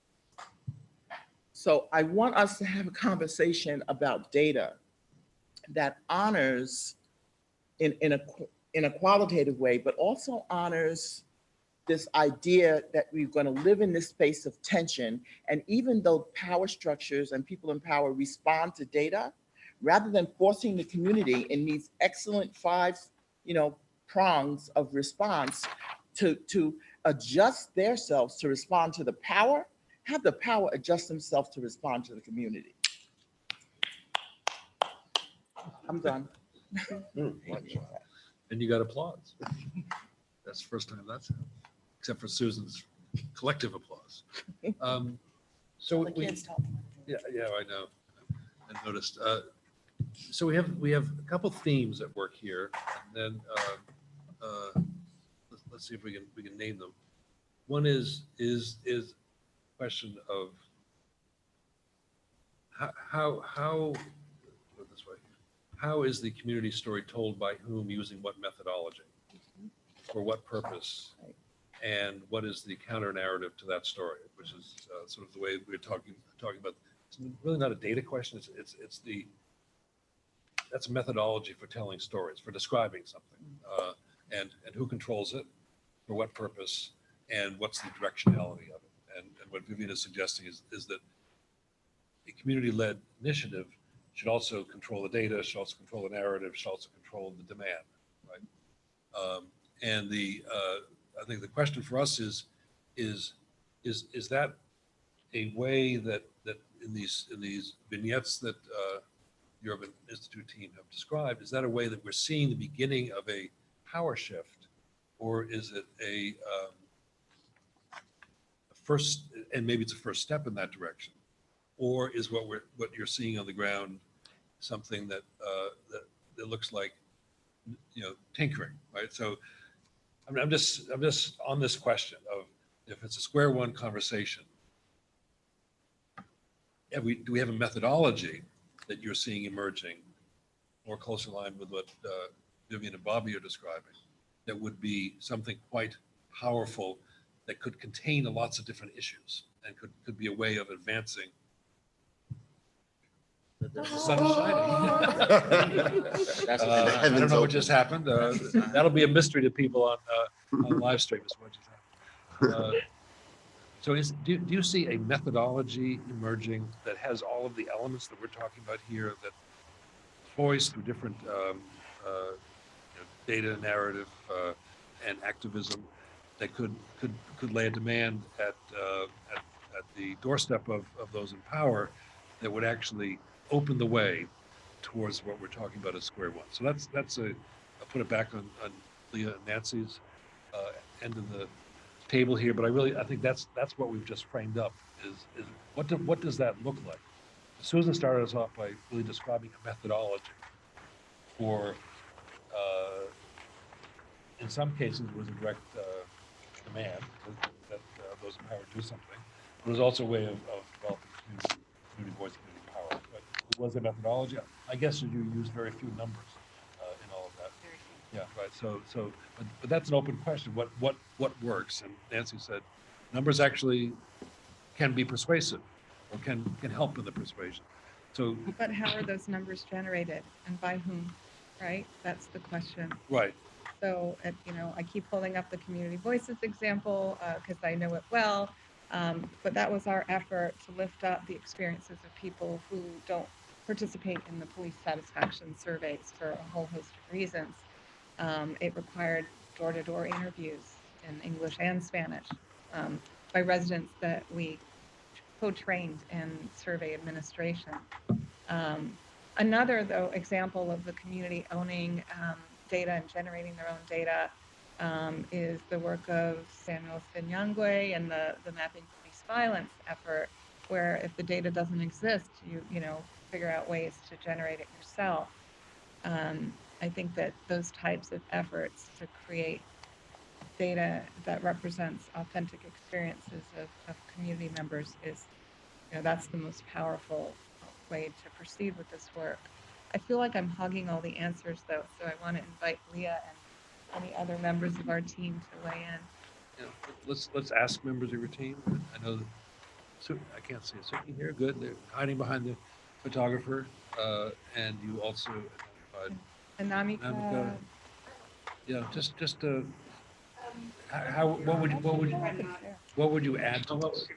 S10: So I want us to have a conversation about data that honors in a qualitative way, but also honors this idea that we're going to live in this space of tension. And even though power structures and people in power respond to data, rather than forcing the community in these excellent 5, prongs of response to adjust themselves to respond to the power, have the power adjust themselves to respond to the community. I'm done.
S1: And you got applause. That's the first time that's happened, except for Susan's collective applause. So
S13: The
S1: we,
S13: kids taught me.
S1: yeah, I know. I noticed. So we have a couple themes at work here, and then let's see if we can name them. One is question of how put it this way, how is the community story told by whom, using what methodology, for what purpose, and what is the counter narrative to that story, which is sort of the way we're talking about. It's really not a data question. It's that's a methodology for telling stories, for describing something, and who controls it, for what purpose, and what's the directionality of it. And what Vivian is suggesting is that a community-led initiative should also control the data, should also control the narrative, should also control the demand, right? And I think the question for us is that a way that in these vignettes that the Urban Institute team have described, is that a way that we're seeing the beginning of a power shift, or is it a first, and maybe it's a first step in that direction, or is what you're seeing on the ground something that looks like, tinkering, right? So I'm just on this question of, if it's a square one conversation, do we have a methodology that you're seeing emerging more closely aligned with what Vivian and Bobby are describing, that would be something quite powerful, that could contain lots of different issues and could be a way of advancing? The sun is shining.
S6: That's
S1: I don't know what just happened. That'll be a mystery to people on live stream as what just happened. So do you see a methodology emerging that has all of the elements that we're talking about here, that voice through different data, narrative, and activism, that could lay a demand at the doorstep of those in power, that would actually open the way towards what we're talking about as square one? So I'll put it back on Leah and Nancy's end of the table here, but I think that's what we've just framed up, is what does that look like? Susan started us off by really describing a methodology for, in some cases, it was a direct demand that those in power do something. But it was also a way of developing community voice, community power. But it was a methodology. I guess you used very few numbers in all of that. Yeah, right. So, but that's an open question. What works? And Nancy said, numbers actually can be persuasive, or can help in the persuasion. So,
S4: But how are those numbers generated and by whom, right? That's the question.
S1: right.
S4: So, I keep holding up the community voices example because I know it well. But that was our effort to lift up the experiences of people who don't participate in the police satisfaction surveys for a whole host of reasons. It required door-to-door interviews in English and Spanish by residents that we co-trained in survey administration. Another, though, example of the community owning data and generating their own data is the work of Samuel Sinyangwe and the Mapping Police Violence effort, where if the data doesn't exist, you figure out ways to generate it yourself. I think that those types of efforts to create data that represents authentic experiences of community members is, that's the most powerful way to proceed with this work. I feel like I'm hogging all the answers, though, so I want to invite Leah and any other members of our team to weigh in.
S1: Let's ask members of your team. I know that I can't see Suki here. Good. They're hiding behind the photographer, and you also identified
S4: And Namika.
S1: Yeah, just how what would you add to this?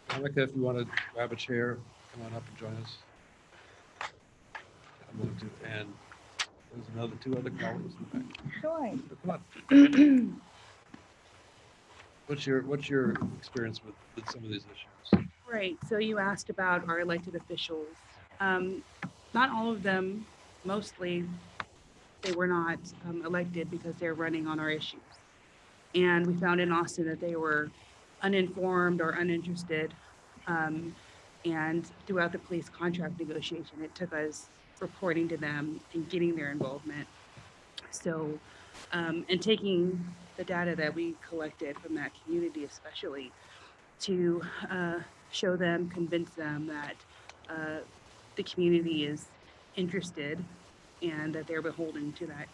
S1: Namika, if you want to grab a chair, come on up and join us. I'm going to, and there's two other colleagues in the back.
S4: Sure.
S1: Come on. What's your experience with some of these issues?
S16: Right, so you asked about our elected officials. Not all of them, mostly, they were not elected because they're running on our issues. And we found in Austin that they were uninformed or uninterested. And throughout the police contract negotiation, it took us reporting to them and getting their involvement. So, and taking the data that we collected from that community especially to show them, convince them that the community is interested and that they're beholden to that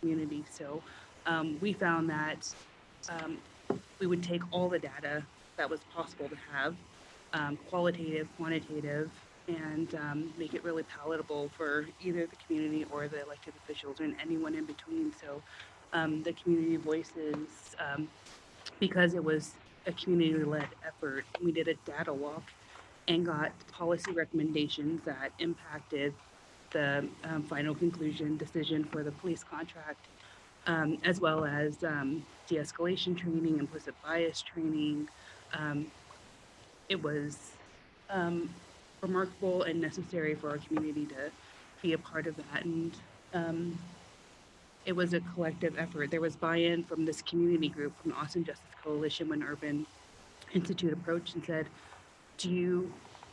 S16: community. So we found that we would take all the data that was possible to have, qualitative, quantitative, and make it really palatable for either the community or the elected officials and anyone in between. So the community voices, because it was a community-led effort, we did a data walk and got policy recommendations that impacted the final conclusion decision for the police contract, as well as de-escalation training, implicit bias training. It was remarkable and necessary for our community to be a part of that. And it was a collective effort. There was buy-in from this community group, from the Austin Justice Coalition, when Urban Institute approached and said,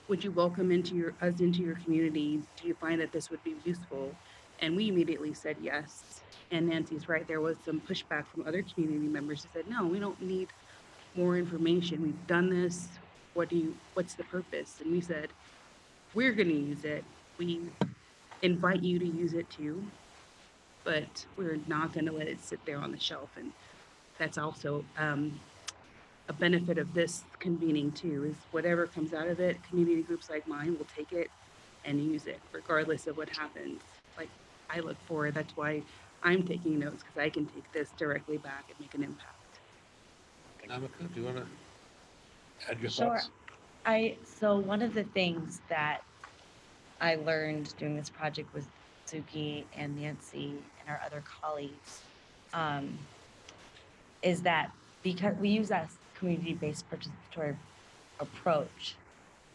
S16: would you welcome us into your community? Do you find that this would be useful? And we immediately said yes. And Nancy's right, there was some pushback from other community members who said, no, we don't need more information. We've done this. What's the purpose? And we said, we're gonna use it. We invite you to use it too, but we're not gonna let it sit there on the shelf. And that's also a benefit of this convening too, is whatever comes out of it, community groups like mine will take it and use it regardless of what happens. Like I look forward, that's why I'm taking notes, because I can take this directly back and make an impact.
S1: Namika, do you want to add your
S17: Sure.
S1: thoughts?
S17: So one of the things that I learned doing this project with Suki and Nancy and our other colleagues is that because we use that community-based participatory approach,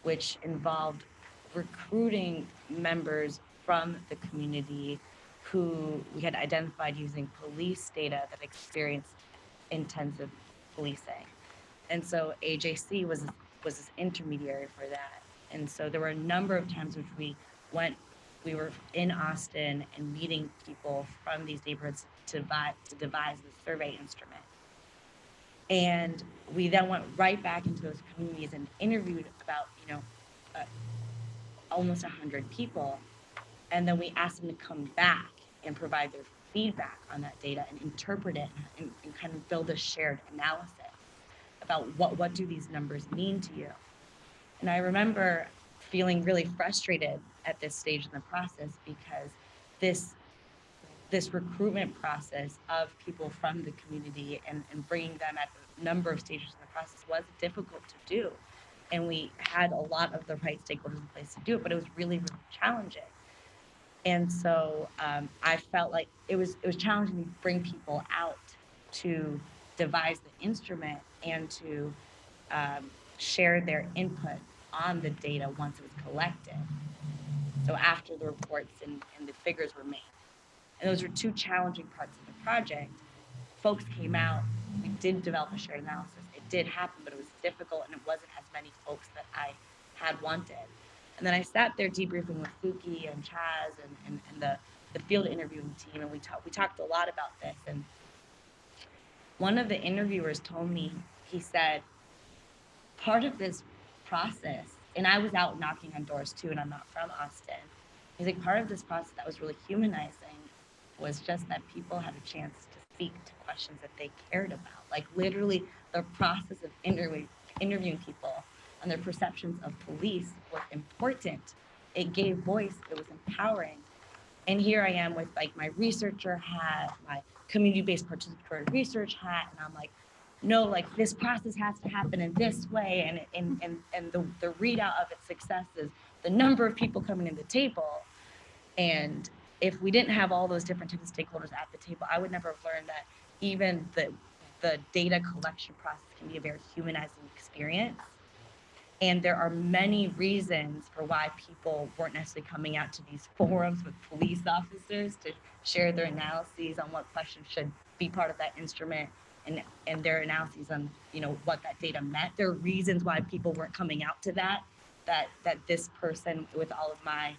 S17: which involved recruiting members from the community who we had identified using police data that experienced intensive policing. And so AJC was this intermediary for that. And so there were a number of times which we were in Austin and meeting people from these neighborhoods to devise the survey instrument. And we then went right back into those communities and interviewed about, almost 100 people. And then we asked them to come back and provide their feedback on that data and interpret it and kind of build a shared analysis about what do these numbers mean to you. And I remember feeling really frustrated at this stage in the process because this recruitment process of people from the community and bringing them at a number of stages in the process was difficult to do. And we had a lot of the right stakeholders in place to do it, but it was really, really challenging. And so I felt like it was challenging to bring people out to devise the instrument and to share their input on the data once it was collected. So after the reports and the figures were made. And those were two challenging parts of the project. Folks came out, we did develop a shared analysis. It did happen, but it was difficult and it wasn't as many folks that I had wanted. And then I sat there debriefing with Fuki and Chaz and the field interviewing team, and we talked a lot about this. And one of the interviewers told me, he said, part of this process, and I was out knocking on doors too, and I'm not from Austin. He's like, part of this process that was really humanizing was just that people had a chance to speak to questions that they cared about. Like literally the process of interviewing people and their perceptions of police was important. It gave voice, it was empowering. And here I am with like my researcher hat, my community-based participatory research hat, and I'm like, no, like this process has to happen in this way, and the readout of its success is the number of people coming to the table. And if we didn't have all those different types of stakeholders at the table, I would never have learned that even the the data collection process can be a very humanizing experience. And there are many reasons for why people weren't necessarily coming out to these forums with police officers to share their analyses on what questions should be part of that instrument and their analyses on, you know, what that data meant. There are reasons why people weren't coming out to that this person, with all of my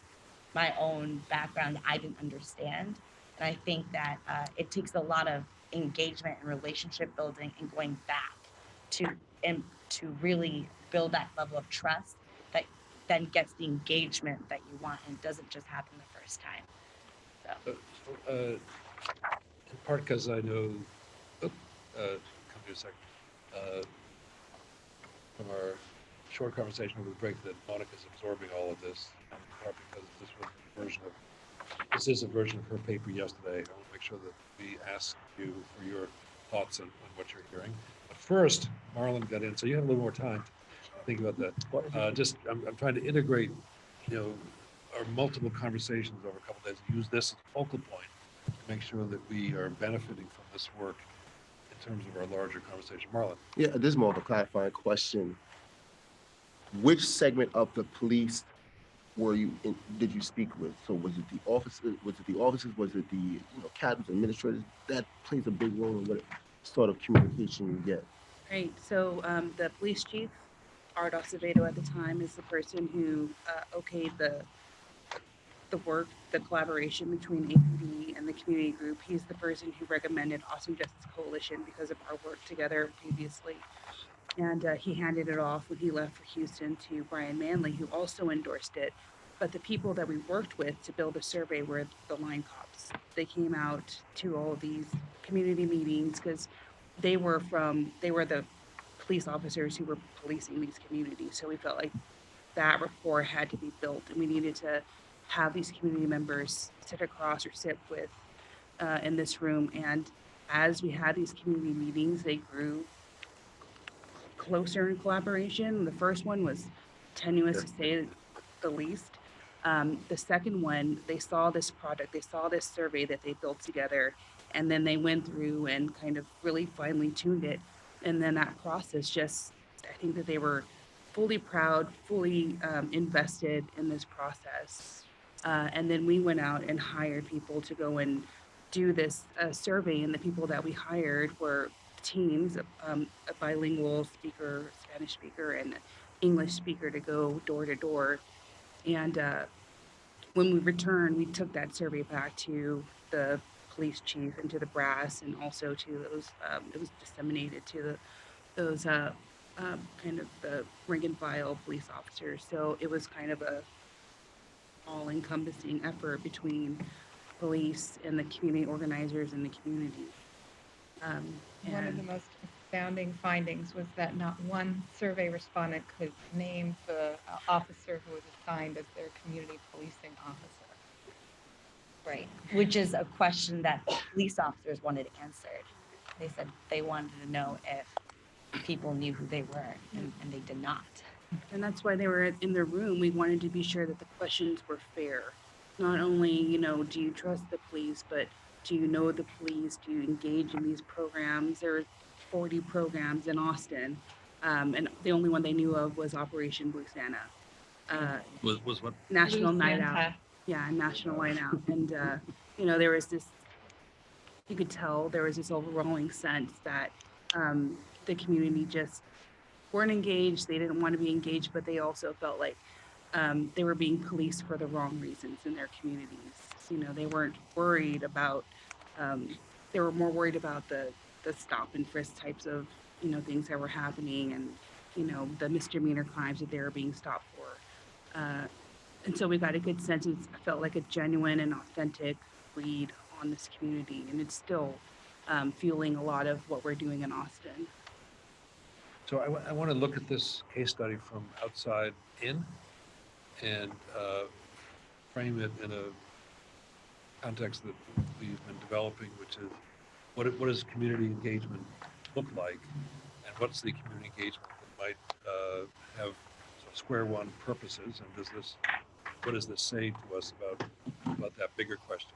S17: own background, I didn't understand. And I think that it takes a lot of engagement and relationship building and going back to really build that level of trust that then gets the engagement that you want and doesn't just happen the first time. So.
S1: In part because I know, come to a second, from our short conversation over the break that Monica's absorbing all of this, in part because this is a version of her paper yesterday. I want to make sure that we ask you for your thoughts on what you're hearing. But first, Marlon got in, so you have a little more time to think about that. I'm trying to integrate, you know, our multiple conversations over a couple of days, use this as a focal point to make sure that we are benefiting from this work in terms of our larger conversation. Marlon.
S8: Yeah, this is more of a clarifying question. Which segment of the police did you speak with? So was it the officers? Was it the captains, administrators? That plays a big role in what sort of communication you get.
S16: Right. So the police chief, Art Acevedo at the time, is the person who okayed the work, the collaboration between APD and the community group. He's the person who recommended Awesome Justice Coalition because of our work together previously. And he handed it off when he left for Houston to Brian Manley, who also endorsed it. But the people that we worked with to build a survey were the line cops. They came out to all these community meetings because they were the police officers who were policing these communities. So we felt like that rapport had to be built, and we needed to have these community members sit across or sit with in this room. And as we had these community meetings, they grew closer in collaboration. The first one was tenuous to say the least. The second one, they saw this product, they saw this survey that they built together, and then they went through and kind of really finely tuned it. And then that process I think that they were fully proud, fully invested in this process. And then we went out and hired people to go and do this survey, and the people that we hired were teams, a bilingual speaker, Spanish speaker, and English speaker to go door to door. And when we returned, we took that survey back to the police chief and to the brass, and also to those, it was disseminated to those kind of the rank and file police officers. So it was kind of a all-encompassing effort between police and the community organizers in the community.
S4: One of the most astounding findings was that not one survey respondent could name the officer who was assigned as their community policing officer.
S17: Right, which is a question that police officers wanted answered. They said they wanted to know if people knew who they were, and they did not.
S16: And that's why they were in the room. We wanted to be sure that the questions were fair. Not only, do you trust the police, but do you know the police? Do you engage in these programs? There are 40 programs in Austin, and the only one they knew of was Operation Blue Santa.
S1: Was what?
S16: National
S4: Blue
S16: Night
S4: Santa.
S16: Out. Yeah, National Night Out. And, there was this, you could tell there was this overwhelming sense that the community just weren't engaged. They didn't want to be engaged, but they also felt like they were being policed for the wrong reasons in their communities. They weren't worried about, they were more worried about the stop and frisk types of, things that were happening, and, the misdemeanor crimes that they were being stopped for. And so we got a good sense. It felt like a genuine and authentic read on this community, and it's still fueling a lot of what we're doing in Austin.
S1: So I want to look at this case study from outside in and frame it in a context that we've been developing, which is what does community engagement look like, and what's the community engagement that might have sort of square one purposes, and what does this say to us about that bigger question?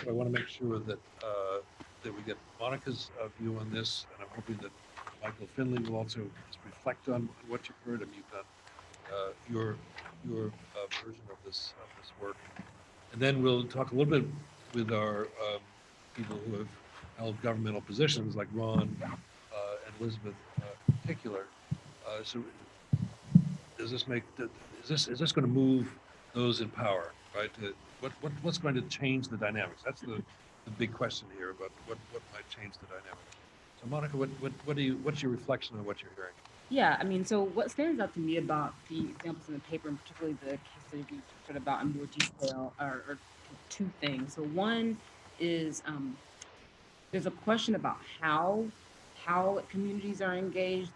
S1: So I want to make sure that that we get Monica's view on this, and I'm hoping that Michael Finley will also just reflect on what you've heard. I mean, you've done your version of this work. And then we'll talk a little bit with our people who have held governmental positions, like Ron and Elizabeth in particular. So does this make, is this going to move those in power, right? What's going to change the dynamics? That's the big question here about what might change the dynamics. So Monica, what's your reflection on what you're hearing?
S14: Yeah, I mean, so what stands out to me about the examples in the paper, and particularly the case study we heard about in more detail, are two things. So one is there's a question about how communities are engaged.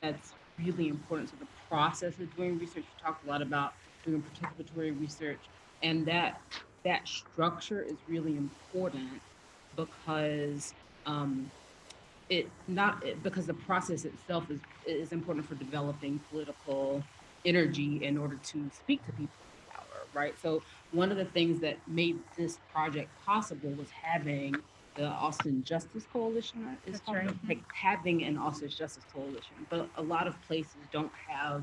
S14: That's really important. So the process of doing research, you talked a lot about doing participatory research, and that structure is really important because because the process itself is important for developing political energy in order to speak to people in power, right? So one of the things that made this project possible was having the Austin Justice Coalition. Is
S15: That's right.
S14: like having an Austin Justice Coalition, but a lot of places don't have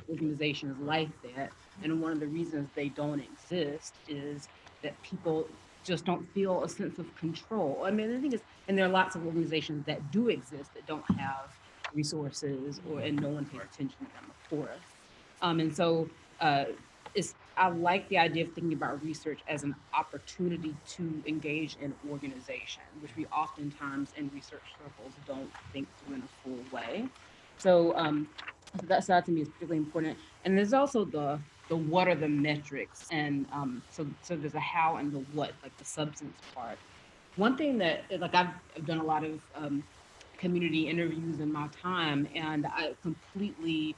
S14: organizations like that. And one of the reasons they don't exist is that people just don't feel a sense of control. I mean, the thing is, and there are lots of organizations that do exist that don't have resources and no one pays attention to them, of course. And so I like the idea of thinking about research as an opportunity to engage in organization, which we oftentimes in research circles don't think through in a full way. So that side to me is particularly important. And there's also the what are the metrics, and so there's a how and the what, like the substance part. One thing that, like, I've done a lot of community interviews in my time, and I completely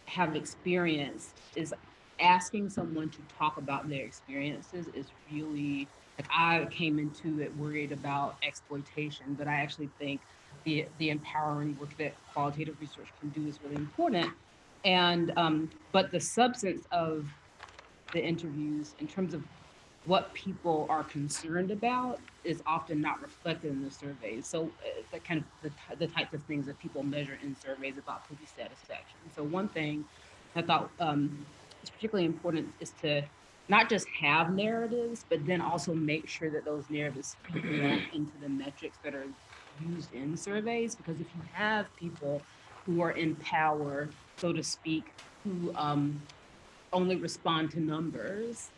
S14: have experienced is asking someone to talk about their experiences is really, like, I came into it worried about exploitation, but I actually think the empowering work that qualitative research can do is really important. And but the substance of the interviews in terms of what people are concerned about is often not reflected in the surveys. So the kind of the types of things that people measure in surveys about police satisfaction. So one thing I thought is particularly important is to not just have narratives, but then also make sure that those narratives feed into the metrics that are used in surveys. Because if you have people who are in power, so to speak, who only respond to numbers,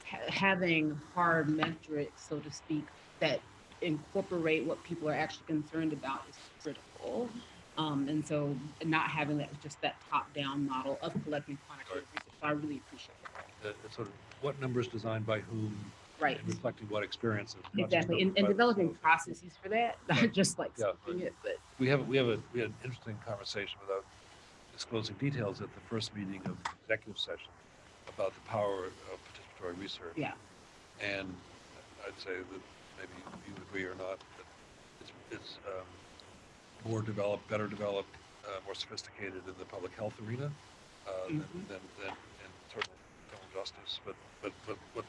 S14: having hard metrics, so to speak, that incorporate what people are actually concerned about is critical. And so not having that just that top-down model of collecting quantitative research, so I really appreciate that.
S1: Sort of what numbers designed by whom,
S14: right,
S1: and reflecting what experiences. not just
S14: exactly,
S1: numbers
S14: and
S1: by
S14: developing
S1: themselves.
S14: processes for that, not just like
S1: Yeah,
S14: speaking it, but
S1: we had an interesting conversation without disclosing details at the first meeting of the executive session about the power of participatory research.
S14: yeah.
S1: And I'd say that maybe you agree or not, that it's more developed, better developed, more sophisticated in the public health arena than in certainly criminal justice. But what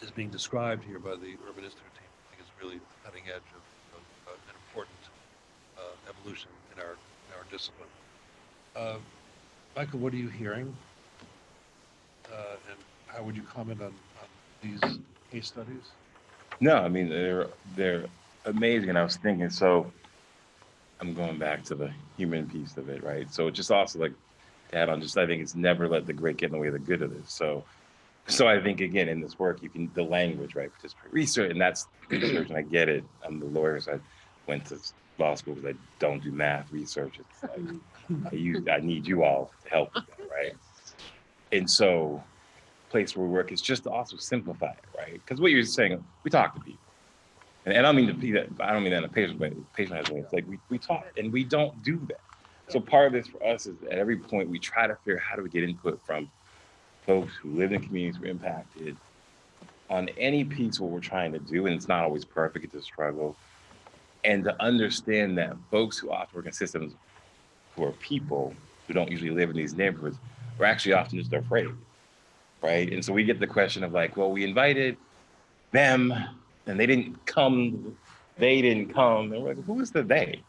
S1: is being described here by the Urban Institute team, I think, is really the cutting edge of an important evolution in our discipline. Michael, what are you hearing? And how would you comment on these case studies?
S12: No, I mean, they're amazing. And I was thinking, so I'm going back to the human piece of it, right? So just also like to add on, just I think it's never let the great get in the way of the good of this. So I think, again, in this work, you can, the language, right? Participatory research, and that's research, and I get it. I'm the lawyer, so I went to law school because I don't do math research. It's like, I need you all to help with that, right? And so place where we work is just to also simplify it, right? Because what you're saying, we talk to people. And I don't mean to be that, I don't mean that in a patient way. Patient has way. It's like we talk and we don't do that. So part of this for us is at every point we try to figure out how do we get input from folks who live in communities who are impacted on any piece what we're trying to do, and it's not always perfect, it's a struggle. And to understand that folks who often work in systems who are people who don't usually live in these neighborhoods are actually often just afraid, right? And so we get the question of like, well, we invited them and they didn't come they didn't come. And we're like, who is the they?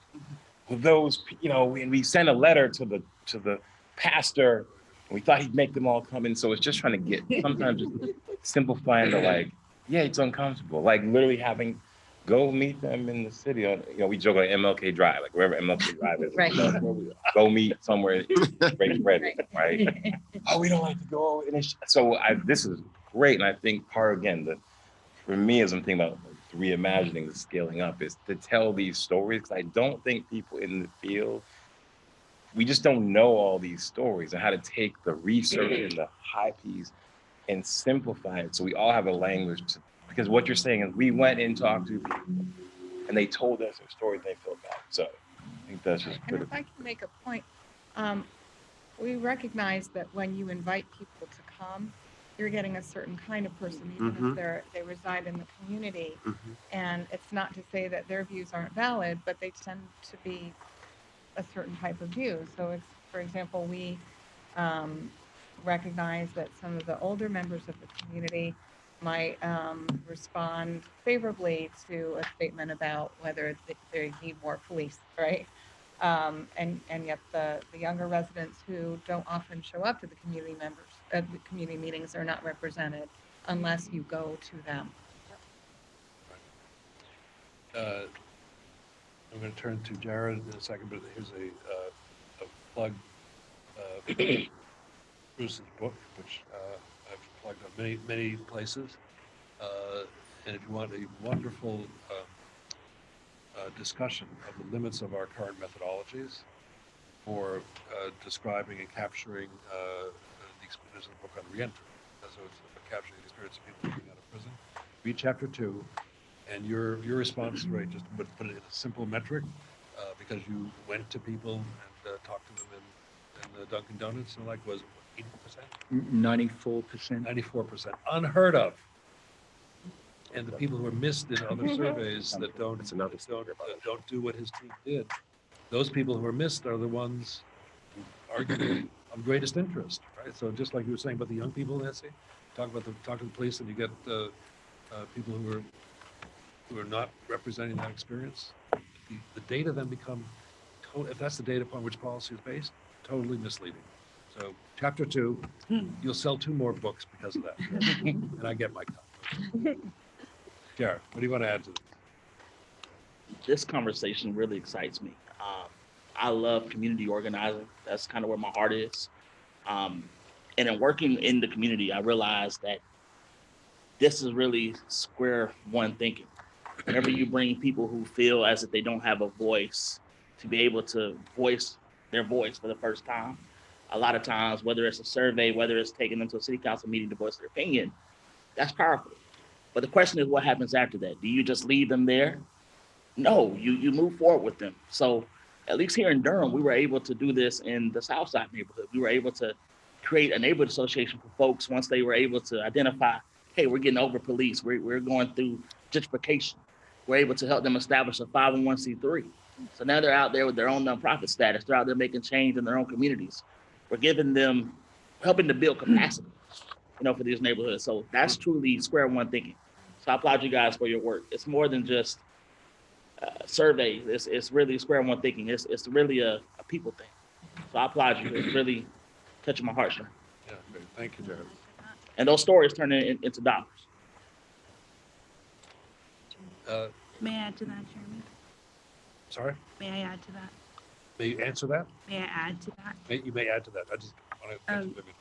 S12: Those, and we sent a letter to the pastor. And we thought he'd make them all come in. So it's just trying to get, sometimes just simplifying the like, yeah, it's uncomfortable. Like literally having, go meet them in the city. We joke like MLK Drive, like wherever MLK Drive is.
S17: Right.
S12: Go meet somewhere, break bread, right? Oh, we don't like to go. And this is great. And I think for me, as I'm thinking about the reimagining, the scaling up, is to tell these stories. Because I don't think people in the field, we just don't know all these stories and how to take the research and the high piece and simplify it so we all have a language. Because what you're saying is we went and talked to people and they told us their story and they felt bad. So I think that's just
S4: And
S12: critical.
S4: if I can make a point, we recognize that when you invite people to come, you're getting a certain kind of person, even if they reside in the community. And it's not to say that their views aren't valid, but they tend to be a certain type of view. So it's, for example, we recognize that some of the older members of the community might respond favorably to a statement about whether they need more police, right? And yet the younger residents who don't often show up to the community meetings are not represented unless you go to them.
S1: I'm going to turn to Jared in a second, but here's a plug. Bruce's book, which I've plugged on many places. And if you want a wonderful discussion of the limits of our current methodologies for describing and capturing there's a book on reentry, so it's capturing the experience of people coming out of prison. Read chapter 2, and your response rate, just put it in a simple metric, because you went to people and talked to them in the Dunkin' Donuts, and was 80%?
S9: 94%.
S1: 94%, unheard of. And the people who are missed in other surveys that don't do what his team did, those people who are missed are the ones arguably of greatest interest, right? So just like you were saying about the young people, Nancy, talk to the police, and you get people who are not representing that experience. The data then become, if that's the data upon which policy is based, totally misleading. So chapter 2, you'll sell 2 more books because of that, and I get my cut. Jared, what do you want to add to this?
S6: This conversation really excites me. I love community organizing. That's kind of where my heart is. And in working in the community, I realized that this is really square one thinking. Whenever you bring people who feel as if they don't have a voice to be able to voice their voice for the first time, a lot of times, whether it's a survey, whether it's taking them to a city council meeting to voice their opinion, that's powerful. But the question is, what happens after that? Do you just leave them there? No, you move forward with them. So at least here in Durham, we were able to do this in the Southside neighborhood. We were able to create a neighborhood association for folks once they were able to identify, hey, we're getting over police. We're going through gentrification. We're able to help them establish a 501c3. So now they're out there with their own nonprofit status. They're out there making change in their own communities. We're giving them, helping to build capacity, for these neighborhoods. So that's truly square one thinking. So I applaud you guys for your work. It's more than just surveys. It's really square one thinking. It's really a people thing. So I applaud you. It's really touching my heartstrings.
S1: Yeah, great. Thank you, Jared.
S6: And those stories turn into dollars.
S16: May I add to that, Jeremy?
S1: Sorry?
S16: May I add to that?
S1: May you answer that?
S16: May I add to that?
S1: You may add to that. I just want to mention Vivian.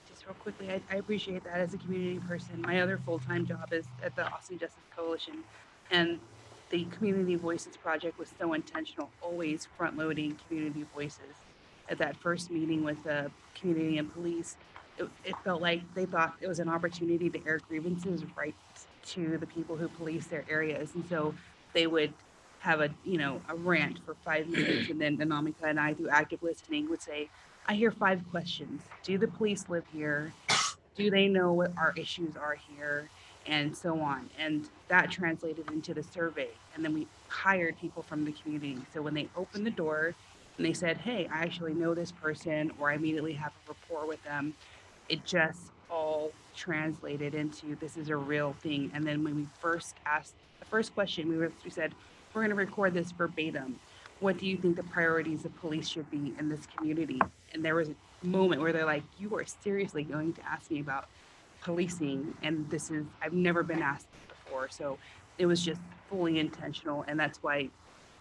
S16: Just real quickly, I appreciate that as a community person. My other full-time job is at the Austin Justice Coalition, and the Community Voices Project was so intentional, always front-loading community voices. At that first meeting with the community and police, it felt like they thought it was an opportunity to air grievances right to the people who police their areas. And so they would have a rant for 5 minutes, and then Anamika and I, through active listening, would say, I hear 5 questions. Do the police live here? Do they know what our issues are here? And so on. And that translated into the survey. And then we hired people from the community. So when they opened the door and they said, hey, I actually know this person, or I immediately have a rapport with them, it just all translated into this is a real thing. And then when we first asked the first question, we said, we're going to record this verbatim. What do you think the priorities of police should be in this community? And there was a moment where they're like, you are seriously going to ask me about policing? And this is, I've never been asked before. So it was just fully intentional. And that's why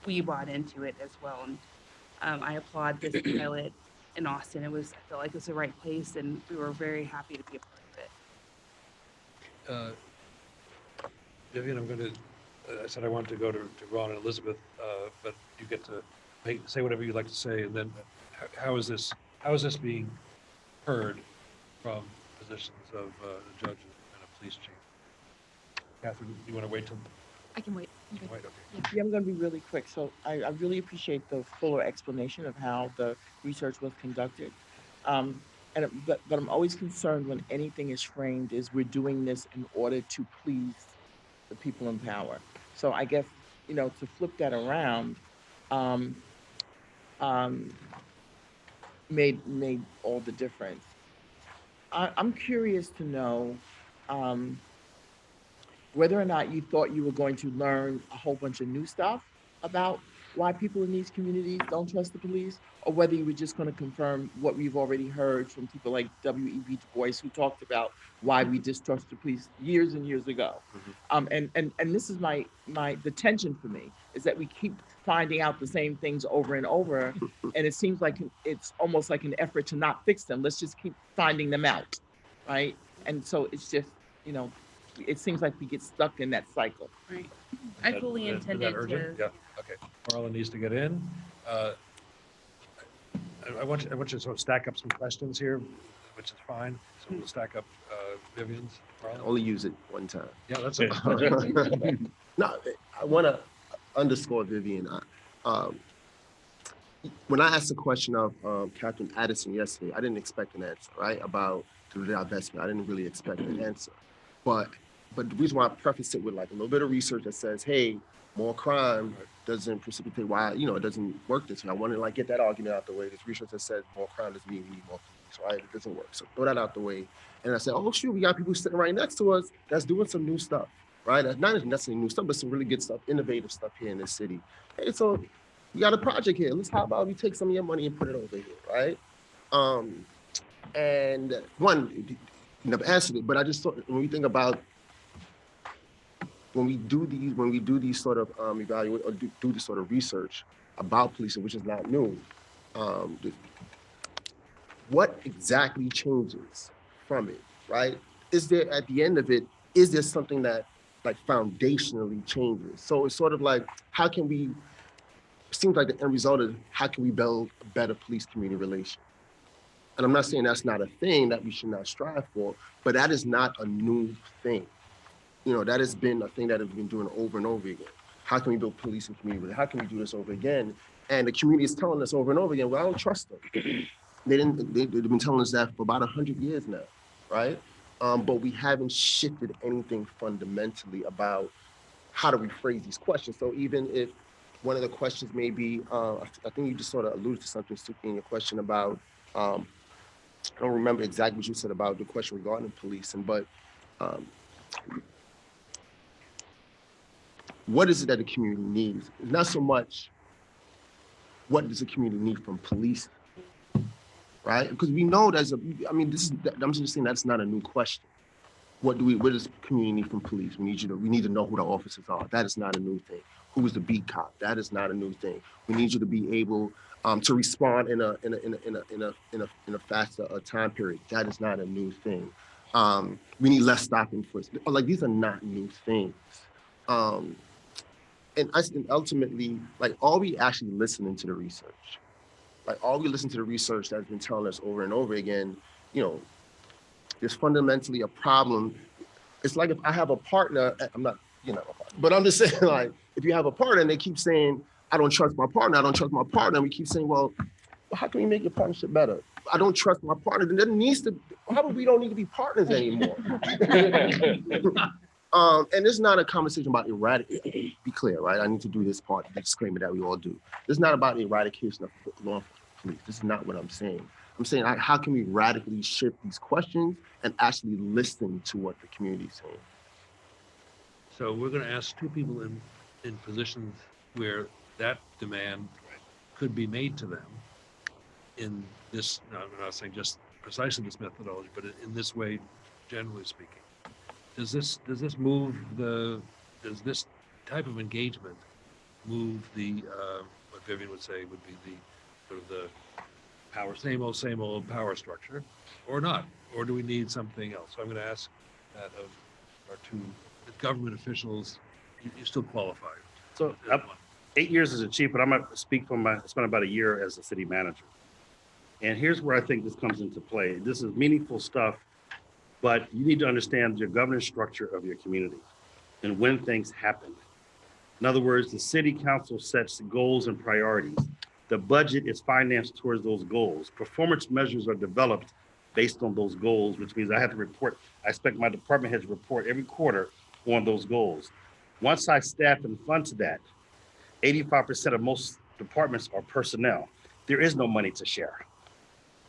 S16: we bought into it as well. And I applaud this pilot in Austin. I felt like it was the right place, and we were very happy to be a part of it.
S1: Vivian, I'm going to, I said I wanted to go to Ron and Elizabeth, but you get to say whatever you'd like to say, and then how is this being heard from positions of the judge and a police chief? Catherine, you want to wait till?
S2: I can wait.
S1: You can wait, okay.
S10: Yeah, I'm going to be really quick. So I really appreciate the fuller explanation of how the research was conducted. But I'm always concerned when anything is framed as we're doing this in order to please the people in power. So I guess, to flip that around made all the difference. I'm curious to know whether or not you thought you were going to learn a whole bunch of new stuff about why people in these communities don't trust the police, or whether you were just going to confirm what we've already heard from people like W.E.B. Du Bois, who talked about why we distrust the police years and years ago. And this is the tension for me, is that we keep finding out the same things over and over, and it seems like it's almost like an effort to not fix them. Let's just keep finding them out, right? And so it's just, it seems like we get stuck in that cycle.
S16: Right. I fully intended to.
S1: Yeah, okay. Marlon needs to get in. I want you to sort of stack up some questions here, which is fine. So we'll stack up Vivian's. Marlon?
S8: Only use it one time.
S1: Yeah, that's it.
S8: No, I want to underscore Vivian. When I asked the question of Captain Addison yesterday, I didn't expect an answer, right? About the divestment. I didn't really expect an answer. But the reason why I preface it with like a little bit of research that says, hey, more crime doesn't precipitate why, it doesn't work this way. I want to get that argument out the way. There's research that says more crime doesn't mean we need more police, right? It doesn't work. So throw that out the way. And I said, oh, shoot, we got people sitting right next to us that's doing some new stuff, right? That's not necessarily new stuff, but some really good stuff, innovative stuff here in this city. Hey, so we got a project here. How about we take some of your money and put it over here, right? And one, you never answered it, but I just thought when we think about when we do these sort of evaluate or do this sort of research about policing, which is not new, what exactly changes from it, right? Is there, at the end of it, is there something that like foundationally changes? So it's sort of like, how can we, it seems like the end result is how can we build a better police-community relation? And I'm not saying that's not a thing that we should not strive for, but that is not a new thing. That has been a thing that we've been doing over and over again. How can we build police and community? How can we do this over again? And the community is telling us over and over again, well, I don't trust them. They've been telling us that for about 100 years now, right? But we haven't shifted anything fundamentally about how to rephrase these questions. So even if one of the questions may be, I think you just sort of alluded to something in your question about, I don't remember exactly what you said about the question regarding policing, but what is it that the community needs? It's not so much what does the community need from police, right? Because we know I'm just saying that's not a new question. What does the community need from police? We need to know who the officers are. That is not a new thing. Who is the beat cop? That is not a new thing. We need you to be able to respond in a faster time period. That is not a new thing. We need less stop and frisk. Like these are not new things. And ultimately, like, are we actually listening to the research? Like, are we listening to the research that's been telling us over and over again, there's fundamentally a problem. It's like if I have a partner, I'm not, but I'm just saying, like, if you have a partner and they keep saying, I don't trust my partner, and we keep saying, well, how can we make your partnership better? I don't trust my partner, then there needs to, how about we don't need to be partners anymore? And it's not a conversation about eradication, be clear, right? I need to do this part, the disclaimer that we all do. This is not about eradication of law enforcement police. This is not what I'm saying. I'm saying, like, how can we radically shift these questions and actually listen to what the community's saying?
S1: So we're going to ask two people in positions where that demand could be made to them in this, no, I'm not saying just precisely this methodology, but in this way, generally speaking. Does this type of engagement move the, what Vivian would say would be the sort of the power, same old power structure, or not? Or do we need something else? So I'm going to ask that of our two government officials. You still qualify.
S3: So I'm 8 years as a chief, but I'm going to speak from I spent about a year as a city manager. And here's where I think this comes into play. This is meaningful stuff, but you need to understand your governance structure of your community and when things happen. In other words, the city council sets goals and priorities. The budget is financed towards those goals. Performance measures are developed based on those goals, which means I have to report. I expect my department heads to report every quarter on those goals. Once I staff and fund to that, 85% of most departments are personnel. There is no money to share.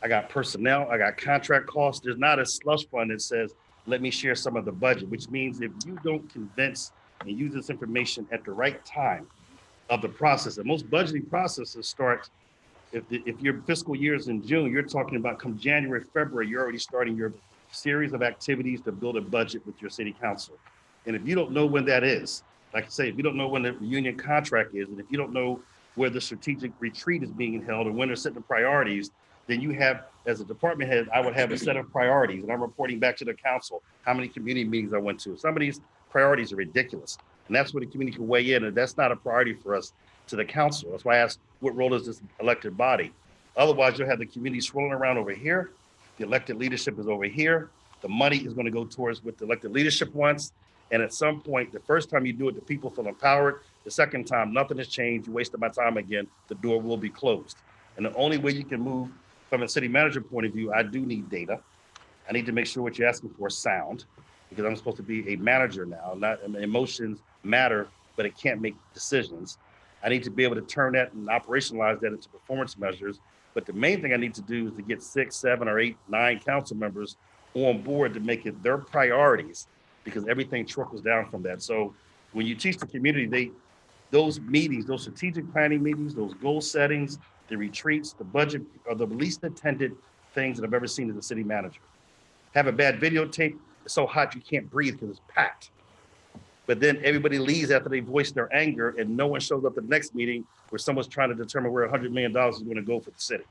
S3: I got personnel, I got contract costs. There's not a slush fund that says, let me share some of the budget, which means if you don't convince and use this information at the right time of the process, and most budgeting processes start, if your fiscal year is in June, you're talking about come January, February, you're already starting your series of activities to build a budget with your city council. And if you don't know when that is, like I say, if you don't know when the union contract is, and if you don't know where the strategic retreat is being held and when they're setting the priorities, then you have, as a department head, I would have a set of priorities, and I'm reporting back to the council how many community meetings I went to. Some of these priorities are ridiculous, and that's where the community can weigh in, and that's not a priority for us to the council. That's why I asked, what role is this elected body? Otherwise, you'll have the community swirling around over here. The elected leadership is over here. The money is going to go towards what the elected leadership wants. And at some point, the first time you do it, the people feel empowered. The second time, nothing has changed. You wasted my time again. The door will be closed. And the only way you can move from a city manager point of view, I do need data. I need to make sure what you're asking for is sound, because I'm supposed to be a manager now. Not emotions matter, but it can't make decisions. I need to be able to turn that and operationalize that into performance measures. But the main thing I need to do is to get 6, 7, or 8, 9 council members on board to make it their priorities, because everything trickles down from that. So when you teach the community, those meetings, those strategic planning meetings, those goal settings, the retreats, the budget are the least attended things that I've ever seen as a city manager. Have a bad videotape, it's so hot you can't breathe because it's packed. But then everybody leaves after they voice their anger, and no one shows up at the next meeting where someone's trying to determine where $100 million is going to go for the city.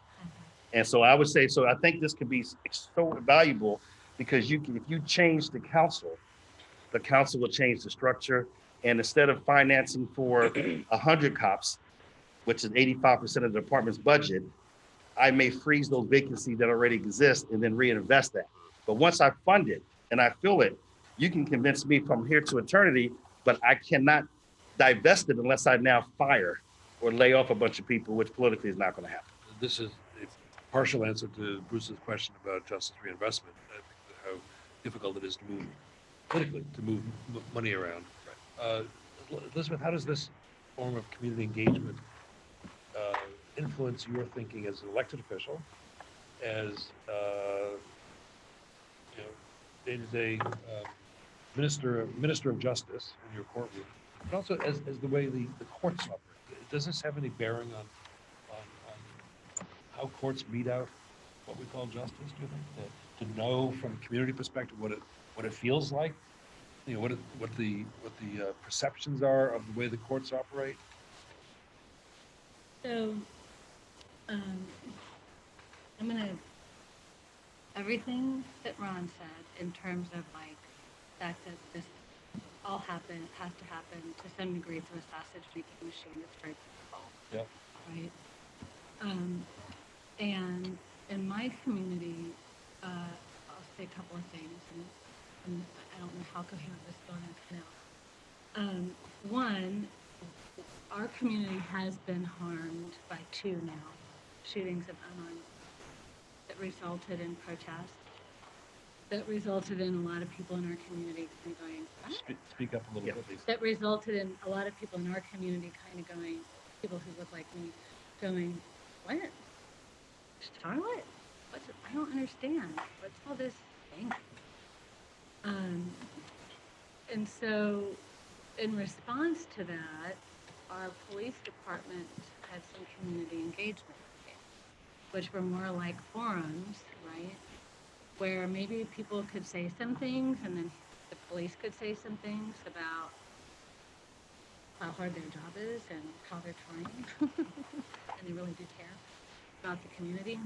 S3: And so I would say, so I think this could be so valuable, because if you change the council will change the structure. And instead of financing for 100 cops, which is 85% of the department's budget, I may freeze those vacancies that already exist and then reinvest that. But once I fund it and I fill it, you can convince me from here to eternity, but I cannot divest it unless I now fire or lay off a bunch of people, which politically is not going to happen.
S1: This is a partial answer to Bruce's question about justice reinvestment. I think how difficult it is to move politically, to move money around. Elizabeth, how does this form of community engagement influence your thinking as an elected official, as day-to-day minister of justice in your courtroom, but also as the way the courts operate? Does this have any bearing on how courts mete out what we call justice? Do you think to know from a community perspective what it feels like? What the perceptions are of the way the courts operate?
S11: So, I'm gonna, everything that Ron said in terms of like the fact that this all has to happen to some degree through a sausage making machine, it's very difficult.
S1: Yeah.
S11: Right? And in my community, I'll say a couple of things, and I don't know how coherent this is going to come out. One, our community has been harmed by 2 now shootings of unarmed that resulted in protests, that resulted in a lot of people in our community kind of going, what?
S1: Speak up a little bit, please.
S11: That resulted in a lot of people in our community kind of going, people who look like me, going, what? Charlotte? I don't understand. What's all this thing? And so in response to that, our police department had some community engagement, which were more like forums, right? Where maybe people could say some things and then the police could say some things about how hard their job is and how they're trying. And they really do care about the community.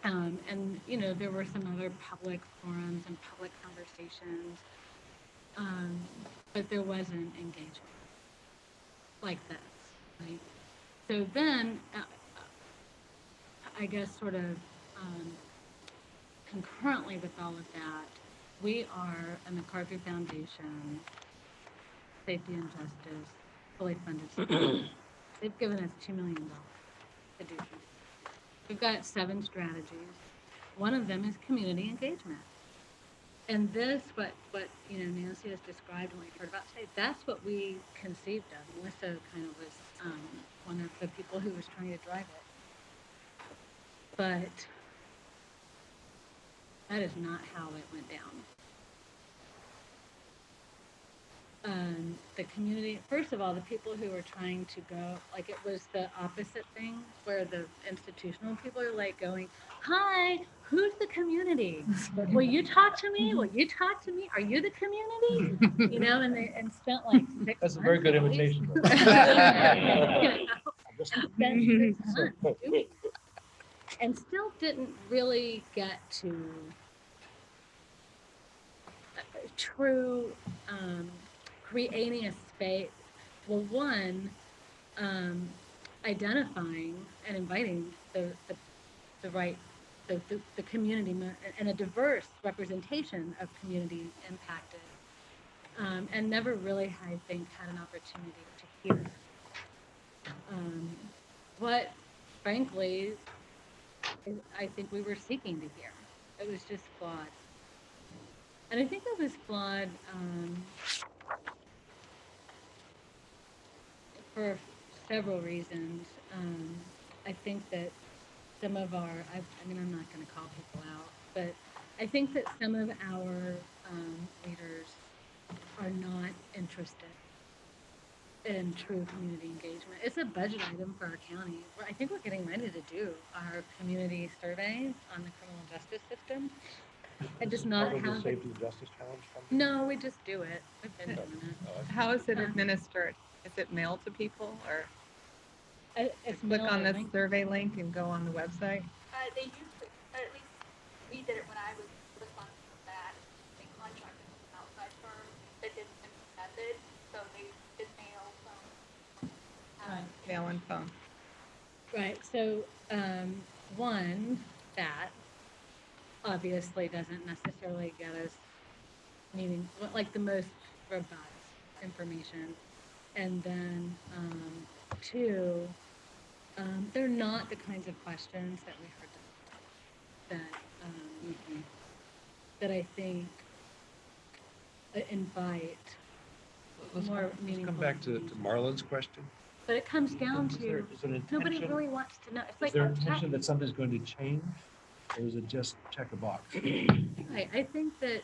S11: And, you know, there were some other public forums and public conversations, but there wasn't engagement like this, right? So then, I guess sort of concurrently with all of that, we are a MacArthur Foundation, Safety and Justice, fully funded. They've given us $2 million to do things. We've got 7 strategies. One of them is community engagement. And this, what you know, Nancy has described and we've heard about today, that's what we conceived of. Melissa kind of was one of the people who was trying to drive it. But that is not how it went down. The community, first of all, the people who were trying to go, like it was the opposite thing where the institutional people are like going, hi, who's the community? Will you talk to me? Will you talk to me? Are you the community? You know, and spent like 6
S1: That's a very good
S11: months at least.
S1: imitation.
S11: You know, and spent 6 months doing that. And still didn't really get to true creating a space. Well, one, identifying and inviting the right, the community and a diverse representation of community impacted, and never really, I think, had an opportunity to hear what, frankly, I think we were seeking to hear. It was just flawed. And I think it was flawed for several reasons. I think that some of our, I mean, I'm not going to call people out, but I think that some of our leaders are not interested in true community engagement. It's a budget item for our county. I think we're getting ready to do our community survey on the criminal justice system. I just not
S1: Part of the
S11: have.
S1: Safety and Justice Challenge Fund?
S11: No, we just do it. We've been doing it.
S4: How is it administered? Is it mailed to people or
S11: It's
S4: click
S11: mailed
S4: on
S11: a
S4: the
S11: link.
S4: survey link and go on the website?
S18: They used to, at least we did it when I was responsible for that. They contracted with an outside firm that did the method, so they did mail,
S4: Mail and phone.
S11: Right. So, one, that obviously doesn't necessarily get us meaning like the most robust information. And then, 2, they're not the kinds of questions that we heard that I think invite more meaningful.
S1: Come back to Marlon's question.
S11: But it comes down
S1: Is there-
S11: to,
S1: is there an
S11: nobody
S1: intention-
S11: really wants to know. It's
S1: Is
S11: like
S1: there
S11: a
S1: intention
S11: chat.
S1: that something's going to change, or is it just check a box?
S11: I think that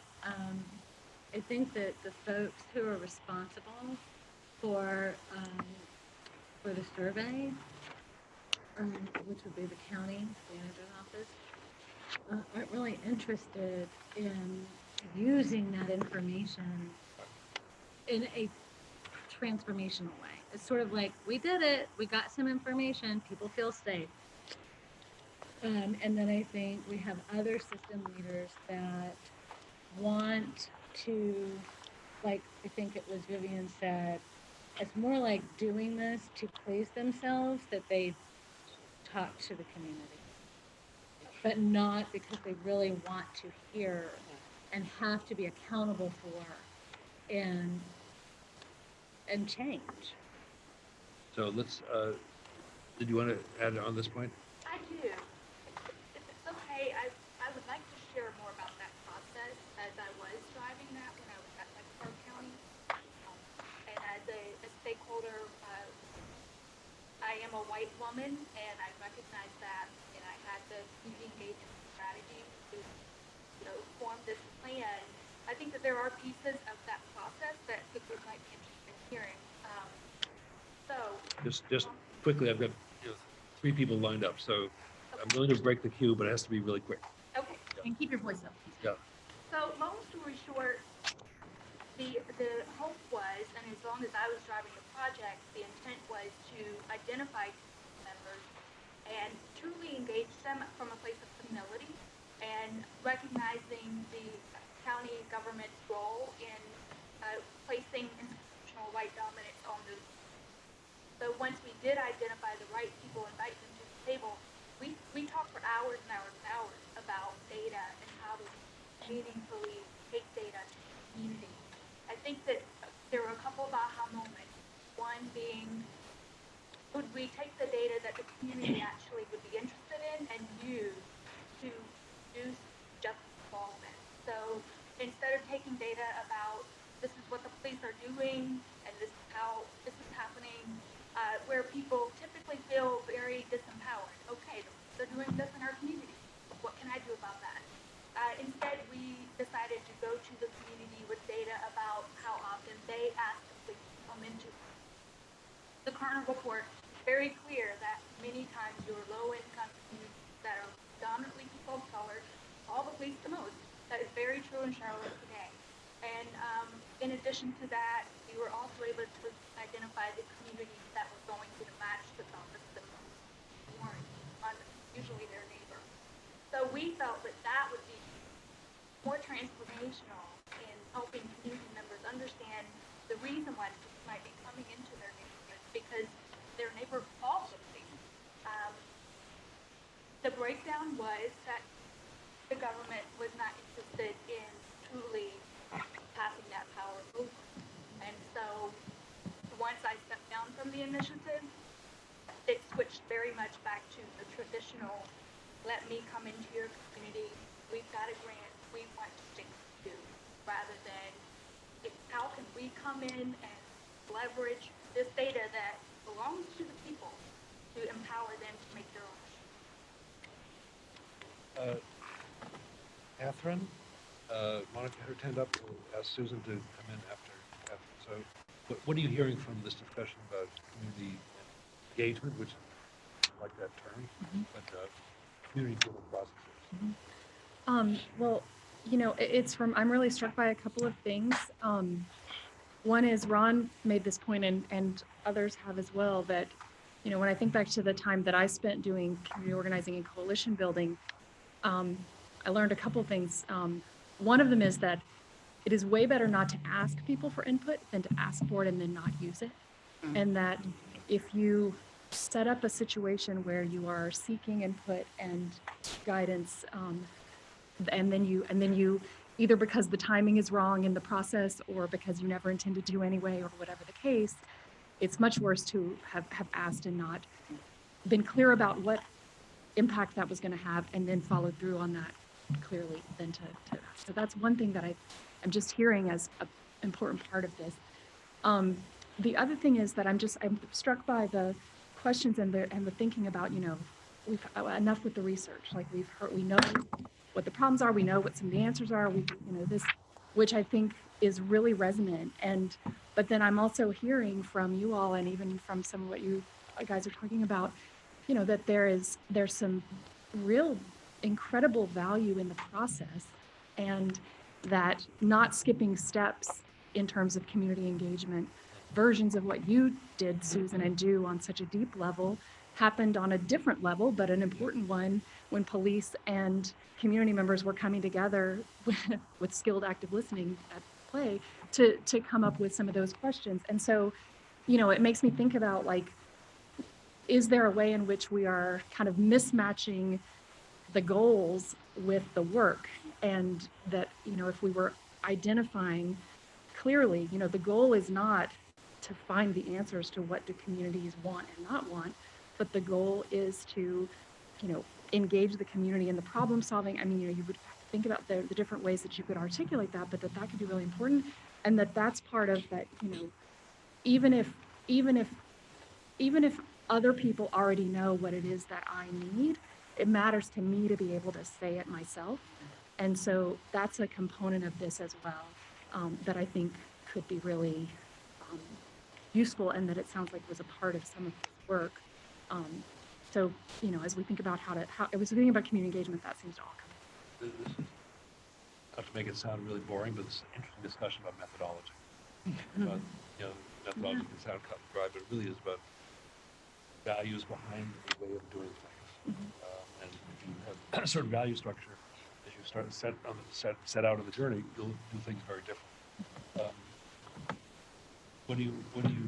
S11: the folks who are responsible for the survey, which would be the county manager's office, aren't really interested in using that information in a transformational way. It's sort of like, we did it, we got some information, people feel safe. And then I think we have other system leaders that want to, like, I think it was Vivian said, it's more like doing this to please themselves that they talk to the community, but not because they really want to hear and have to be accountable for and change.
S1: So let's, did you want to add on this point?
S18: I do. If it's okay, I would like to share more about that process as I was driving that when I was at Lexington County. And as a stakeholder, I am am a white woman, and I recognize that, and I had the community engagement strategy to, form this plan. I think that there are pieces of that process that the group might be interested in hearing. So,
S1: Just quickly, I've got 3 people lined up, so I'm willing to break the queue, but it has to be really quick.
S18: okay.
S2: And keep your voice up.
S1: Yeah.
S18: So long story short, the hope was, and as long as I was driving the project, the intent was to identify members and truly engage them from a place of humility and recognizing the county government's role in placing institutional white dominance on those. So once we did identify the right people, invite them to the table, we talked for hours and hours and hours about data and how to meaningfully take data to the community. I think that there were a couple of aha moments. One being, would we take the data that the community actually would be interested in and use to reduce justice involvement? So instead of taking data about this is what the police are doing and this is how this is happening, where people typically feel very disempowered. Okay, they're doing this in our community. What can I do about that? Instead, we decided to go to the community with data about how often they ask the police to come into the Kerner report. Very clear that many times your low-income communities that are predominantly people of color call the police the most. That is very true in Charlotte today. And in addition to that, we were also able to identify the communities that were going to the magistrate's office the most, weren't usually their neighbor. So we felt that that would be more transformational in helping community members understand the reason why police might be coming into their neighborhood because their neighbor calls the police. The breakdown was that the government was not interested in truly passing that power over. And so once I stepped down from the initiative, it switched very much back to the traditional, let me come into your community, we've got a grant, we want to stick to you, rather than how can we come in and leverage this data that belongs to the people to empower them to make their own.
S1: Catherine, Monica had her hand up. We'll ask Susan to come in after Catherine. So what are you hearing from this discussion about community engagement, which I like that term, but community-driven processes?
S2: Well, I'm really struck by a couple of things. One is Ron made this point and others have as well, that, when I think back to the time that I spent doing community organizing and coalition building, I learned a couple things. One of them is that it is way better not to ask people for input than to ask for it and then not use it. And that if you set up a situation where you are seeking input and guidance, and then you either because the timing is wrong in the process or because you never intended to anyway or whatever the case, it's much worse to have asked and not been clear about what impact that was going to have and then followed through on that clearly than to so that's one thing that I'm just hearing as an important part of this. The other thing is that I'm struck by the questions and the thinking about, we've enough with the research. Like we know what the problems are, we know what some of the answers are, this, which I think is really resonant. But then I'm also hearing from you all and even from some of what you guys are talking about, that there's some real incredible value in the process, and that not skipping steps in terms of community engagement, versions of what you did, Susan, and do on such a deep level happened on a different level, but an important one when police and community members were coming together with skilled active listening at play to come up with some of those questions. And so, it makes me think about, is there a way in which we are kind of mismatching the goals with the work? And that, if we were identifying clearly, the goal is not to find the answers to what do communities want and not want, but the goal is to, engage the community in the problem solving. I mean, you would think about the different ways that you could articulate that, but that could be really important. And that's part of that, even if
S18: other people already know what it is that I need, it matters to me to be able to say it myself. And so that's a component of this as well, that I think could be really useful, and that it sounds like was a part of some of this work. So, you know, as we think about how it was thinking about community engagement, that seems to all come.
S1: This is, not to make it sound really boring, but it's an interesting discussion about methodology. About, you know, methodology can sound cut and dry, but it really is about values behind a way of doing things. And if you have a certain value structure, as you start to set out on the journey, you'll do things very different. What are you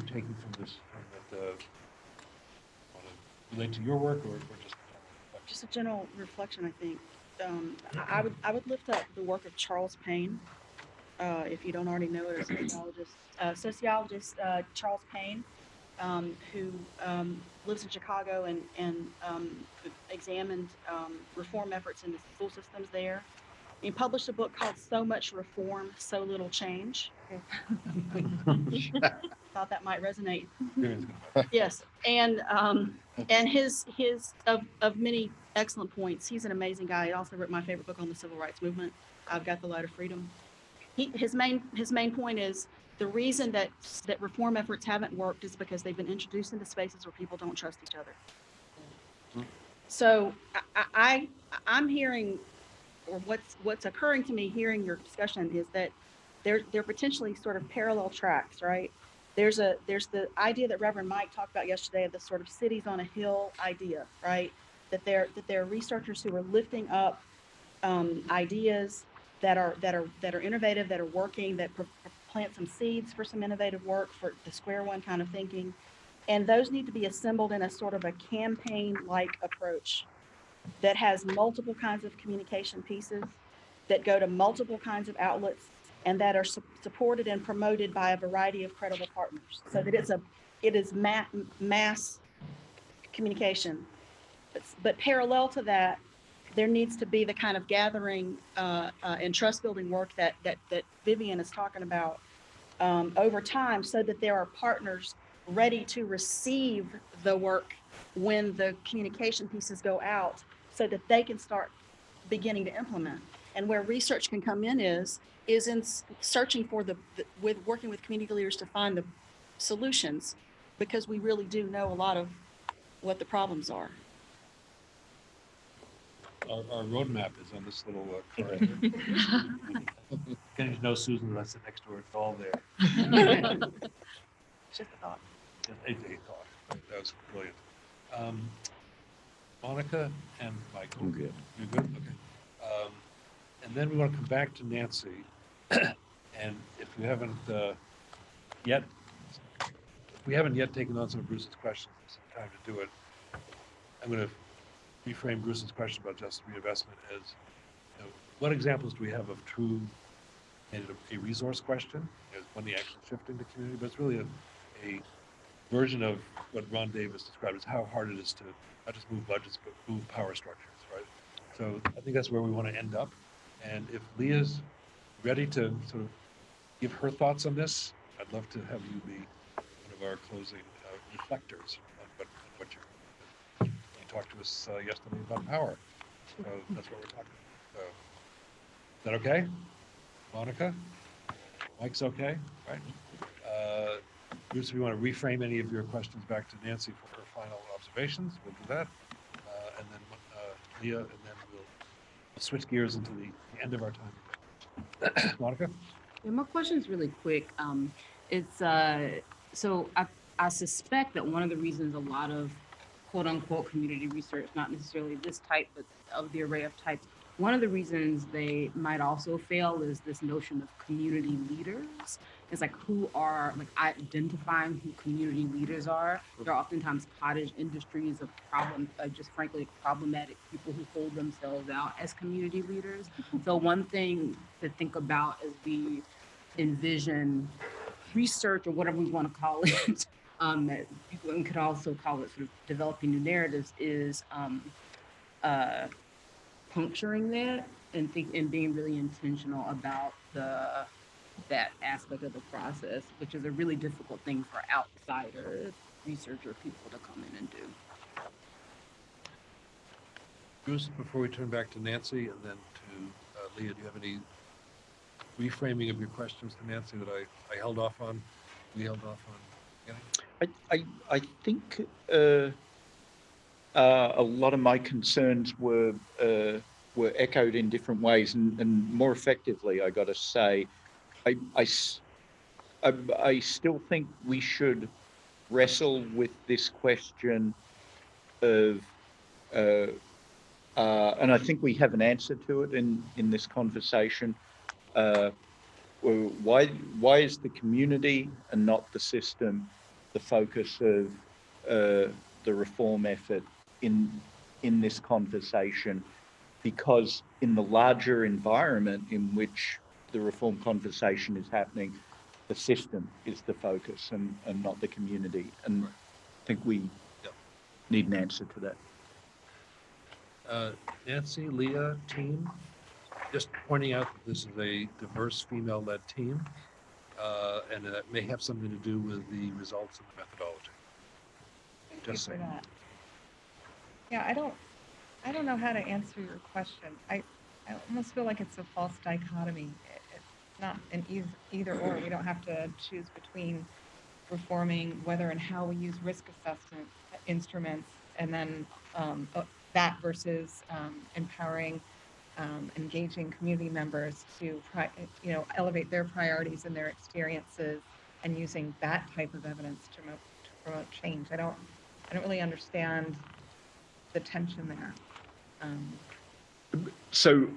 S1: taking from this? From that, want to relate to your work, or
S13: Just a general reflection, I think. I would lift up the work of Charles Payne. If you don't already know it, a sociologist Charles Payne, who lives in Chicago and examined reform efforts in the school systems there. He published a book called So Much Reform, So Little Change. Thought that might resonate. Yes, and his of many excellent points. He's an amazing guy. He also wrote my favorite book on the civil rights movement. I've Got the Light of Freedom. His main point is the reason that reform efforts haven't worked is because they've been introduced into spaces where people don't trust each other. So I'm hearing, or what's occurring to me hearing your discussion is that they're potentially sort of parallel tracks, right? There's the idea that Reverend Mike talked about yesterday of the sort of cities on a hill idea, right? That there are researchers who are lifting up ideas that are innovative, that are working, that plant some seeds for some innovative work for the square one kind of thinking, and those need to be assembled in a sort of a campaign-like approach that has multiple kinds of communication pieces that go to multiple kinds of outlets and that are supported and promoted by a variety of credible partners, so that it is mass communication. But parallel to that, there needs to be the kind of gathering and trust building work that Vivian is talking about over time, so that there are partners ready to receive the work when the communication pieces go out, so that they can start beginning to implement. And where research can come in is in searching for working with community leaders to find the solutions, because we really do know a lot of what the problems are.
S1: our roadmap is on this little card. Getting to know Susan, and I sit next to her, it's all there.
S13: Just a thought.
S1: A thought. That was brilliant. Monica and Michael.
S12: I'm good.
S1: You're good? Okay. And then we want to come back to Nancy. And if you haven't yet taken on some of Bruce's questions, it's time to do it. I'm going to reframe Bruce's question about just reinvestment as, you know, what examples do we have of true and a resource question? Is money actually shifting to community? But it's really a version of what Ron Davis described as how hard it is to not just move budgets, but move power structures, right? So I think that's where we want to end up. And if Leah's ready to sort of give her thoughts on this, I'd love to have you be one of our closing reflectors on what you talked to us yesterday about power. So that's what we're talking about. So, is that okay? Monica? Mike's okay, right? Bruce, if you want to reframe any of your questions back to Nancy for her final observations, we'll do that. And then Leah, and then we'll switch gears into the end of our time. Monica?
S14: Yeah, my question is really quick. So I suspect that one of the reasons a lot of quote unquote community research, not necessarily this type, but of the array of types, one of the reasons they might also fail is this notion of community leaders. It's like who are, like identifying who community leaders are. There are oftentimes cottage industries of just frankly problematic people who hold themselves out as community leaders. So one thing to think about as we envision research or whatever we want to call it, we could also call it sort of developing new narratives, is puncturing that and being really intentional about that aspect of the process, which is a really difficult thing for outsiders researcher people to come in and do.
S1: Bruce, before we turn back to Nancy and then to Leah, do you have any reframing of your questions to Nancy that I held off on? We held off on getting?
S9: I think a lot of my concerns were echoed in different ways and more effectively, I got to say. I still think we should wrestle with this question of, and I think we have an answer to it in this conversation. Why is the community and not the system the focus of the reform effort in this conversation? Because in the larger environment in which the reform conversation is happening, the system is the focus and not the community. And I think we need an answer to that.
S1: Nancy, Leah, team, just pointing out that this is a diverse female-led team, and that may have something to do with the results and the methodology.
S4: Thank you
S1: Just
S4: for
S1: saying.
S4: that. Yeah, I don't know how to answer your question. I almost feel like it's a false dichotomy. It's not an either or. We don't have to choose between reforming whether and how we use risk assessment instruments, and then that versus empowering, engaging community members to elevate their priorities and their experiences, and using that type of evidence to promote change. I don't really understand the tension there.
S9: So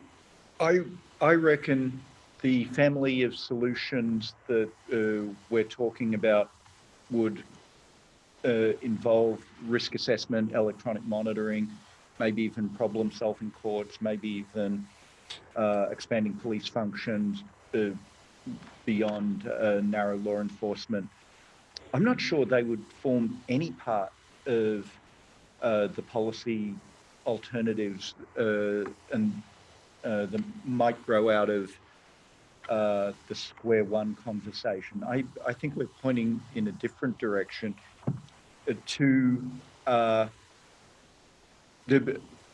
S9: I reckon the family of solutions that we're talking about would involve risk assessment, electronic monitoring, maybe even problem-solving courts, maybe even expanding police functions beyond narrow law enforcement. I'm not sure they would form any part of the policy alternatives and that might grow out of the square one conversation. I think we're pointing in a different direction to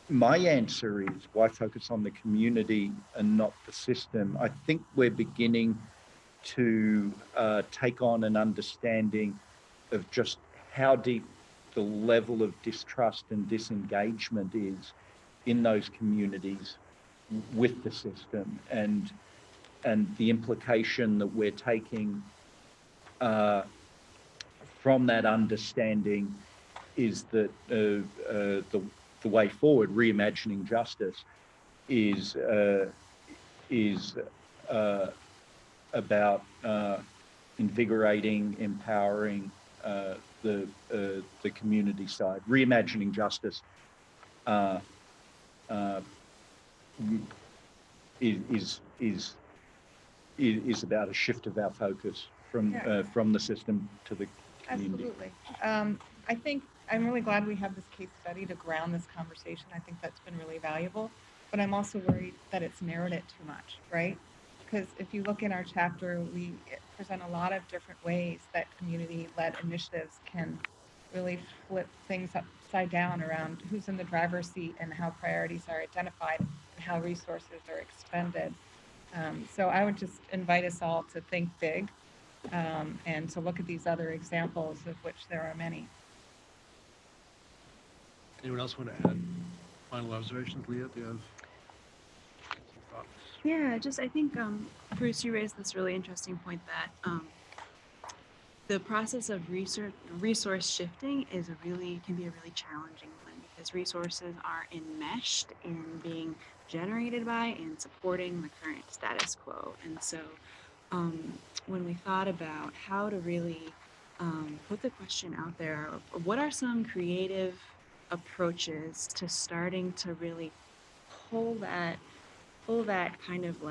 S9: my answer is why focus on the community and not the system. I think we're beginning to take on an understanding of just how deep the level of distrust and disengagement is in those communities with the system, and the implication that we're taking from that understanding is that the way forward, reimagining justice, is about invigorating, empowering the community side. Reimagining justice is about a shift of our focus from the system to the community.
S4: Absolutely. I think I'm really glad we have this case study to ground this conversation. I think that's been really valuable, but I'm also worried that it's narrowed it too much, right? Because if you look in our chapter, we present a lot of different ways that community-led initiatives can really flip things upside down around who's in the driver's seat and how priorities are identified and how resources are expended. So I would just invite us all to think big and to look at these other examples, of which there are many.
S1: Anyone else want to add final observations? Leah, do you have some thoughts?
S15: Yeah, I think, Bruce, you raised this really interesting point that the process of resource shifting can be a really challenging one, because resources are enmeshed in being generated by and supporting the current status quo. And so when we thought about how to really put the question out there, what are some creative approaches to starting to really pull that kind of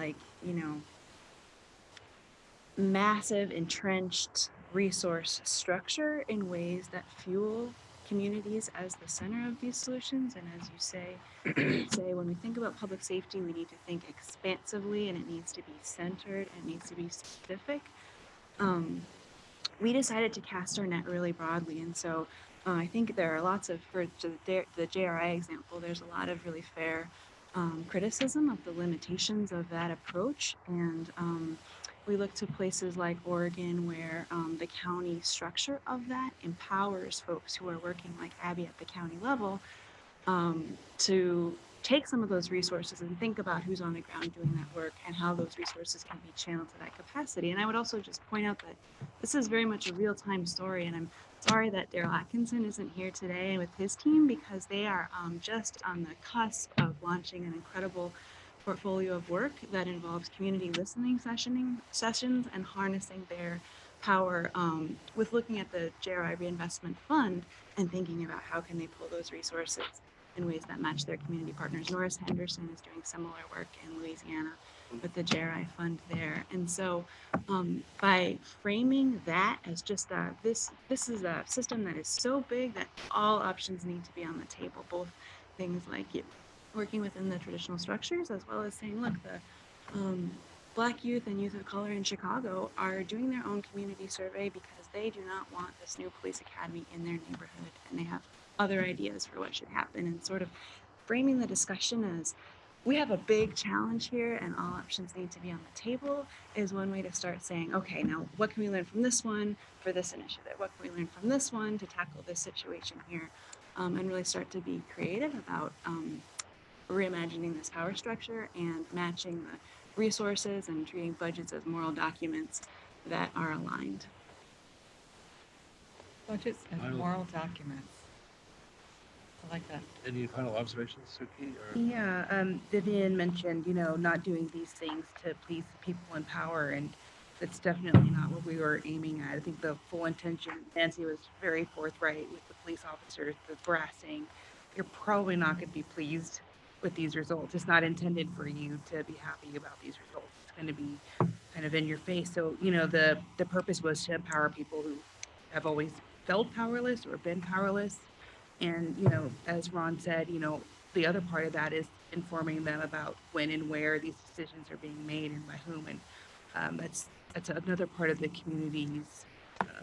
S15: massive entrenched resource structure in ways that fuel communities as the center of these solutions. And as you say, when we think about public safety, we need to think expansively, and it needs to be centered, and it needs to be specific.
S16: we decided to cast our net really broadly. And so I think there are lots of, for the JRI example, there's a lot of really fair criticism of the limitations of that approach. And we look to places like Oregon where the county structure of that empowers folks who are working like Abby at the county level to take some of those resources and think about who's on the ground doing that work and how those resources can be channeled to that capacity. And I would also just point out that this is very much a real-time story, and I'm sorry that Daryl Atkinson isn't here today with his team, because they are just on the cusp of launching an incredible portfolio of work that involves community listening sessions and harnessing their power with looking at the JRI Reinvestment Fund and thinking about how can they pull those resources in ways that match their community partners. Norris Henderson is doing similar work in Louisiana with the JRI Fund there. And so by framing that as just this is a system that is so big that all options need to be on the table, both things like working within the traditional structures, as well as saying, look, the Black youth and youth of color in Chicago are doing their own community survey because they do not want this new police academy in their neighborhood, and they have other ideas for what should happen. And sort of framing the discussion as we have a big challenge here and all options need to be on the table is one way to start saying, okay, now what can we learn from this one for this initiative? What can we learn from this one to tackle this situation here? And really start to be creative about reimagining this power structure and matching the resources and treating budgets as moral documents that are aligned.
S4: Budgets as moral documents. I like that.
S1: Any final observations, Suki? Or?
S16: Yeah, Vivian mentioned, not doing these things to please the people in power, and that's definitely not what we were aiming at. I think the full intention, Nancy was very forthright with the police officers, the brassing. You're probably not going to be pleased with these results. It's not intended for you to be happy about these results. It's going to be kind of in your face. So, the purpose was to empower people who have always felt powerless or been powerless. And, as Ron said, the other part of that is informing them about when and where these decisions are being made and by whom. And that's another part of the community's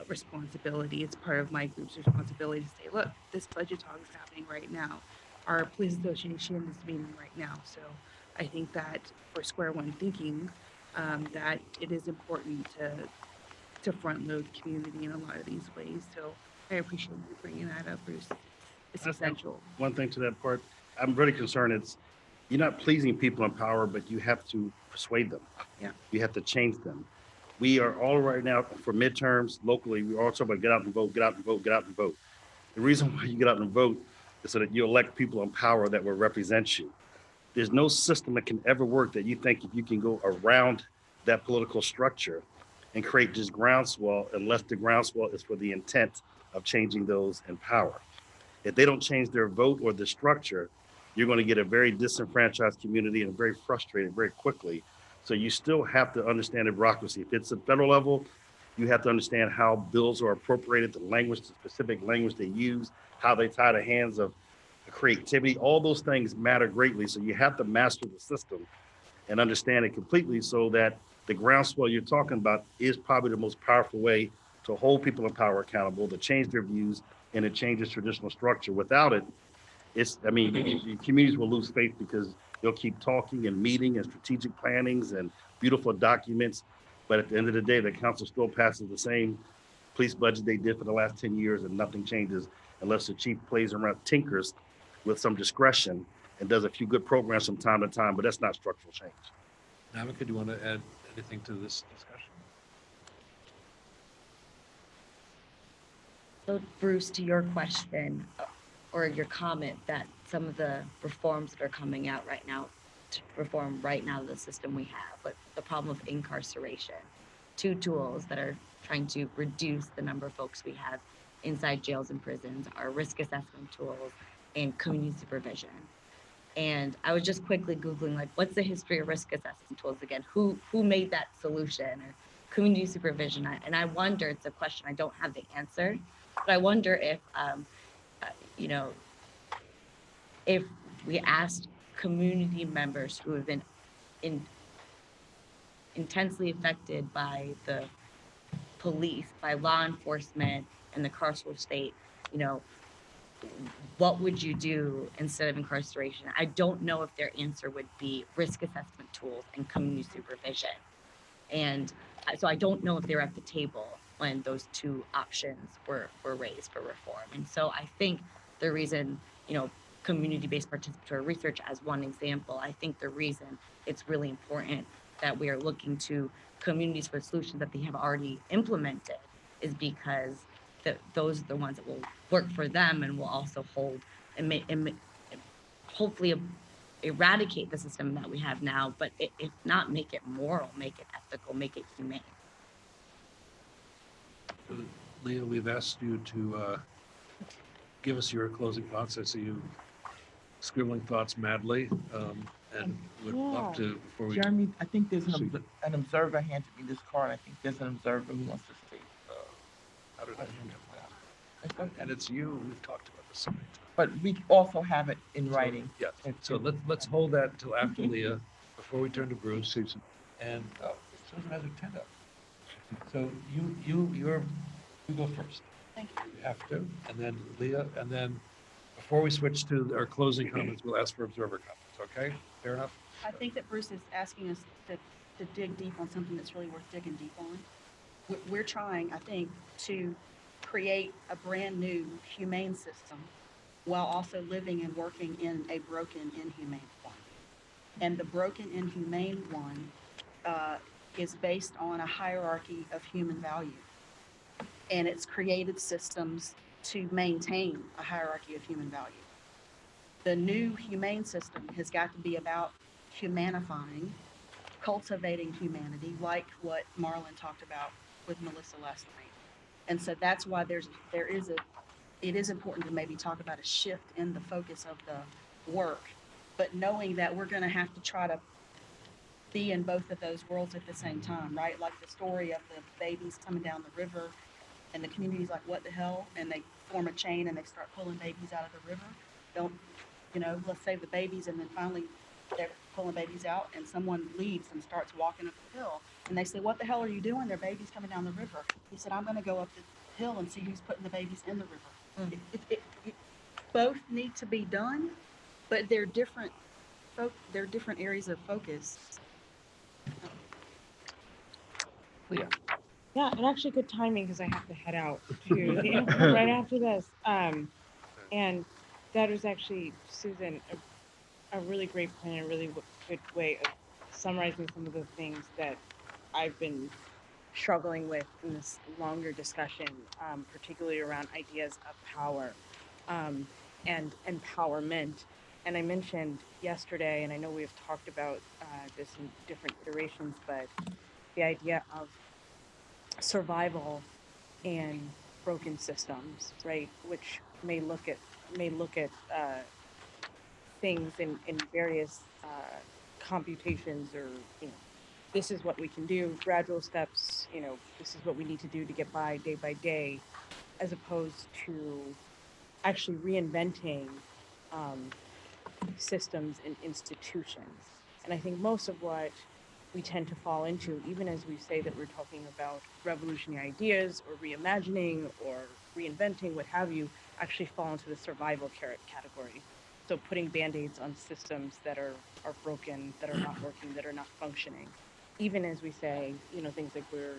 S16: responsibility. It's part of my group's responsibility to say, look, this budget talk is happening right now. Our police association is meeting right now. So I think that for square one thinking, that it is important to front load the community in a lot of these ways. So I appreciate you bringing that up, Bruce. It's essential.
S3: One thing to that part, I'm really concerned it's, you're not pleasing people in power, but you have to persuade them.
S16: Yeah.
S3: You have to change them. We are all right now for midterms locally, we all talk about get out and vote, get out and vote, get out and vote. The reason why you get out and vote is so that you elect people in power that will represent you. There's no system that can ever work that you think if you can go around that political structure and create just groundswell, unless the groundswell is for the intent of changing those in power. If they don't change their vote or the structure, you're going to get a very disenfranchised community and very frustrated very quickly. So you still have to understand the bureaucracy. If it's a federal level, you have to understand how bills are appropriated, the language, the specific language they use, how they tie the hands of creativity. All those things matter greatly. So you have to master the system and understand it completely so that the groundswell you're talking about is probably the most powerful way to hold people in power accountable, to change their views, and it changes traditional structure. Without it, communities will lose faith because they'll keep talking and meeting and strategic plannings and beautiful documents. But at the end of the day, the council still passes the same police budget they did for the last 10 years and nothing changes unless the chief plays around, tinkers with some discretion and does a few good programs from time to time, but that's not structural change.
S1: Namika, do you want to add anything to this discussion?
S17: So Bruce, to your question or your comment that some of the reforms that are coming out right now to reform right now the system we have, but the problem of incarceration, two tools that are trying to reduce the number of folks we have inside jails and prisons are risk assessment tools and community supervision. And I was just quickly Googling, like, what's the history of risk assessment tools again? Who made that solution? Or community supervision? And I wonder, it's a question I don't have the answer, but I wonder if, if we asked community members who have been intensely affected by the police, by law enforcement in the carceral state, you know, what would you do instead of incarceration? I don't know if their answer would be risk assessment tools and community supervision. And so I don't know if they're at the table when those two options were raised for reform. And so I think the reason, you know, community-based participatory research as one example, I think the reason it's really important that we are looking to communities for solutions that they have already implemented is because those are the ones that will work for them and will also hold and hopefully eradicate the system that we have now, but if not, make it moral, make it ethical, make it humane.
S1: Leah, we've asked you to give us your closing thoughts. I see you scribbling thoughts madly, and would love to, before we.
S10: Jeremy, I think there's
S1: proceed.
S10: an observer handed me this card. I think there's an observer who wants to speak.
S1: How did I hand him that? And it's you, we've talked about this so many times.
S10: But we also have it in
S1: So,
S10: writing.
S1: Yes, so let's hold that until after Leah, before we turn to Bruce, Susan, and Susan has her tent up. So you go first.
S13: Thank you.
S1: You have to, and then Leah, and then before we switch to our closing comments, we'll ask for observer comments, okay? Fair enough?
S13: I think that Bruce is asking us to dig deep on something that's really worth digging deep on. We're trying, I think, to create a brand new humane system while also living and working in a broken, inhumane one. And the broken, inhumane one is based on a hierarchy of human value. And it's created systems to maintain a hierarchy of human value. The new humane system has got to be about humanifying, cultivating humanity, like what Marlon talked about with Melissa last night. And so that's why it is important to maybe talk about a shift in the focus of the work, but knowing that we're going to have to try to be in both of those worlds at the same time, right? Like the story of the babies coming down the river and the community's like, what the hell? And they form a chain and they start pulling babies out of the river. Don't, you know, let's save the babies. And then finally they're pulling babies out and someone leaves and starts walking up the hill. And they say, what the hell are you doing? Their baby's coming down the river. He said, I'm going to go up the hill and see who's putting the babies in the river. Both need to be done, but they're different areas of focus.
S1: Leah.
S19: Yeah, and actually good timing because I have to head out to right after this. And that was actually, Susan, a really great plan, a really good way of summarizing some of the things that I've been struggling with in this longer discussion, particularly around ideas of power and empowerment. And I mentioned yesterday, and I know we've talked about this in different iterations, but the idea of survival and broken systems, right? Which may look at things in various computations, or this is what we can do, gradual steps. This is what we need to do to get by day, as opposed to actually reinventing systems and institutions. And I think most of what we tend to fall into, even as we say that we're talking about revolutionary ideas or reimagining or reinventing, what have you, actually fall into the survival category. So putting band-aids on systems that are broken, that are not working, that are not functioning. Even as we say, things like we're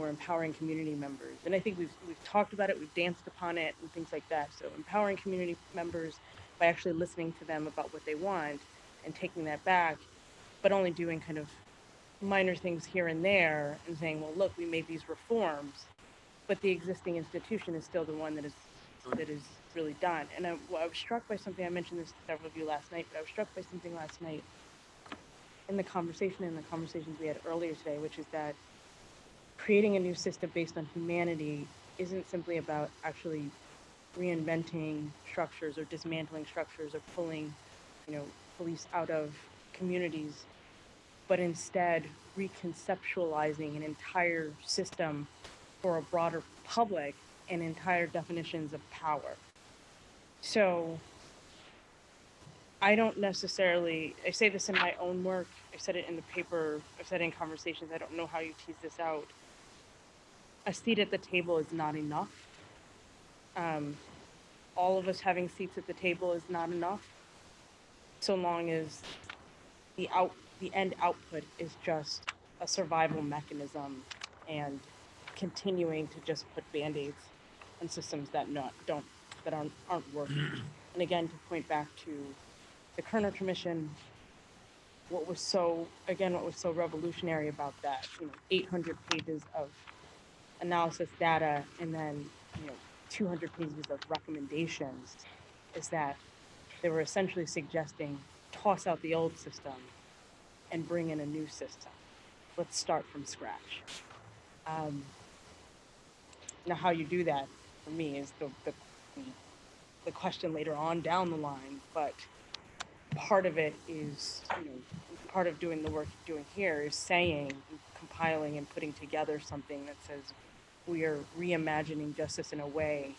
S19: empowering community members. And I think we've talked about it, we've danced upon it and things like that. So empowering community members by actually listening to them about what they want and taking that back, but only doing kind of minor things here and there and saying, well, look, we made these reforms, but the existing institution is still the one that is really done. And I was struck by something, I mentioned this to several of you last night, but I was struck by something last night in the conversations we had earlier today, which is that creating a new system based on humanity isn't simply about actually reinventing structures or dismantling structures or pulling, police out of communities, but instead reconceptualizing an entire system for a broader public and entire definitions of power. So I don't necessarily, I say this in my own work, I said it in the paper, I've said it in conversations, I don't know how you tease this out. a seat at the table is not enough. All of us having seats at the table is not enough, so long as the end output is just a survival mechanism and continuing to just put band-aids on systems that aren't working. And again, to point back to the Kerner Commission, what was so revolutionary about that, 800 pages of analysis data and then 200 pages of recommendations, is that they were essentially suggesting toss out the old system and bring in a new system. Let's start from scratch. Now, how you do that for me is the question later on down the line, but part of it is, part of doing the work you're doing here is saying, compiling and putting together something that says we are reimagining justice in a way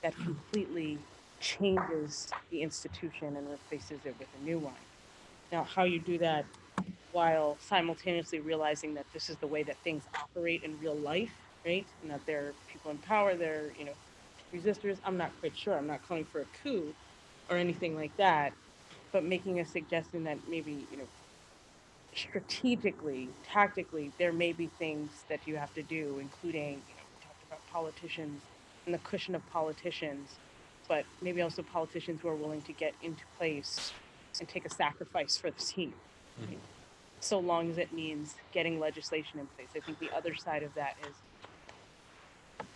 S19: that completely changes the institution and replaces it with a new one. Now, how you do that while simultaneously realizing that this is the way that things operate in real life, right? And that there are people in power, there are, resistors. I'm not quite sure. I'm not calling for a coup or anything like that, but making a suggestion that maybe, strategically, tactically, there may be things that you have to do, including, we talked about politicians and the cushion of politicians, but maybe also politicians who are willing to get into place and take a sacrifice for the team. Right? So long as it means getting legislation in place. I think the other side of that is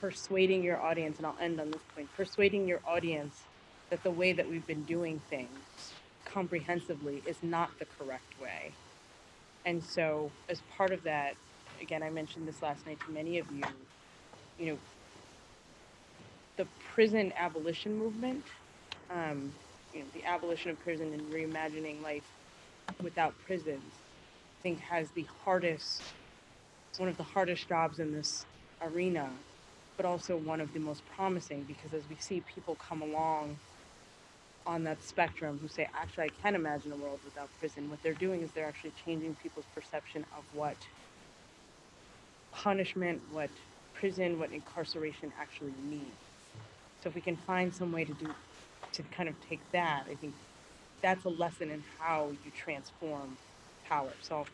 S19: persuading your audience, and I'll end on this point, persuading your audience that the way that we've been doing things comprehensively is not the correct way. And so as part of that, again, I mentioned this last night to many of you, the prison abolition movement, the abolition of prison and reimagining life without prisons, I think has one of the hardest jobs in this arena, but also one of the most promising, because as we see people come along on that spectrum who say, actually, I can imagine a world without prison, what they're doing is they're actually changing people's perception of what punishment, what prison, what incarceration actually means. So if we can find some way to kind of take that, I think that's a lesson in how you transform power. So I'll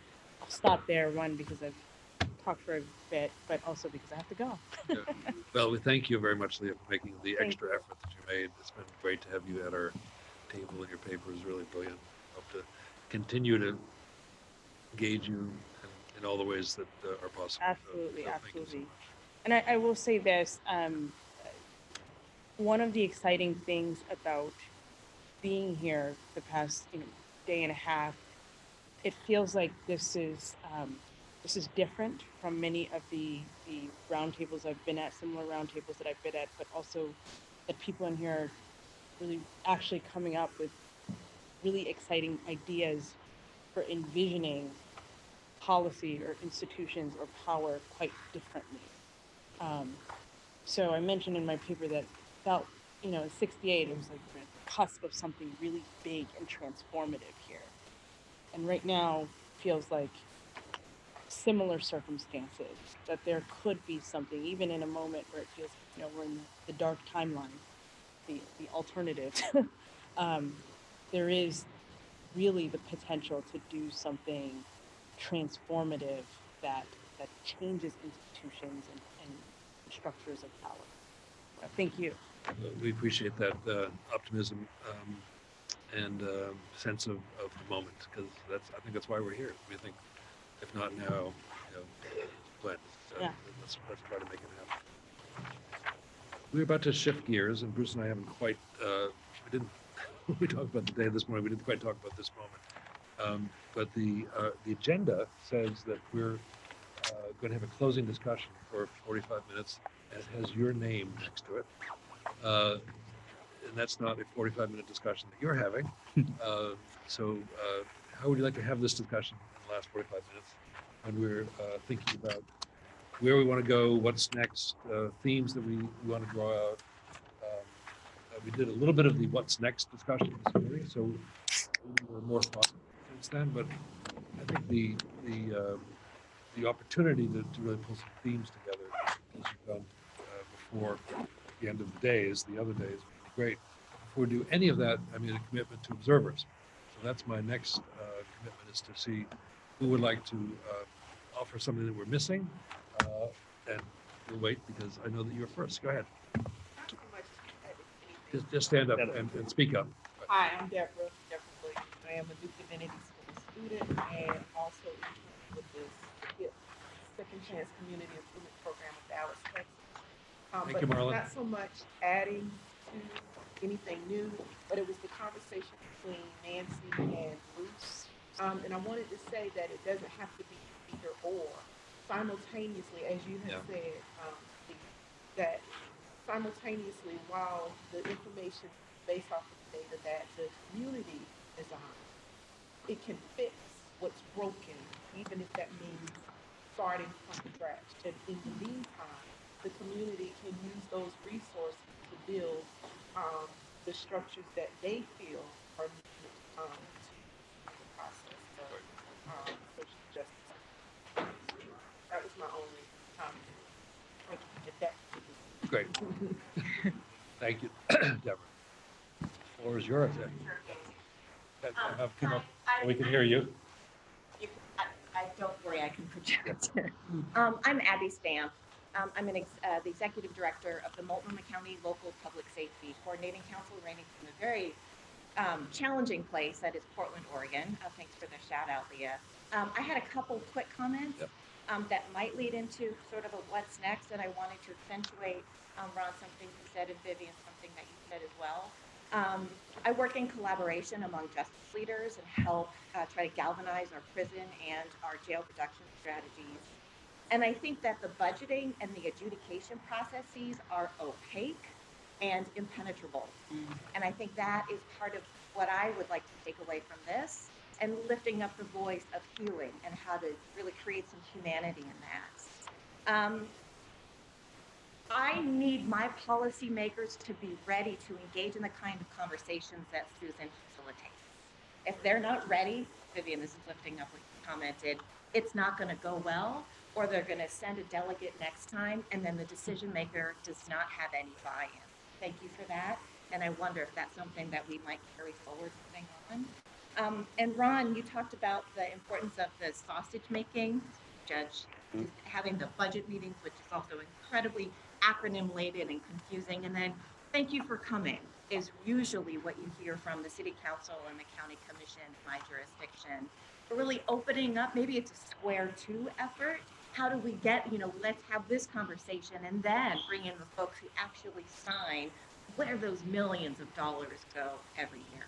S19: stop there, one, because I've talked for a bit, but also because I have to go.
S1: Yeah. Well, we thank you very much, Leah, for making the extra effort that you made. It's been great to have you at our table, and your paper is really brilliant. Hope to continue to engage you in all the ways that are possible.
S19: Absolutely,
S1: so thank you so
S19: absolutely.
S1: much.
S19: And I will say this, one of the exciting things about being here the past day and a half, it feels like this is different from many of the roundtables I've been at, similar roundtables that I've been at, but also that people in here are really actually coming up with really exciting ideas for envisioning policy or institutions or power quite differently. So I mentioned in my paper that felt, in 68, it was like the cusp of something really big and transformative here. And right now feels like similar circumstances, that there could be something, even in a moment where it feels, we're in the dark timeline, the alternative. There is really the potential to do something transformative that changes institutions and structures of power. Thank you.
S1: We appreciate that optimism and sense of the moment, because I think that's why we're here. We think, if not now, when.
S19: Yeah.
S1: Let's try to make it happen. We're about to shift gears, and Bruce and I haven't quite. We didn't. We talked about the day this morning. We didn't quite talk about this moment. But the agenda says that we're going to have a closing discussion for 45 minutes. And it has your name next to it. And that's not a 45-minute discussion that you're having. So how would you like to have this discussion in the last 45 minutes when we're thinking about where we want to go, what's next, themes that we want to draw out? We did a little bit of the what's next discussion this morning, so we're more thoughtful since then, but I think the opportunity to really pull some themes together as you've done before the end of the days, the other days would be great. Before we do any of that, I made a commitment to observers. So that's my next commitment, is to see who would like to offer something that we're missing. And we'll wait because I know that you're first. Go ahead. Just stand up and speak up.
S10: Hi, I'm Deborah Blake. I am a new divinity school student and also with this Second Chance Community Improvement Program with Dallas, Texas.
S1: Thank
S10: But
S1: you, Marlon.
S10: it's not so much adding to anything new, but it was the conversation between Nancy and Bruce. And I wanted to say that it doesn't have to be either or. Simultaneously, as you have said, that simultaneously, while the information based off of the data that the community is on, it can fix what's broken, even if that means starting from scratch. And in the meantime, the community can use those resources to build the structures that they feel are needed to the process of social justice. That was my only comment. Thank you. If that
S1: Great. Thank you, Deborah. The floor is yours. Come up so we can hear you.
S20: Don't worry, I can project. I'm Abby Stamp. I'm the executive director of the Multnomah County Local Public Safety Coordinating Council, reigning from a very challenging place that is Portland, Oregon. Thanks for the shout out, Leah. I had a couple quick comments that might lead into sort of a what's next, and I wanted to accentuate, Ron, something you said, and Vivian, something that you said as well. I work in collaboration among justice leaders and help try to galvanize our prison and our jail reduction strategies. And I think that the budgeting and the adjudication processes are opaque and impenetrable. And I think that is part of what I would like to take away from this, and lifting up the voice of healing and how to really create some humanity in that. I need my policymakers to be ready to engage in the kind of conversations that Susan facilitates. If they're not ready, Vivian, this is lifting up what you commented, it's not going to go well, or they're going to send a delegate next time, and then the decision maker does not have any buy-in. Thank you for that. And I wonder if that's something that we might carry forward moving on. And Ron, you talked about the importance of the sausage making, Judge, having the budget meetings, which is also incredibly acronym laden and confusing. And then thank you for coming is usually what you hear from the city council and the county commission, my jurisdiction. We're really opening up, maybe it's a square two effort. How do we get, let's have this conversation and then bring in the folks who actually sign where those millions of dollars go every year.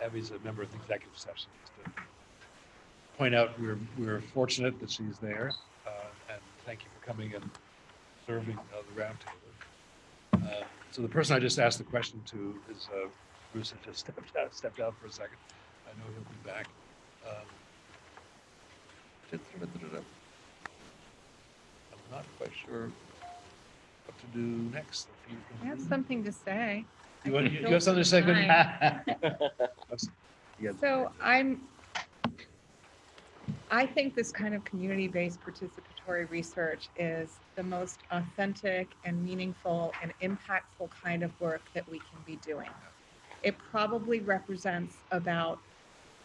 S1: Abby's a member of the executive session. Just to point out, we're fortunate that she's there, and thank you for coming and serving the roundtable. So the person I just asked the question to is Bruce, had just stepped out for a second. I know he'll be back. I'm not quite sure what to do next.
S4: I have something to say.
S1: You have something to say? Good.
S4: So I think this kind of community-based participatory research is the most authentic and meaningful and impactful kind of work that we can be doing. It probably represents about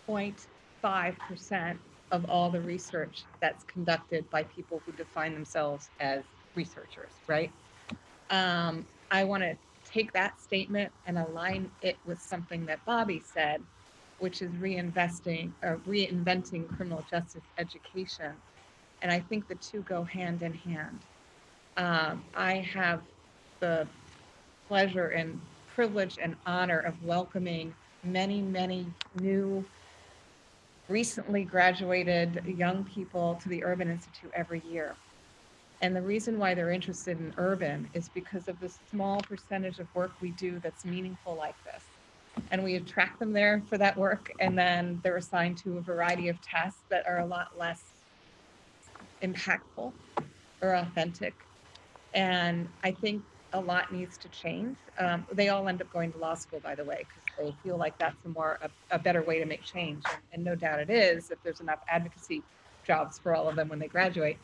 S4: 0.5% of all the research that's conducted by people who define themselves as researchers, right? I want to take that statement and align it with something that Bobby said, which is reinventing criminal justice education. And I think the two go hand in hand. I have the pleasure and privilege and honor of welcoming many, many new, recently graduated young people to the Urban Institute every year. And the reason why they're interested in urban is because of the small percentage of work we do that's meaningful like this. And we attract them there for that work, and then they're assigned to a variety of tasks that are a lot less impactful or authentic. And I think a lot needs to change. They all end up going to law school, by the way, because they feel like that's a better way to make change. And no doubt it is, if there's enough advocacy jobs for all of them when they graduate.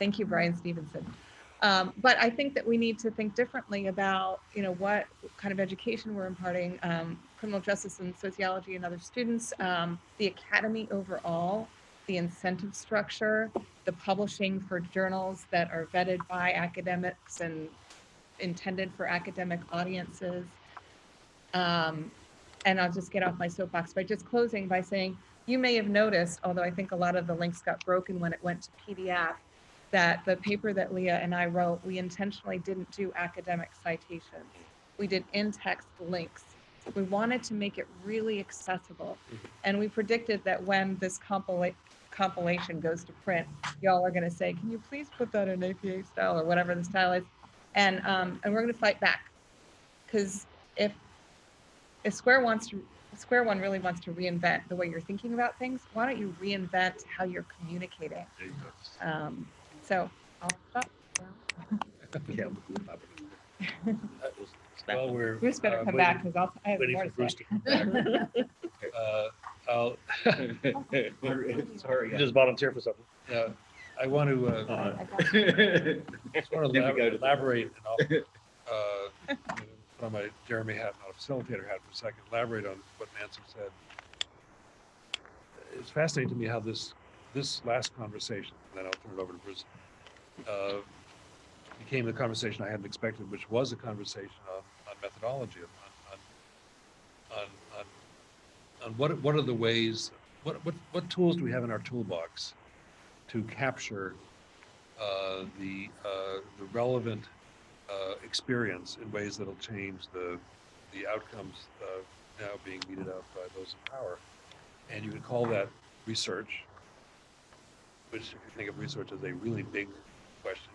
S4: Thank you, Brian Stevenson. But I think that we need to think differently about, what kind of education we're imparting, criminal justice and sociology and other students, the academy overall, the incentive structure, the publishing for journals that are vetted by academics and intended for academic audiences. And I'll just get off my soapbox by just closing by saying, you may have noticed, although I think a lot of the links got broken when it went to PDF, that the paper that Leah and I wrote, we intentionally didn't do academic citations. We did in-text links. We wanted to make it really accessible. And we predicted that when this compilation goes to print, y'all are gonna say, can you please put that in APA style or whatever the style is? And we're gonna fight back. Because if Square One really wants to reinvent the way you're thinking about things, why don't you reinvent how you're communicating? So I'll stop.
S1: Well,
S4: Bruce better come back because I have
S1: waiting
S4: more
S1: for
S4: to
S1: Bruce
S4: say.
S1: to come back.
S3: Sorry. You just volunteer for something.
S1: Yeah, I want to, elaborate, and I'll put on my Jeremy hat, not a facilitator hat for a second, elaborate on what Nancy said. It's fascinating to me how this last conversation, and then I'll turn it over to Bruce, became the conversation I hadn't expected, which was a conversation on methodology, on what are the ways, what tools do we have in our toolbox to capture the relevant experience in ways that'll change the outcomes now being meted out by those in power. And you could call that research, which if you think of research as a really big question,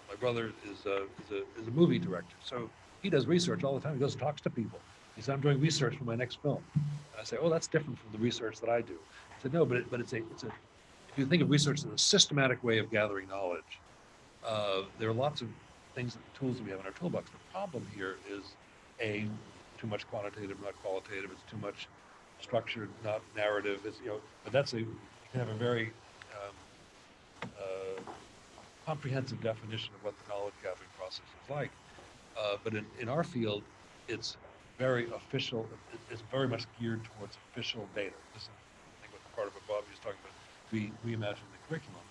S1: my brother is a movie director, so he does research all the time. He goes and talks to people. He said, I'm doing research for my next film. And I say, oh, that's different from the research that I do. I said, no, but it's a if you think of research as a systematic way of gathering knowledge, there are lots of things, tools that we have in our toolbox. The problem here is too much quantitative, not qualitative. It's too much structured, not narrative. It's, but you can have a very comprehensive definition of what the knowledge gathering process is like. But in our field, it's very official. It's very much geared towards official data. This is, I think, what part of what Bobby was talking about. We reimagine the curriculum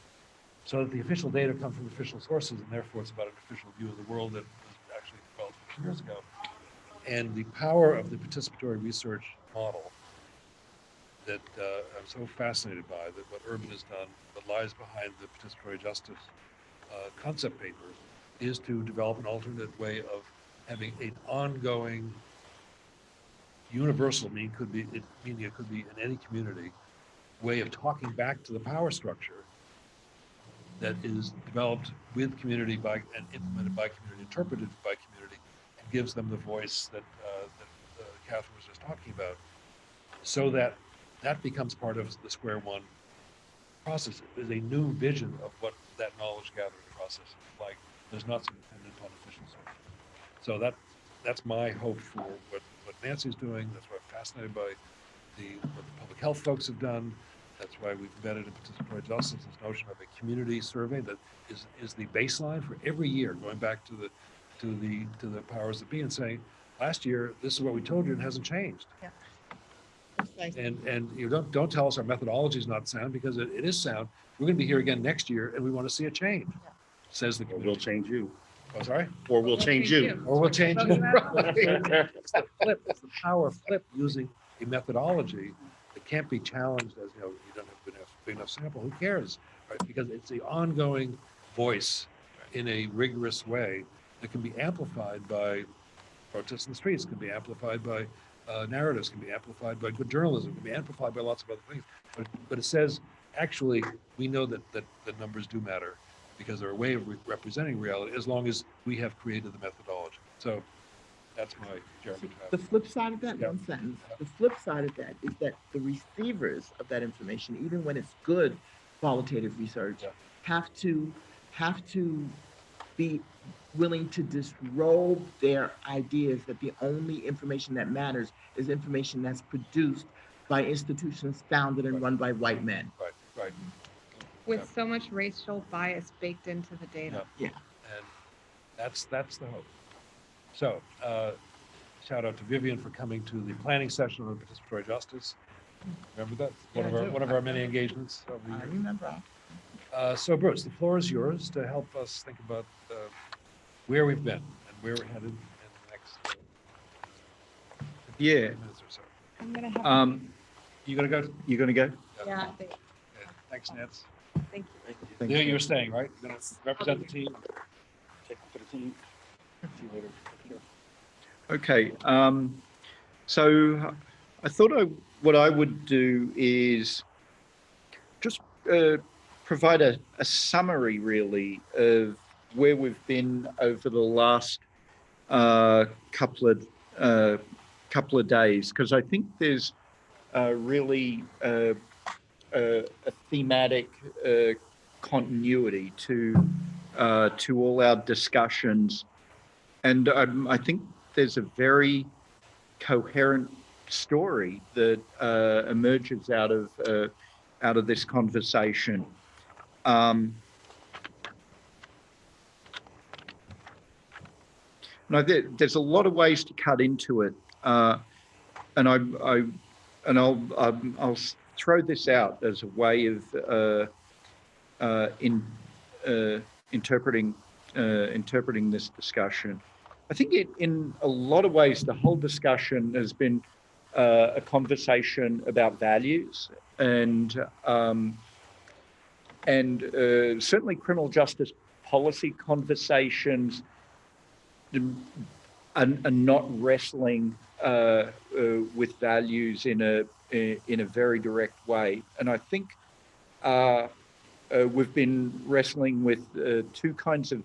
S1: so that the official data come from official sources, and therefore it's about an official view of the world that was actually developed a few years ago. And the power of the participatory research model that I'm so fascinated by, that what Urban has done, what lies behind the participatory justice concept paper, is to develop an alternate way of having an ongoing universal media could be in any community way of talking back to the power structure that is developed with community and implemented by community, interpreted by community, and gives them the voice that Catherine was just talking about, so that becomes part of the Square One process. It is a new vision of what that knowledge gathering process is like. There's not so dependent on official sources. So that's my hope for what Nancy's doing. That's why I'm fascinated by what the public health folks have done. That's why we've embedded in participatory justice this notion of a community survey that is the baseline for every year, going back to the powers that be and saying, last year this is what we told you and it hasn't changed.
S4: Yeah.
S1: And you don't tell us our methodology is not sound, because it is sound. We're going to be here again next year and we want to see a change. Yeah. Says the community.
S3: We'll change you.
S1: Oh, sorry?
S3: Or we'll change you.
S1: Or we'll change you. It's the flip. It's the power flip using a methodology that can't be challenged as, you don't have big enough sample. Who cares? Right? Because it's the ongoing voice in a rigorous way that can be amplified by protests in the streets, can be amplified by narratives, can be amplified by good journalism, can be amplified by lots of other things. But it says, actually, we know that the numbers do matter, because they're a way of representing reality, as long as we have created the methodology. So that's my Jeremy.
S10: The flip side of that, one sentence, the flip side of that is that the receivers of that information, even when it's good qualitative research, have to be willing to disrobe their ideas that the only information that matters is information that's produced by institutions founded and run by white men.
S1: Right.
S4: With so much racial bias baked into the data.
S9: Yeah.
S1: And that's the hope. So, shout out to Vivian for coming to the planning session on participatory justice. Remember that? One of our many engagements over the
S10: I
S1: year.
S10: remember.
S1: So Bruce, the floor is yours to help us think about where we've been and where we're headed in the next 15 minutes or so.
S4: I'm gonna have.
S1: You gonna go?
S9: You gonna go?
S4: Yeah.
S1: Okay. Thanks, Nance.
S4: Thank you.
S9: Thank
S1: Leah,
S9: you.
S1: you're staying, right? You're gonna represent the team?
S3: Take for the team. See you later.
S9: Okay. So I thought what I would do is just provide a summary, really, of where we've been over the last couple of days, because I think there's really a thematic continuity to all our discussions, and I think there's a very coherent story that emerges out of this conversation. Now, there's a lot of ways to cut into it, and I'll throw this out as a way of interpreting this discussion. I think in a lot of ways, the whole discussion has been a conversation about values, and certainly criminal justice policy conversations are not wrestling with values in a very direct way. And I think we've been wrestling with two kinds of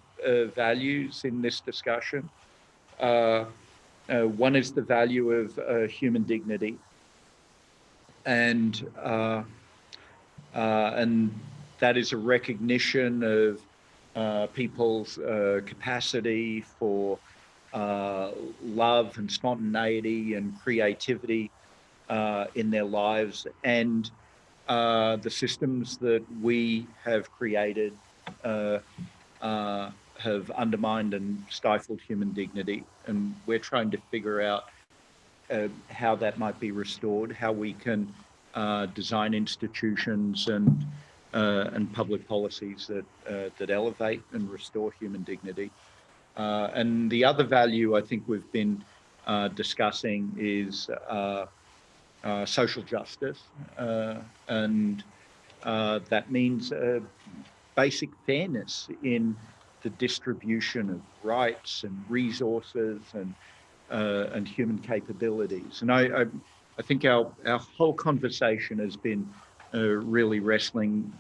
S9: values in this discussion. One is the value of human dignity, and that is a recognition of people's capacity for love and spontaneity and creativity in their lives, and the systems that we have created have undermined and stifled human dignity, and we're trying to figure out how that might be restored, how we can design institutions and public policies that elevate and restore human dignity. And the other value I think we've been discussing is social justice, and that means basic fairness in the distribution of rights and resources and human capabilities. And I think our whole conversation has been really wrestling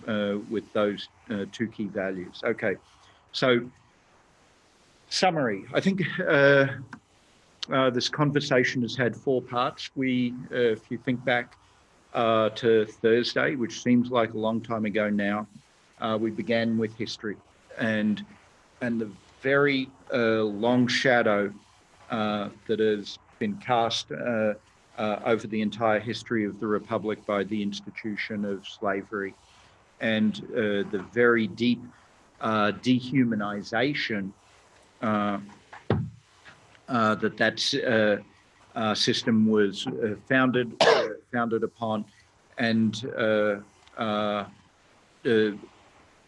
S9: with those two key values. Okay, so summary. I think this conversation has had four parts. If you think back to Thursday, which seems like a long time ago now, we began with history and the very long shadow that has been cast over the entire history of the Republic by the institution of slavery, and the very deep dehumanization that system was founded upon, and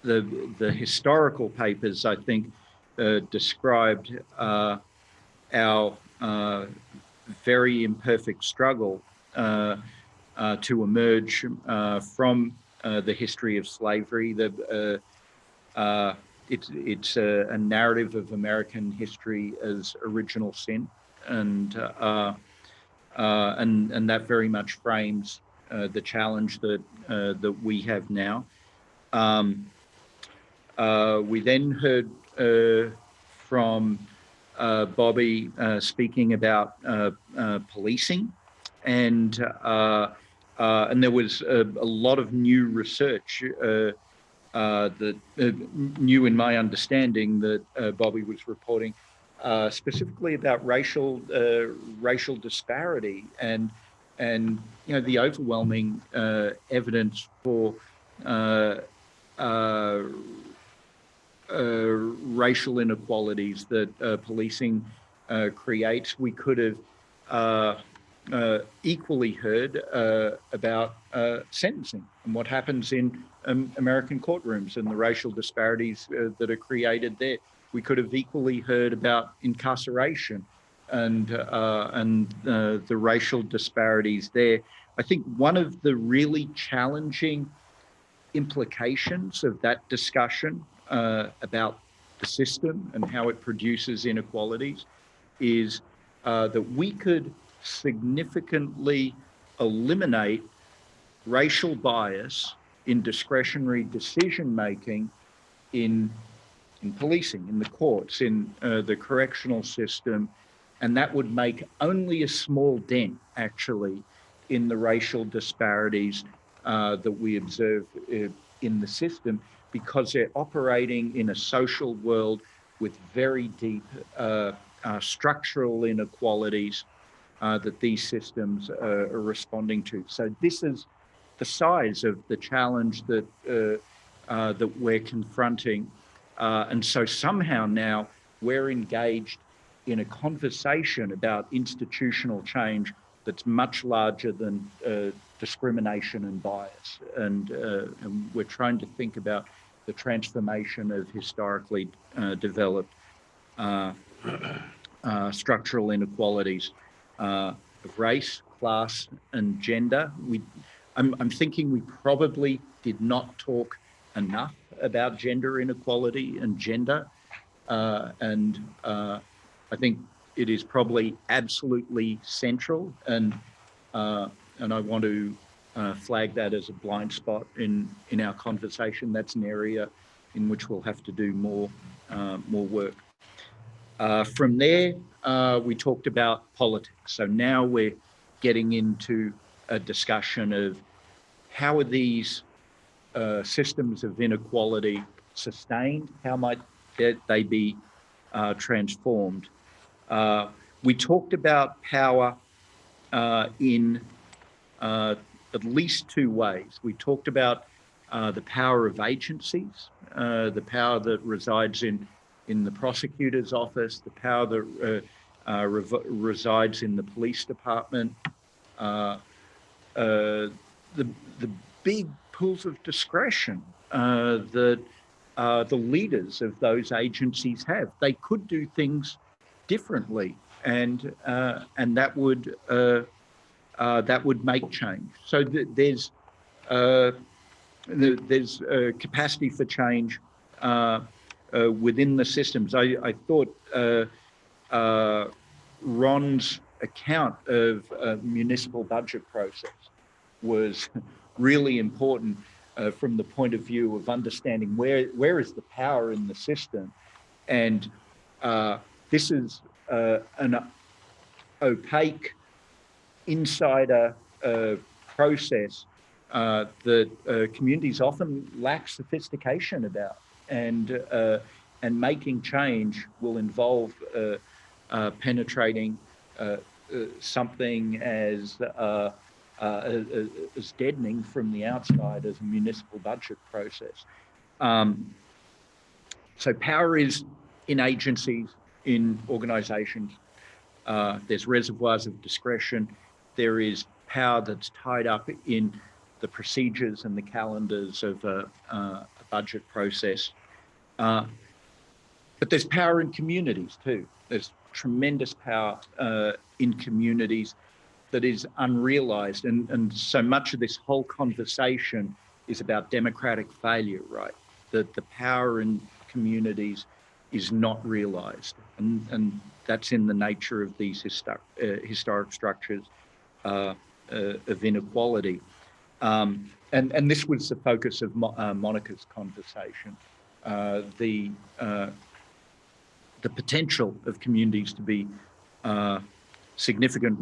S9: the historical papers, I think, described our very imperfect struggle to emerge from the history of slavery. It's a narrative of American history as original sin, and that very much frames the challenge that we have now. We then heard from Bobby speaking about policing, and there was a lot of new research that new in my understanding that Bobby was reporting specifically about racial disparity and the overwhelming evidence for racial inequalities that policing creates. We could have equally heard about sentencing and what happens in American courtrooms and the racial disparities that are created there. We could have equally heard about incarceration and the racial disparities there. I think one of the really challenging implications of that discussion about the system and how it produces inequalities is that we could significantly eliminate racial bias in discretionary decision-making in policing, in the courts, in the correctional system, and that would make only a small dent, actually, in the racial disparities that we observe in the system, because they're operating in a social world with very deep structural inequalities that these systems are responding to. So this is the size of the challenge that that we're confronting. And so somehow now we're engaged in a conversation about institutional change that's much larger than discrimination and bias. And we're trying to think about the transformation of historically developed structural inequalities of race, class, and gender. I'm thinking we probably did not talk enough about gender inequality and gender. I think it is probably absolutely central, and I want to flag that as a blind spot in our conversation. That's an area in which we'll have to do more work. From there, we talked about politics. So now we're getting into a discussion of how are these systems of inequality sustained? How might they be transformed? We talked about power in at least two ways. We talked about the power of agencies, the power that resides in the prosecutor's office, the power that resides in the police department, the big pools of discretion that the leaders of those agencies have. They could do things differently, and that would make change. So there's capacity for change within the systems. I thought Ron's account of a municipal budget process was really important from the point of view of understanding where is the power in the system. And this is an opaque insider process that communities often lack sophistication about, and making change will involve penetrating something as deadening from the outside as a municipal budget process. So power is in agencies, in organizations. There's reservoirs of discretion. There is power that's tied up in the procedures and the calendars of a budget process. But there's power in communities too. There's tremendous power in communities that is unrealized. And so much of this whole conversation is about democratic failure, right? That the power in communities is not realized. And that's in the nature of these historic structures of inequality. And this was the focus of Monica's conversation. The potential of communities to be significant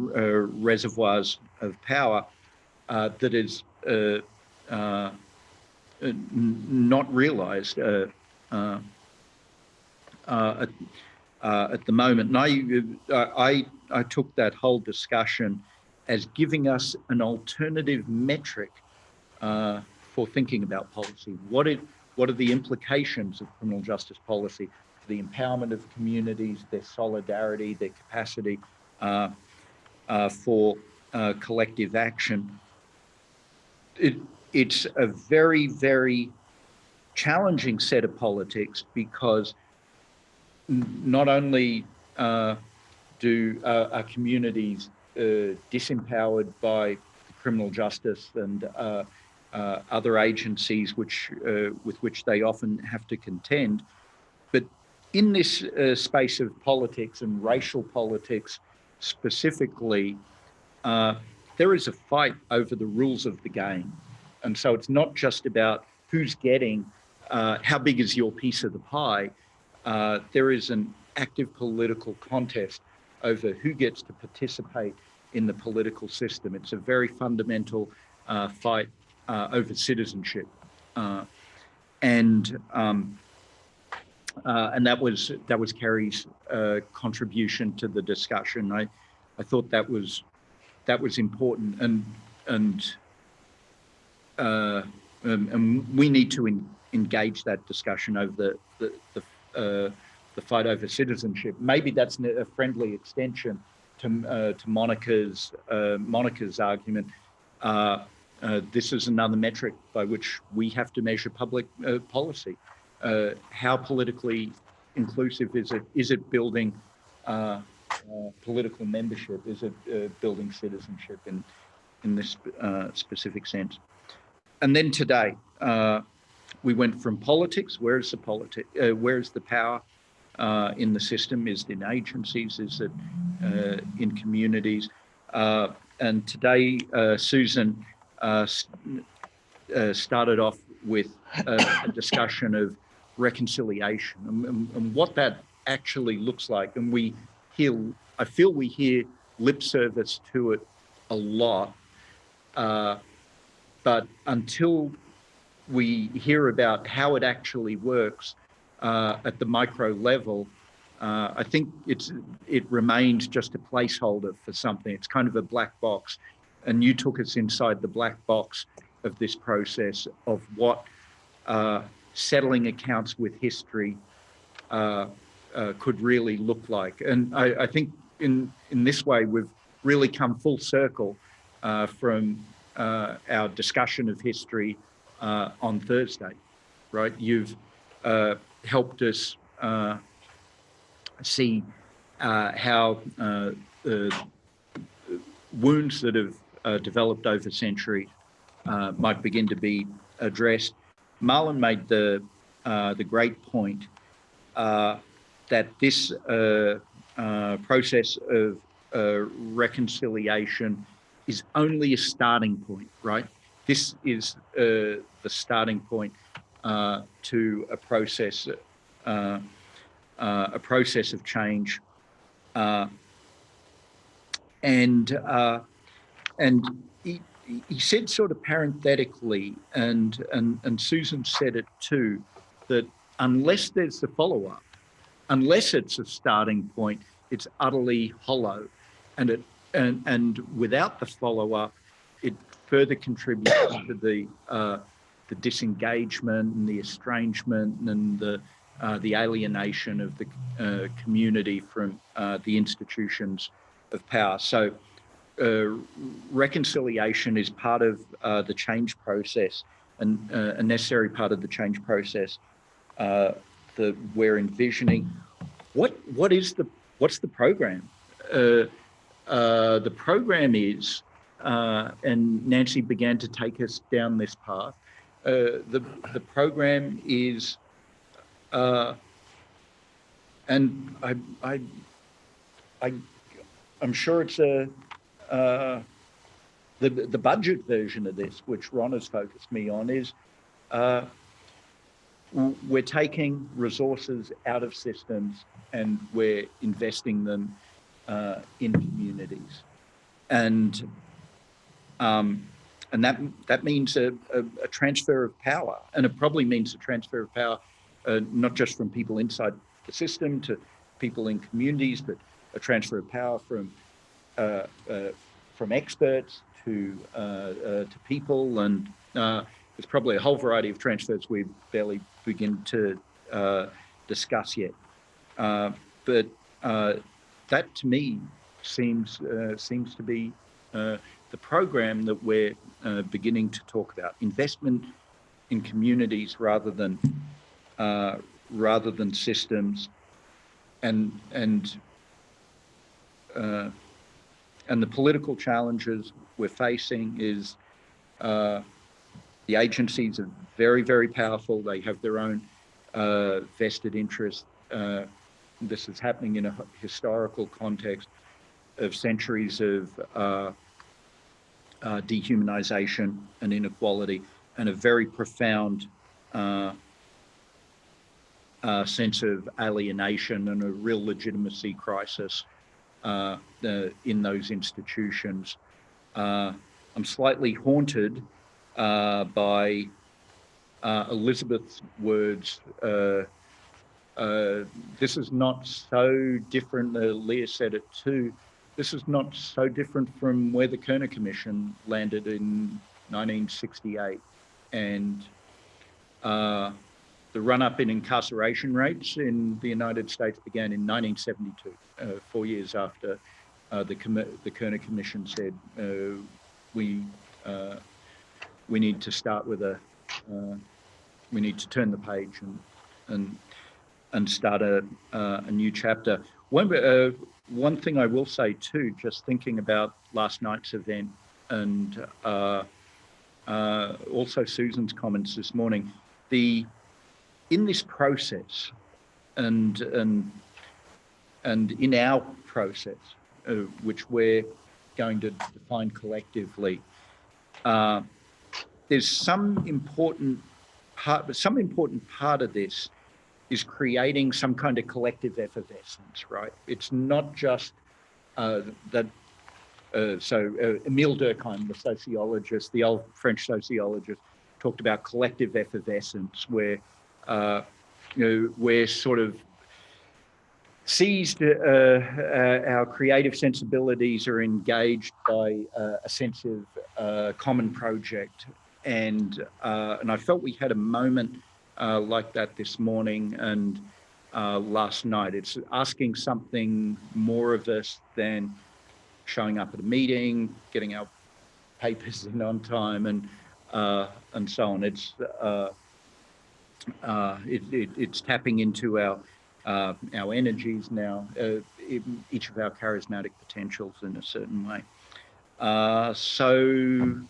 S9: reservoirs of power that is not realized at the moment. And I took that whole discussion as giving us an alternative metric for thinking about policy. what are the implications of criminal justice policy for the empowerment of communities, their solidarity, their capacity for collective action. It's a very, very challenging set of politics because not only are communities disempowered by criminal justice and other agencies with which they often have to contend, but in this space of politics and racial politics specifically, there is a fight over the rules of the game. And so it's not just about who's getting, how big is your piece of the pie. There is an active political contest over who gets to participate in the political system. It's a very fundamental fight over citizenship. And that was Kerry's contribution to the discussion. I thought that was important, and we need to engage that discussion over the fight over citizenship. Maybe that's a friendly extension to Monica's argument. This is another metric by which we have to measure public policy. How politically inclusive is it? Is it building political membership? Is it building citizenship in this specific sense? And then today, we went from politics. Where is the power in the system? Is it in agencies? Is it in communities? And today, Susan started off with a discussion of reconciliation and what that actually looks like. And I feel we hear lip service to it a lot, but until we hear about how it actually works at the micro level, I think it remains just a placeholder for something. It's kind of a black box. And you took us inside the black box of this process of what settling accounts with history could really look like. And I think in this way, we've really come full circle from our discussion of history on Thursday, right? You've helped us see how wounds that have developed over centuries might begin to be addressed. Marlon made the great point that this process of reconciliation is only a starting point, right? This is the starting point to a process of change, and he said sort of parenthetically, and Susan said it too, that unless there's the follow-up, unless it's a starting point, it's utterly hollow, and without the follow-up, it further contributes to the disengagement and the estrangement and the alienation of the community from the institutions of power. So reconciliation is part of the change process, and a necessary part of the change process that we're envisioning. What's the program? The program is, and Nancy began to take us down this path. The program is, and I'm sure it's the budget version of this, which Ron has focused me on, is we're taking resources out of systems and we're investing them in communities, and that means a transfer of power, and it probably means a transfer of power not just from people inside the system to people in communities, but a transfer of power from experts to people, and there's probably a whole variety of transfers we barely begin to discuss yet. But that to me seems to be the program that we're beginning to talk about: investment in communities rather than systems, and the political challenges we're facing is the agencies are very, very powerful. They have their own vested interest. This is happening in a historical context of centuries of dehumanization and inequality, and a very profound sense of alienation and a real legitimacy crisis in those institutions. I'm slightly haunted by Elizabeth's words. This is not so different, Leah said it too, this is not so different from where the Kerner Commission landed in 1968. And the run-up in incarceration rates in the United States began in 1972, 4 years after the Kerner Commission said we need to start with we need to turn the page and start a new chapter. One thing I will say too, just thinking about last night's event and also Susan's comments this morning, in this process and in our process, which we're going to define collectively, there's some important part of this is creating some kind of collective effervescence, right? It's not just that. Emile Durkheim, the sociologist, the old French sociologist, talked about collective effervescence, where we're sort of seized, our creative sensibilities are engaged by a sense of common project, and I felt we had a moment like that this morning and last night. It's asking something more of us than showing up at a meeting, getting our papers in on time, and so on. It's tapping into our energies now, each of our charismatic potentials in a certain way. So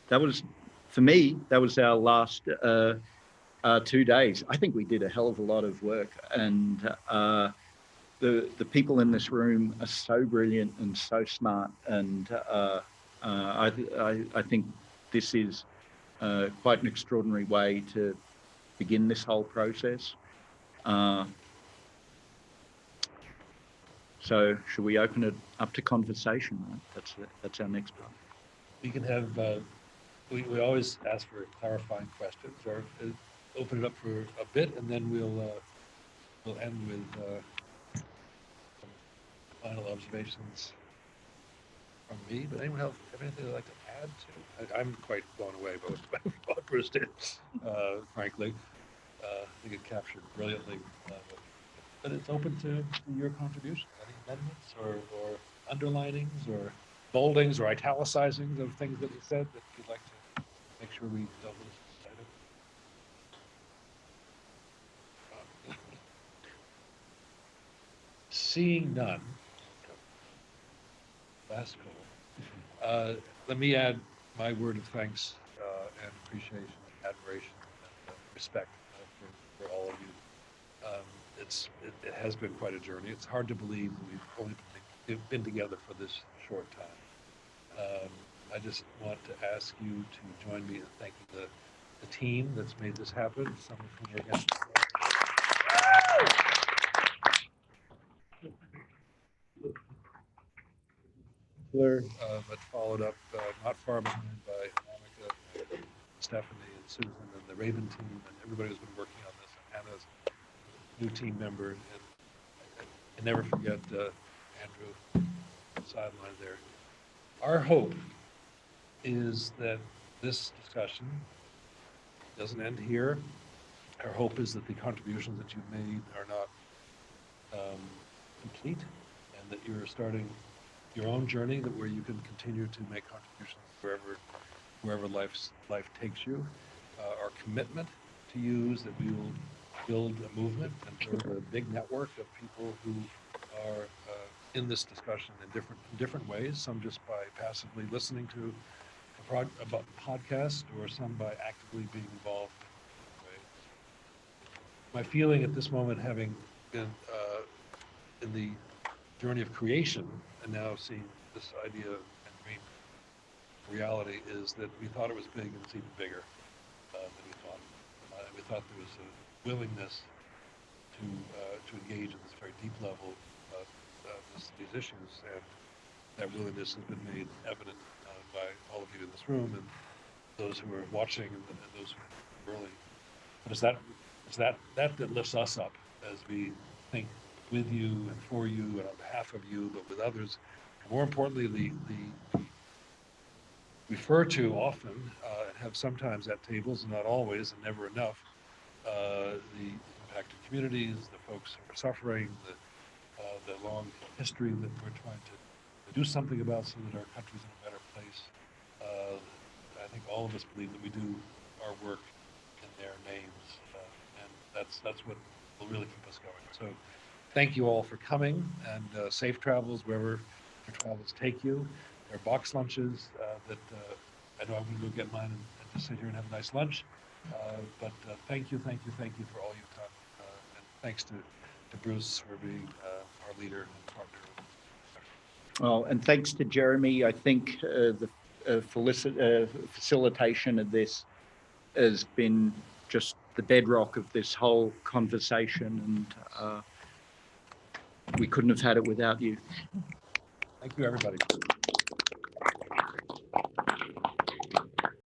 S9: that was, for me, that was our last 2 days. I think we did a hell of a lot of work, and the people in this room are so brilliant and so smart, and I think this is quite an extraordinary way to begin this whole process. So should we open it up to conversation? Right? That's our next part.
S1: We can have, we always ask for clarifying questions, or open it up for a bit, and then we'll end with some final observations from me. But anyone else have anything they'd like to add to? I'm quite blown away by what Bruce did, frankly. I think it captured brilliantly. But it's open to your contribution. Any amendments or underlinings or boldings or italicizings of things that you said that you'd like to make sure we dealt with this item? Seeing none, last call. Let me add my word of thanks and appreciation, admiration, and respect for all of you. It has been quite a journey. It's hard to believe we've only been together for this short time. I just want to ask you to join me in thanking the team that's made this happen, some of whom are again. But followed up not far behind by Monica, Stephanie, and Susan, and the Raven team, and everybody who's been working on this, and Hannah's new team member, and I never forget Andrew, sideline there. Our hope is that this discussion doesn't end here. Our hope is that the contributions that you've made are not complete, and that you're starting your own journey, that where you can continue to make contributions wherever life takes you. Our commitment to you is that we will build a movement and build a big network of people who are in this discussion in different ways, some just by passively listening to about the podcast, or some by actively being involved in a way. My feeling at this moment, having been in the journey of creation and now seeing this idea and dream reality, is that we thought it was big, and it's even bigger than we thought. And we thought there was a willingness to engage at this very deep level these issues, and that willingness has been made evident by all of you in this room and those who are watching and those who are early. But it's that lifts us up as we think with you and for you and on behalf of you, but with others. And more importantly, the refer to often and have sometimes at tables, and not always and never enough, the impacted communities, the folks who are suffering, the long history that we're trying to do something about so that our country's in a better place. I think all of us believe that we do our work in their names, and that's what will really keep us going. So thank you all for coming, and safe travels wherever your travels take you. There are box lunches that I know I'm going to go get mine and just sit here and have a nice lunch. But thank you for all you've done, and thanks to Bruce for being our leader and partner.
S9: Well, and thanks to Jeremy. I think the facilitation of this has been just the bedrock of this whole conversation, and we couldn't have had it without you.
S1: Thank you, everybody.